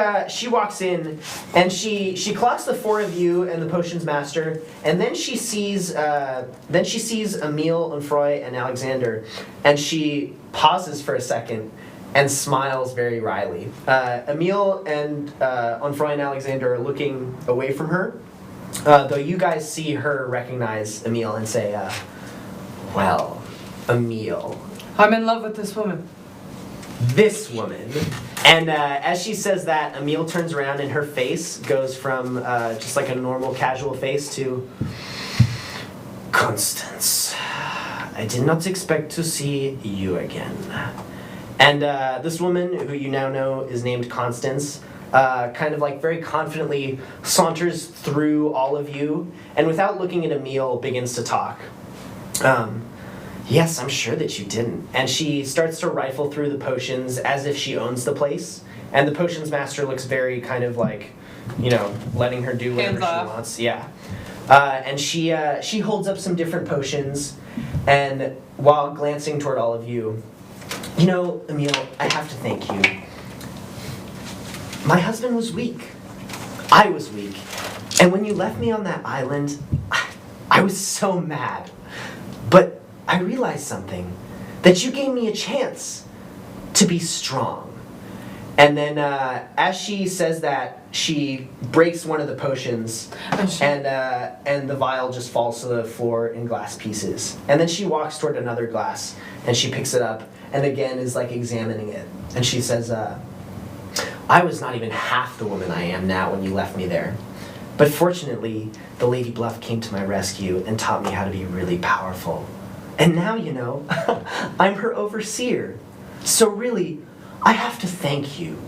walks in and she clocks the four of you and the potions master, and then she sees Emile, Onfroy, and Alexander, and she pauses for a second and smiles very wryly. Emile and Onfroy and Alexander are looking away from her, though you guys see her recognize Emile and say, "Well, Emile, I'm in love with this woman. this woman." And as she says that, Emile turns around and her face goes from just like a normal casual face to, "Constance, I did not expect to see you again." And this woman, who you now know is named Constance, kind of like very confidently saunters through all of you, and without looking at Emile, begins to talk. Yes, I'm sure that you didn't. And she starts to rifle through the potions as if she owns the place. And the potions master looks very kind of like, letting her do whatever Hands off. she wants. Yeah. And she holds up some different potions, and while glancing toward all of you, Emile, I have to thank you. My husband was weak. I was weak. And when you left me on that island, I was so mad. But I realized something, that you gave me a chance to be strong. And then as she says that, she breaks one of the potions, and the vial just falls to the floor in glass pieces. And then she walks toward another glass, and she picks it up, and again is like examining it. And she says, I was not even half the woman I am now when you left me there. But fortunately, the Lady Bluff came to my rescue and taught me how to be really powerful. And now, I'm her overseer. So really, I have to thank you.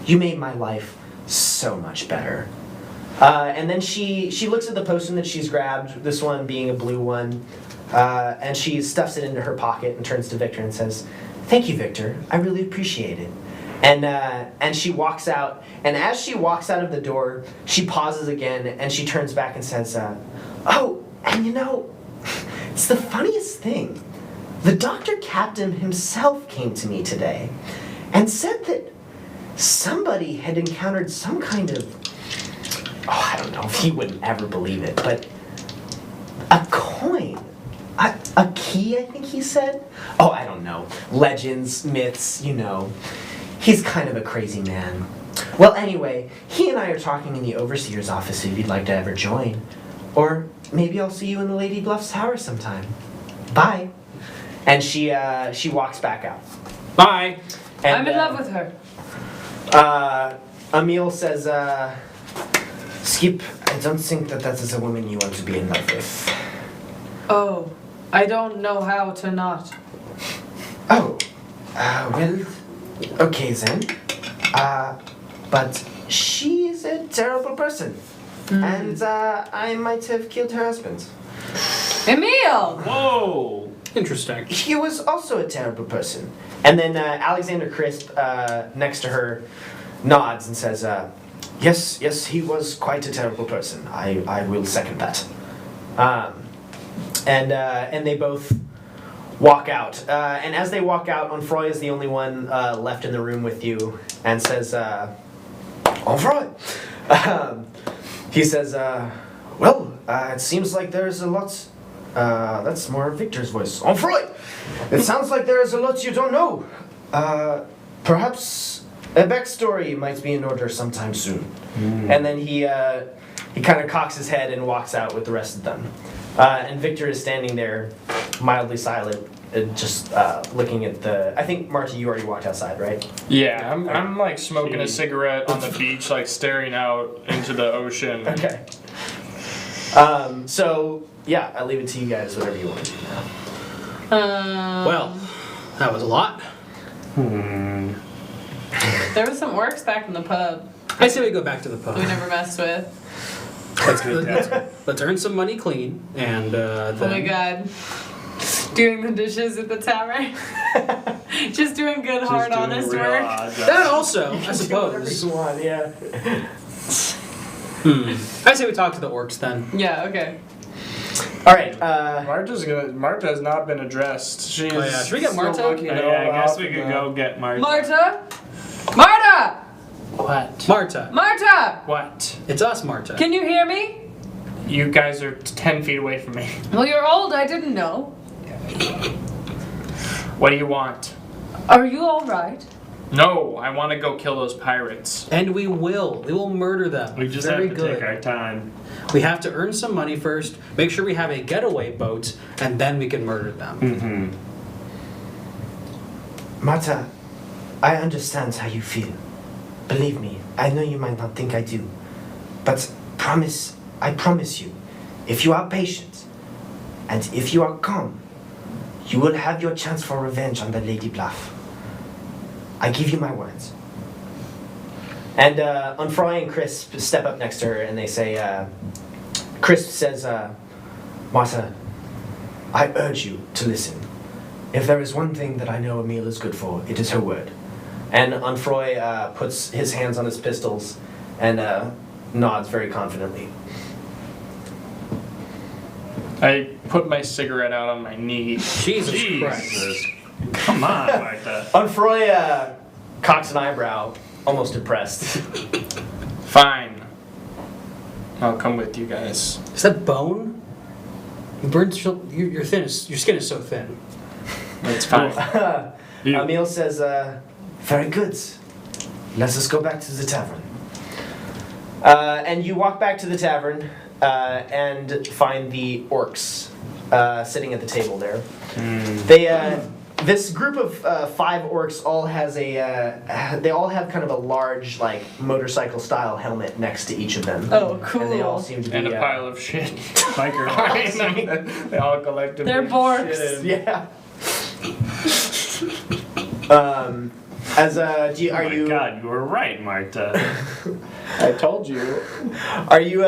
You made my life so much better. And then she looks at the potion that she's grabbed, this one being a blue one, and she stuffs it into her pocket and turns to Victor and says, "Thank you, Victor. I really appreciate it." And she walks out. And as she walks out of the door, she pauses again and she turns back and says, "Oh, and you know, it's the funniest thing. The Dr. Captain himself came to me today and said that somebody had encountered some kind of, I don't know if he would ever believe it, but a coin. A key, I think he said? Oh, I don't know. Legends, myths, you know. He's kind of a crazy man. Well, anyway, he and I are talking in the Overseer's office if you'd like to ever join. Or maybe I'll see you in the Lady Bluffs Tower sometime. Bye." And she walks back out. Bye. And, I'm in love with her. Emil says, "Skip, I don't think that is a woman you want to be in love with." Oh, I don't know how to not. Oh, well, okay then. But she is a terrible person. And I might have killed her husband. Emil! Whoa! Interesting. He was also a terrible person. And then Alexander Crisp, next to her, nods and says, yes, he was quite a terrible person. I will second that. And they both walk out. And as they walk out, Onfroy is the only one left in the room with you and says, "Onfroy!" He says, "Well, it seems like there's a lot..." That's more Victor's voice. "Onfroy! It sounds like there is a lot you don't know. Perhaps a backstory might be in order sometime soon." And then he kind of cocks his head and walks out with the rest of them. And Victor is standing there, mildly silent, just looking at the... I think, Marta, you already walked outside, right? Yeah, I'm like smoking a cigarette on the beach, like staring out into the ocean. Okay. So, yeah, I leave it to you guys, whatever you want to do now. Well, that was a lot. There was some orcs back in the pub I say we go back to the pub. we never messed with. Let's earn some money clean, and then... Oh my god. Doing the dishes at the tavern. Just doing good, hard, honest work. That also, I suppose. Yeah. I say we talk to the orcs then. Yeah, okay. All right. Marta has not been addressed. She's Oh, yeah. Should we get Marta? still looking I all guess off we and could go get Marta. Marta? Marta! What? Marta. Marta! What? It's us, Marta. Can you hear me? You guys are 10 feet away from me. Well, you're old, I didn't know. What do you want? Are you alright? No, I want to go kill those pirates. And we will. We will murder them. We just Very have to good. take our time. We have to earn some money first, make sure we have a getaway boat, and then we can murder them. Mm-hmm. Marta, I understand how you feel. Believe me, I know you might not think I do. But I promise you, if you are patient, and if you are calm, you will have your chance for revenge on the Lady Bluff. I give you my words. And Onfroy and Crisp step up next to her and they say, Crisp says, "Marta, I urge you to listen. If there is one thing that I know Emil is good for, it is her word." And Onfroy puts his hands on his pistols and nods very confidently. I put my cigarette out on my knee. Jesus Christ. Come on, Marta. Onfroy cocks an eyebrow, almost impressed. Fine. I'll come with you guys. Is that bone? You burned you're thin. Your skin is so thin. It's fine. Emil says, "Very good. Let us go back to the tavern." And you walk back to the tavern and find the orcs sitting at the table there. They, this group of 5 orcs all has they all have kind of a large, like, motorcycle-style helmet next to each of them. Oh, cool. And they all seem to be... And a pile of shit. Biker. They all collectively. They're borks. shitted. Yeah. Are you... God, you were right, Marta. I told you. Are you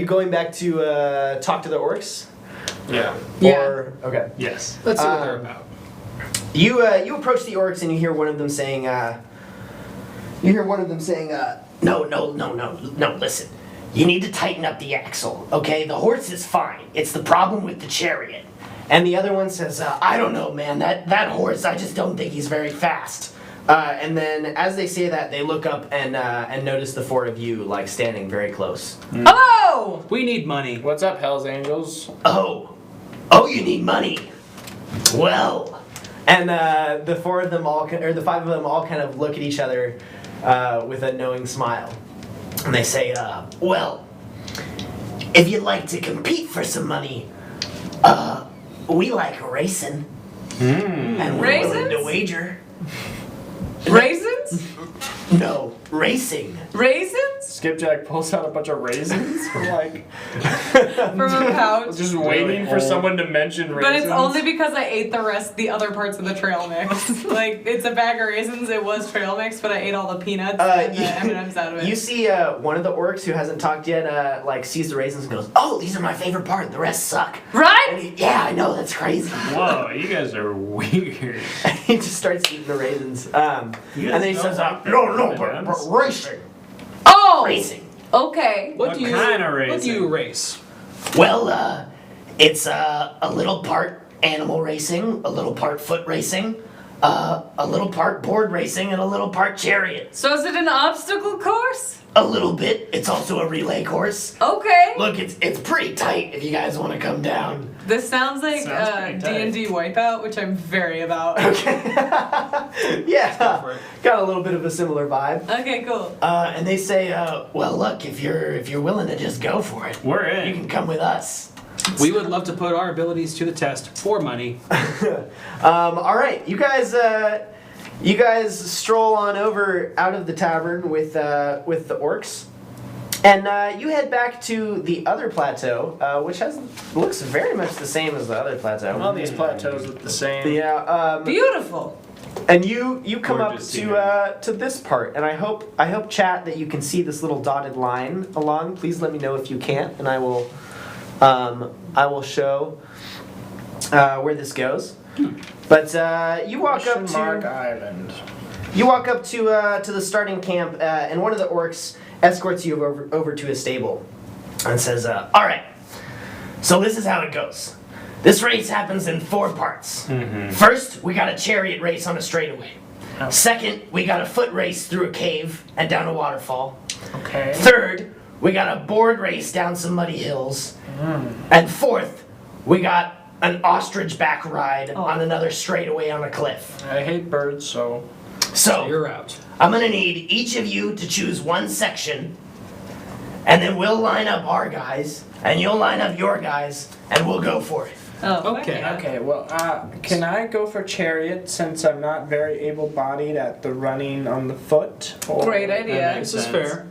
going back to talk to the orcs? Yeah. Yeah. Or okay. Yes. Let's see what they're about. You approach the orcs and you hear one of them saying, No, listen. You need to tighten up the axle, okay? The horse is fine. It's the problem with the chariot. and the other one says, I don't know, man. That horse, I just don't think he's very fast. and then as they say that, they look up and notice the four of you like standing very close. Hello! We need money. What's up, Hell's Angels? Oh, you need money. Well, And the four of them or the five of them all kind of look at each other with a knowing smile. and they say, well, if you'd like to compete for some money, we like racing. And we're willing to Raisins? wager. Raisins? No, racing. Raisins? Skipjack pulls out a bunch of raisins from like From a pouch. just waiting for someone to mention raisins. But it's only because I ate the other parts of the trail mix. Like, it's a bag of raisins, it was trail mix, but I ate all the peanuts and the M&Ms out of it. You see one of the orcs who hasn't talked yet, like sees the raisins and goes, Oh, these are my favorite part. The rest suck. Right? Yeah, I know, that's crazy. Whoa, you guys are weird. he just starts eating the raisins. You And guys then he don't says, like No, them, but racing. Oh! Racing. Okay. What What do you kind of What do you racing? race? Well, it's a little part animal racing, a little part foot racing, a little part board racing, and a little part chariot. So is it an obstacle course? A little bit. It's also a relay course. Okay. Look, it's pretty tight if you guys want to come down. This sounds like Sounds pretty tight. D&D Wipeout, which I'm very about. yeah, got a little bit of a similar vibe. Okay, cool. And they say, well, look, if you're willing to just go for it, We're you in. can come with us. We would love to put our abilities to the test for money. All right, you guys stroll on over out of the tavern with the orcs, and you head back to the other plateau, which looks very much the same as the other plateau. All these plateaus look the same. Yeah, Beautiful. and you come up Gorgeous to this part, and I hope chat that you can see this little dotted line along. Please let me know if you can't, and I will show where this goes. But you walk up Question mark to Island. the starting camp, and one of the orcs escorts you over to his stable, And says, all right, so this is how it goes. This race happens in 4 parts. First, we got a chariot race on a straightaway. Second, we got a foot race through a cave and down a waterfall. Okay. Third, we got a board race down some muddy hills. And fourth, we got an ostrich back ride on another straightaway on a cliff. I hate birds, so So, You're out. I'm gonna need each of you to choose one section, and then we'll line up our guys, and you'll line up your guys, and we'll go for it. Oh, Okay. okay. Well, can I go for chariot since I'm not very able-bodied at the running on the foot? Or- Great idea. This is fair.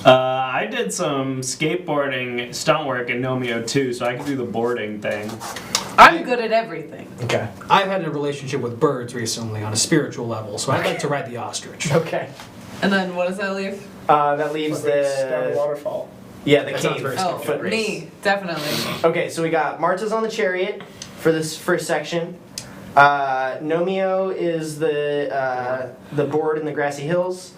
I did some skateboarding stunt work in Nomeo too, so I can do the boarding thing. I'm good at everything. Okay. I've had a relationship with birds recently on a spiritual level, so I'd like to ride the ostrich. Okay. And then what does that leave? That leaves Foot race down the the waterfall. yeah the That sounds cave very Oh, foot race. me, definitely. Okay, so we got Marta's on the chariot for this first section. Nomeo is the board in the grassy hills.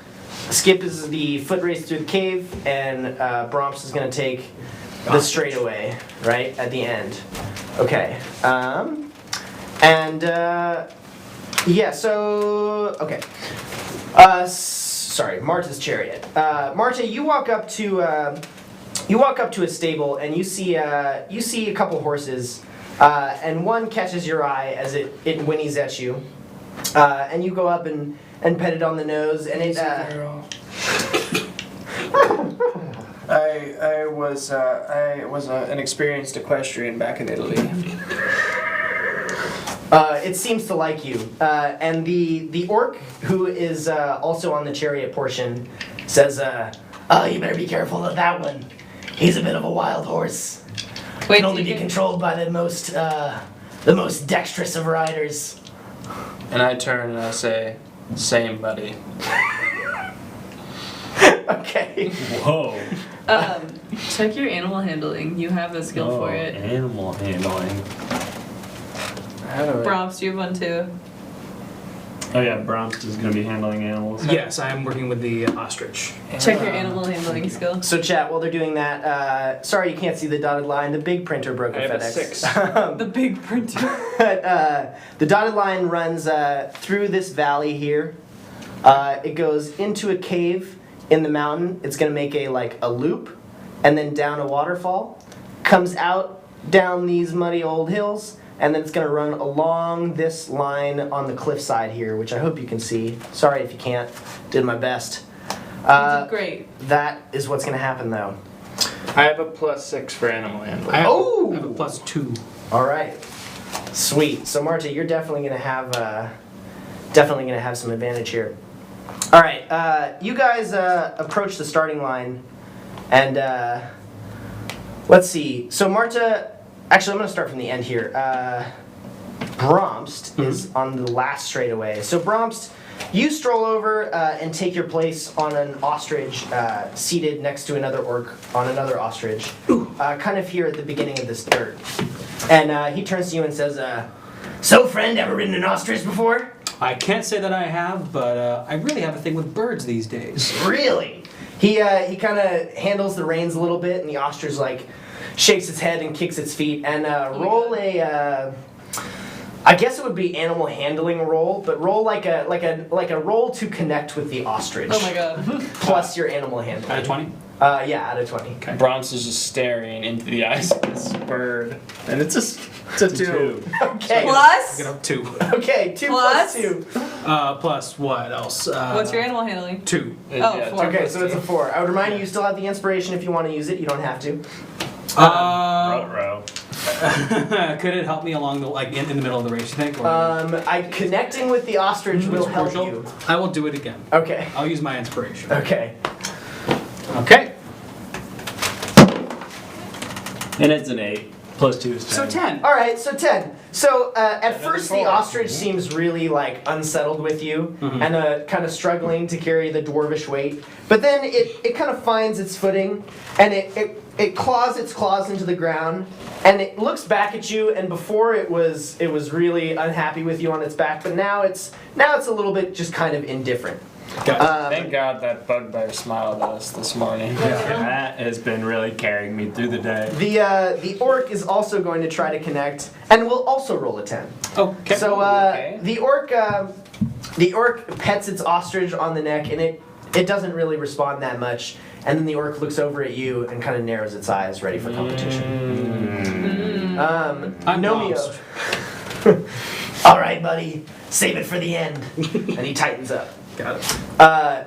Skip is the foot race through the cave, and Bromps is gonna take the straightaway right at the end. Okay, yeah. So okay. Sorry, Marta's chariot. Marta, you walk up to a stable and you see a couple horses, and one catches your eye as it whinnies at you, and you go up and pet it on the nose, and it. I was an experienced equestrian back in Italy. It seems to like you, and the orc who is also on the chariot portion says, Oh, you better be careful of that one. He's a bit of a wild horse. Wait, Can only you be can- controlled by the most dexterous of riders. And I turn and I say, "Same, buddy." "Okay." Whoa. Check your animal handling. You have a skill for it. Animal handling. How do I- Bromps, you have one too. Oh yeah, Bromps is gonna be handling animals. Yes, I am working with the ostrich. Check your animal handling skill. So chat, while they're doing that, sorry you can't see the dotted line. The big printer broke I a have a FedEx. 6. The big printer. The dotted line runs through this valley here. It goes into a cave in the mountain. It's gonna make a loop, and then down a waterfall. Comes out down these muddy old hills, and then it's gonna run along this line on the cliffside here, which I hope you can see. Sorry if you can't. Did my best. You did great. That is what's gonna happen though. I have a +6 for animal handling. I have, Oh! I have a +2. All right, sweet. So Marta, you're definitely gonna have some advantage here. All right, you guys approach the starting line, and let's see. So Marta, actually, I'm gonna start from the end here. Bromst is on the last straightaway. So Bromst, you stroll over and take your place on an ostrich seated next to another orc on another ostrich, kind of here at the beginning of this dirt. And he turns to you and says, "So, friend, ever ridden an ostrich before?" I can't say that I have, but I really have a thing with birds these days. Really? He kind of handles the reins a little bit, and the ostrich shakes its head and kicks its feet. And roll a, I guess it would be animal handling roll, but roll like a roll to connect with the ostrich. Oh my god. Plus your animal handling. Out of 20? Yeah, out of 20. Okay. Bronze is just staring into the eyes of this bird. And it's a 2. Okay. Plus? I get up 2. Okay, 2 plus 2. Plus what else? What's your animal handling? 2. Oh, 4. Okay, so it's a 4. I would remind you, you still have the inspiration if you want to use it. You don't have to. Row. Could it help me along the in the middle of the race? You think? Or Connecting with the ostrich will help crucial? you. I will do it again. Okay. I'll use my inspiration. Okay. Okay. And it's an 8. Plus 2 is 10. So 10. All right, so 10. So at first the 4. ostrich seems really unsettled with you and kind of struggling to carry the dwarvish weight. But then it kind of finds its footing and it claws its claws into the ground and it looks back at you. And before it was really unhappy with you on its back, but now it's a little bit just kind of indifferent. Thank God that bugbear smiled at us this morning. That has been really carrying me through the day. The orc is also going to try to connect and will also roll a 10. Okay. So Okay. the orc pets its ostrich on the neck and it doesn't really respond that much. And then the orc looks over at you and kind of narrows its eyes, ready for competition. I'm Nomio. lost. All right, buddy. Save it for the end. And he tightens up. Got it.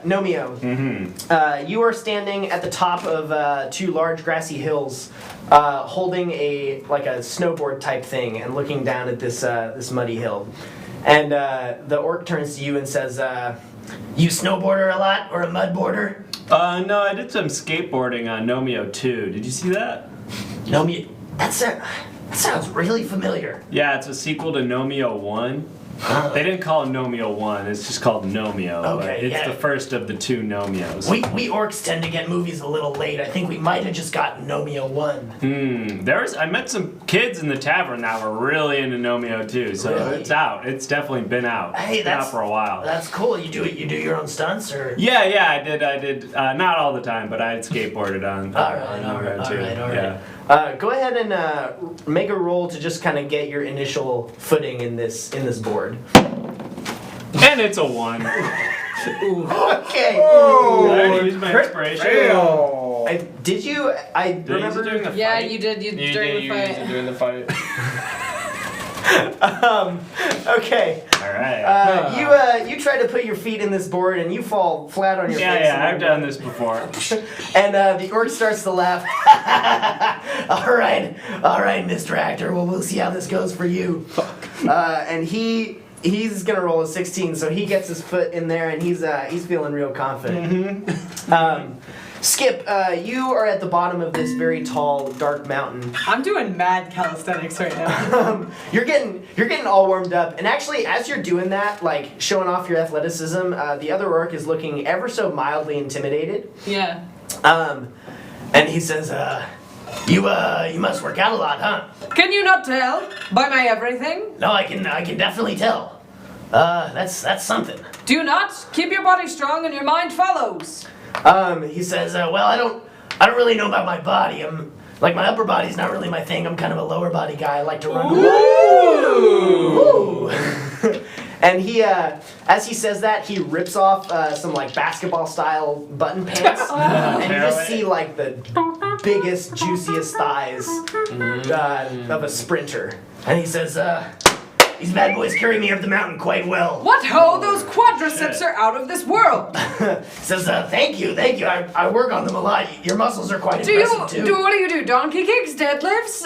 Nomio, you are standing at the top of 2 large grassy hills, holding a snowboard type thing and looking down at this muddy hill. And the orc turns to you and says, You snowboarder a lot or a mudboarder? No, I did some skateboarding on Nomio 2. Did you see that? Nomio. That sounds really familiar. Yeah, it's a sequel to Nomio 1. They didn't call it Nomio 1, it's just called Nomio. Okay, It's yeah. the first of the 2 Nomios. We orcs tend to get movies a little late. I think we might have just gotten Nomio 1. I met some kids in the tavern that were really into Nomio 2, so Really? it's out. It's definitely been out. Hey, It's been out that's- for a while. That's cool. You do your own stunts, or? Yeah, I did. Not all the time, but I had skateboarded on Nomio 2. Yeah. go ahead and make a roll to just kind of get your initial footing in this board. And it's a 1. Okay. I already used my inspiration. Did you? I Did I use it remember. during the Yeah, fight? you did. During the fight. During the fight. Okay. All right. You try to put your feet in this board and you fall flat on your face. Yeah, I've done this before. And the orc starts to laugh. all right, Mr. Actor. Well, we'll see how this goes for you. And he's gonna roll a 16, so he gets his foot in there and he's feeling real confident. Skip, you are at the bottom of this very tall, dark mountain. I'm doing mad calisthenics right now. You're getting all warmed up, and actually, as you're doing that, showing off your athleticism, the other orc is looking ever so mildly intimidated. Yeah. And he says, you must work out a lot, huh? Can you not tell by my everything? No, I can definitely tell. That's something. Do you not? Keep your body strong and your mind follows. He says, well, I don't really know about my body. Like, my upper body's not really my thing. I'm kind of a lower body guy. I like to run. Ooh! And he, as he says that, he rips off some, like, basketball-style button pants. And you just see, like, the biggest, juiciest thighs of a sprinter. And he says, these bad boys carry me up the mountain quite well. What ho! Those quadriceps are out of this world. Says, thank you. I work on them a lot. Your muscles are quite impressive, too. What do you do? Donkey kicks, deadlifts,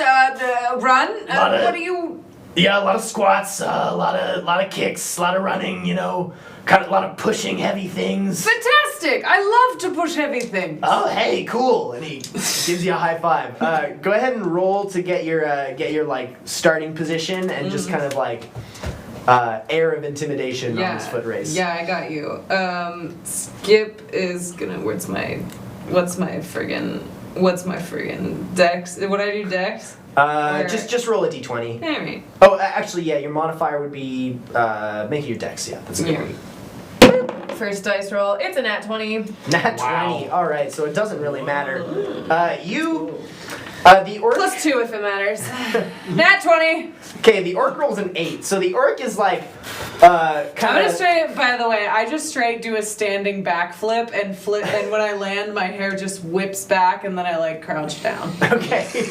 run? What do you... Yeah, a lot of squats, a lot of kicks, a lot of running, you know, kind of a lot of pushing heavy things. Fantastic! I love to push heavy things. Oh, hey, cool! And he gives you a high five. Go ahead and roll to get your like starting position and just kind of like air of intimidation on this foot race. Yeah, I got you. Skip is gonna. What's my friggin' dex? Would I do dex? Just roll a d20. Alright. Oh, actually, yeah, your modifier would be make it your dex. Yeah, that's a good one. First dice roll. It's a nat 20. Nat 20. All right, so it doesn't really matter. The orc. +2 if it matters. Nat 20. Okay, the orc rolls an 8. So the orc is like kind I'm gonna of. straight. By the way, I just straight do a standing backflip and flip, and when I land, my hair just whips back, and then I like crouch down. Okay.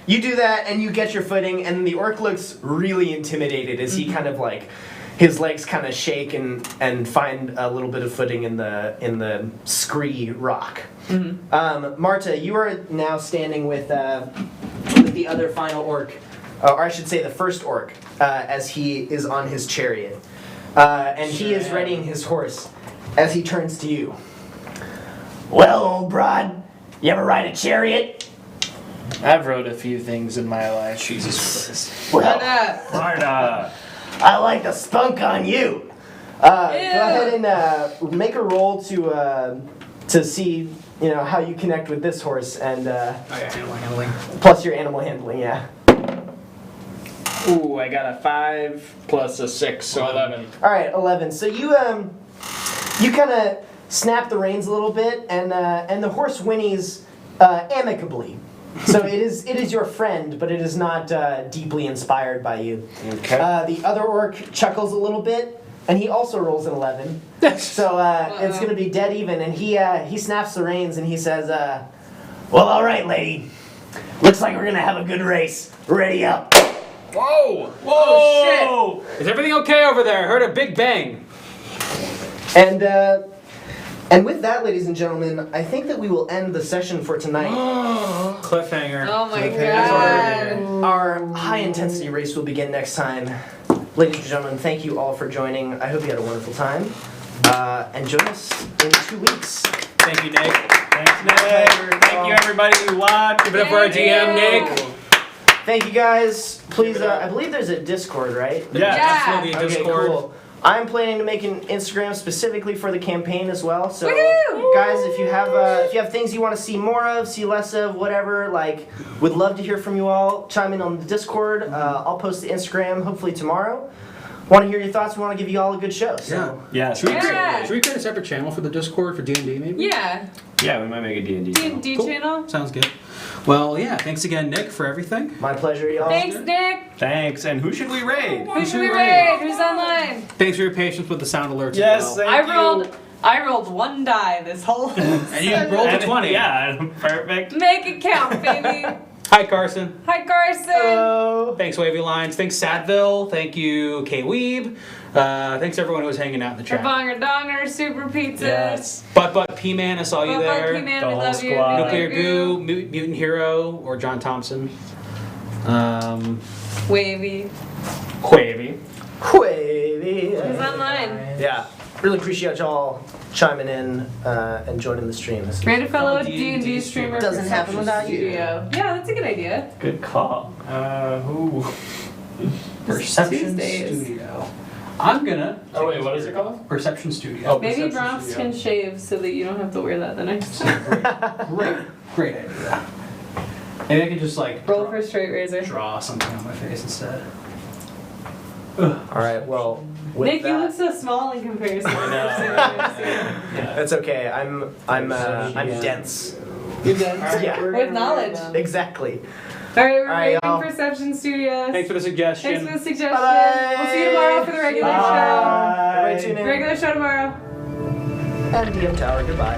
You do that, and you get your footing, and the orc looks really intimidated as he kind of like. His legs kind of shake and find a little bit of footing in the scree rock. Mm-hmm. Marta, you are now standing with the other final orc, or I should say the first orc, as he is on his chariot, and he is readying his horse as he turns to you. Well, old broad, you ever ride a chariot? I've rode a few things in my life. Jesus Christ. Well, Marta. I like the spunk on you. Go ahead and make a roll to see how you connect with this horse and Animal handling. plus your animal handling. Yeah. Ooh, I got a 5 plus a 6, so 11. All right, 11. So you kind of snap the reins a little bit, and the horse whinnies amicably. So it is your friend, but it is not deeply inspired by you. Okay. The other orc chuckles a little bit, and he also rolls an 11. So it's going to be dead even, and he snaps the reins and he says, Well, all right, lady. Looks like we're gonna have a good race. Ready up. Whoa! Whoa! Shit! Is everything okay over there? I heard a big bang. And with that, ladies and gentlemen, I think that we will end the session for tonight. Cliffhanger. Oh my god. Our high-intensity race will begin next time. Ladies and gentlemen, thank you all for joining. I hope you had a wonderful time. And join us in 2 weeks. Thank you, Nick. Thanks, Nick. Thank you, everybody who watched. Give it up for our GM, Nick. Thank you, guys. Please, I believe there's a Discord, right? Yeah. Absolutely. Okay, Discord. cool. I'm planning to make an Instagram specifically for the campaign as well. So, Woohoo! guys, if you have things you want to see more of, see less of, whatever, like, would love to hear from you all. Chime in on the Discord. I'll post the Instagram hopefully tomorrow. Want to hear your thoughts? We want to give you all a good show. So. Yeah. Should we, Yeah. should we create a separate channel for the Discord for D&D maybe? Yeah. Yeah, we might make a D&D. D&D channel. Sounds good. Well, yeah, thanks again, Nick, for everything. My pleasure, y'all. Thanks, Nick. Thanks. And who should we raid? Who should we raid? Who's online? Thanks for your patience with the sound alerts Yes, as well. thank you. I rolled 1 die this whole. And you rolled a And 20. Yeah, perfect. Make it count, baby. Hi, Carson. Hi, Carson. Thanks, Wavy Lines. Thanks, Sadville. Thank you, K-Weeb. Thanks, everyone who was hanging out in the chat. Bonger Donger, Super Pizzas. Yes. But P-Man, I saw you there. P-Man, The we whole love you. squad. Nuclear Goo, Mutant Hero, or John Thompson. Wavy. Quavy. Wavy. Who's online? Yeah. Really appreciate y'all chiming in and joining the stream. This is- Create a fellow D&D D&D streamer. Doesn't for happen Social without you. Studio. Yeah, that's a good idea. Good call. Who? Perception Tuesdays. Studio. I'm gonna. Oh wait, what is it called? Perception Studio. Oh, Maybe Perception Bronx Studio. can shave so that you don't have to wear that the next time. Great idea. Maybe I could just like Roll for straight razor. draw something on my face instead. All right. Well, with Nick, you that, look so small in comparison. that's okay. I'm dense. You're done. Yeah. With knowledge. Exactly. All right, we're right, rating y'all. Perception Studios. Thanks for the suggestion. Thanks for the suggestion. Bye. We'll see you tomorrow for the regular Everybody tune show. in. Regular show tomorrow. And DM Tower. Goodbye.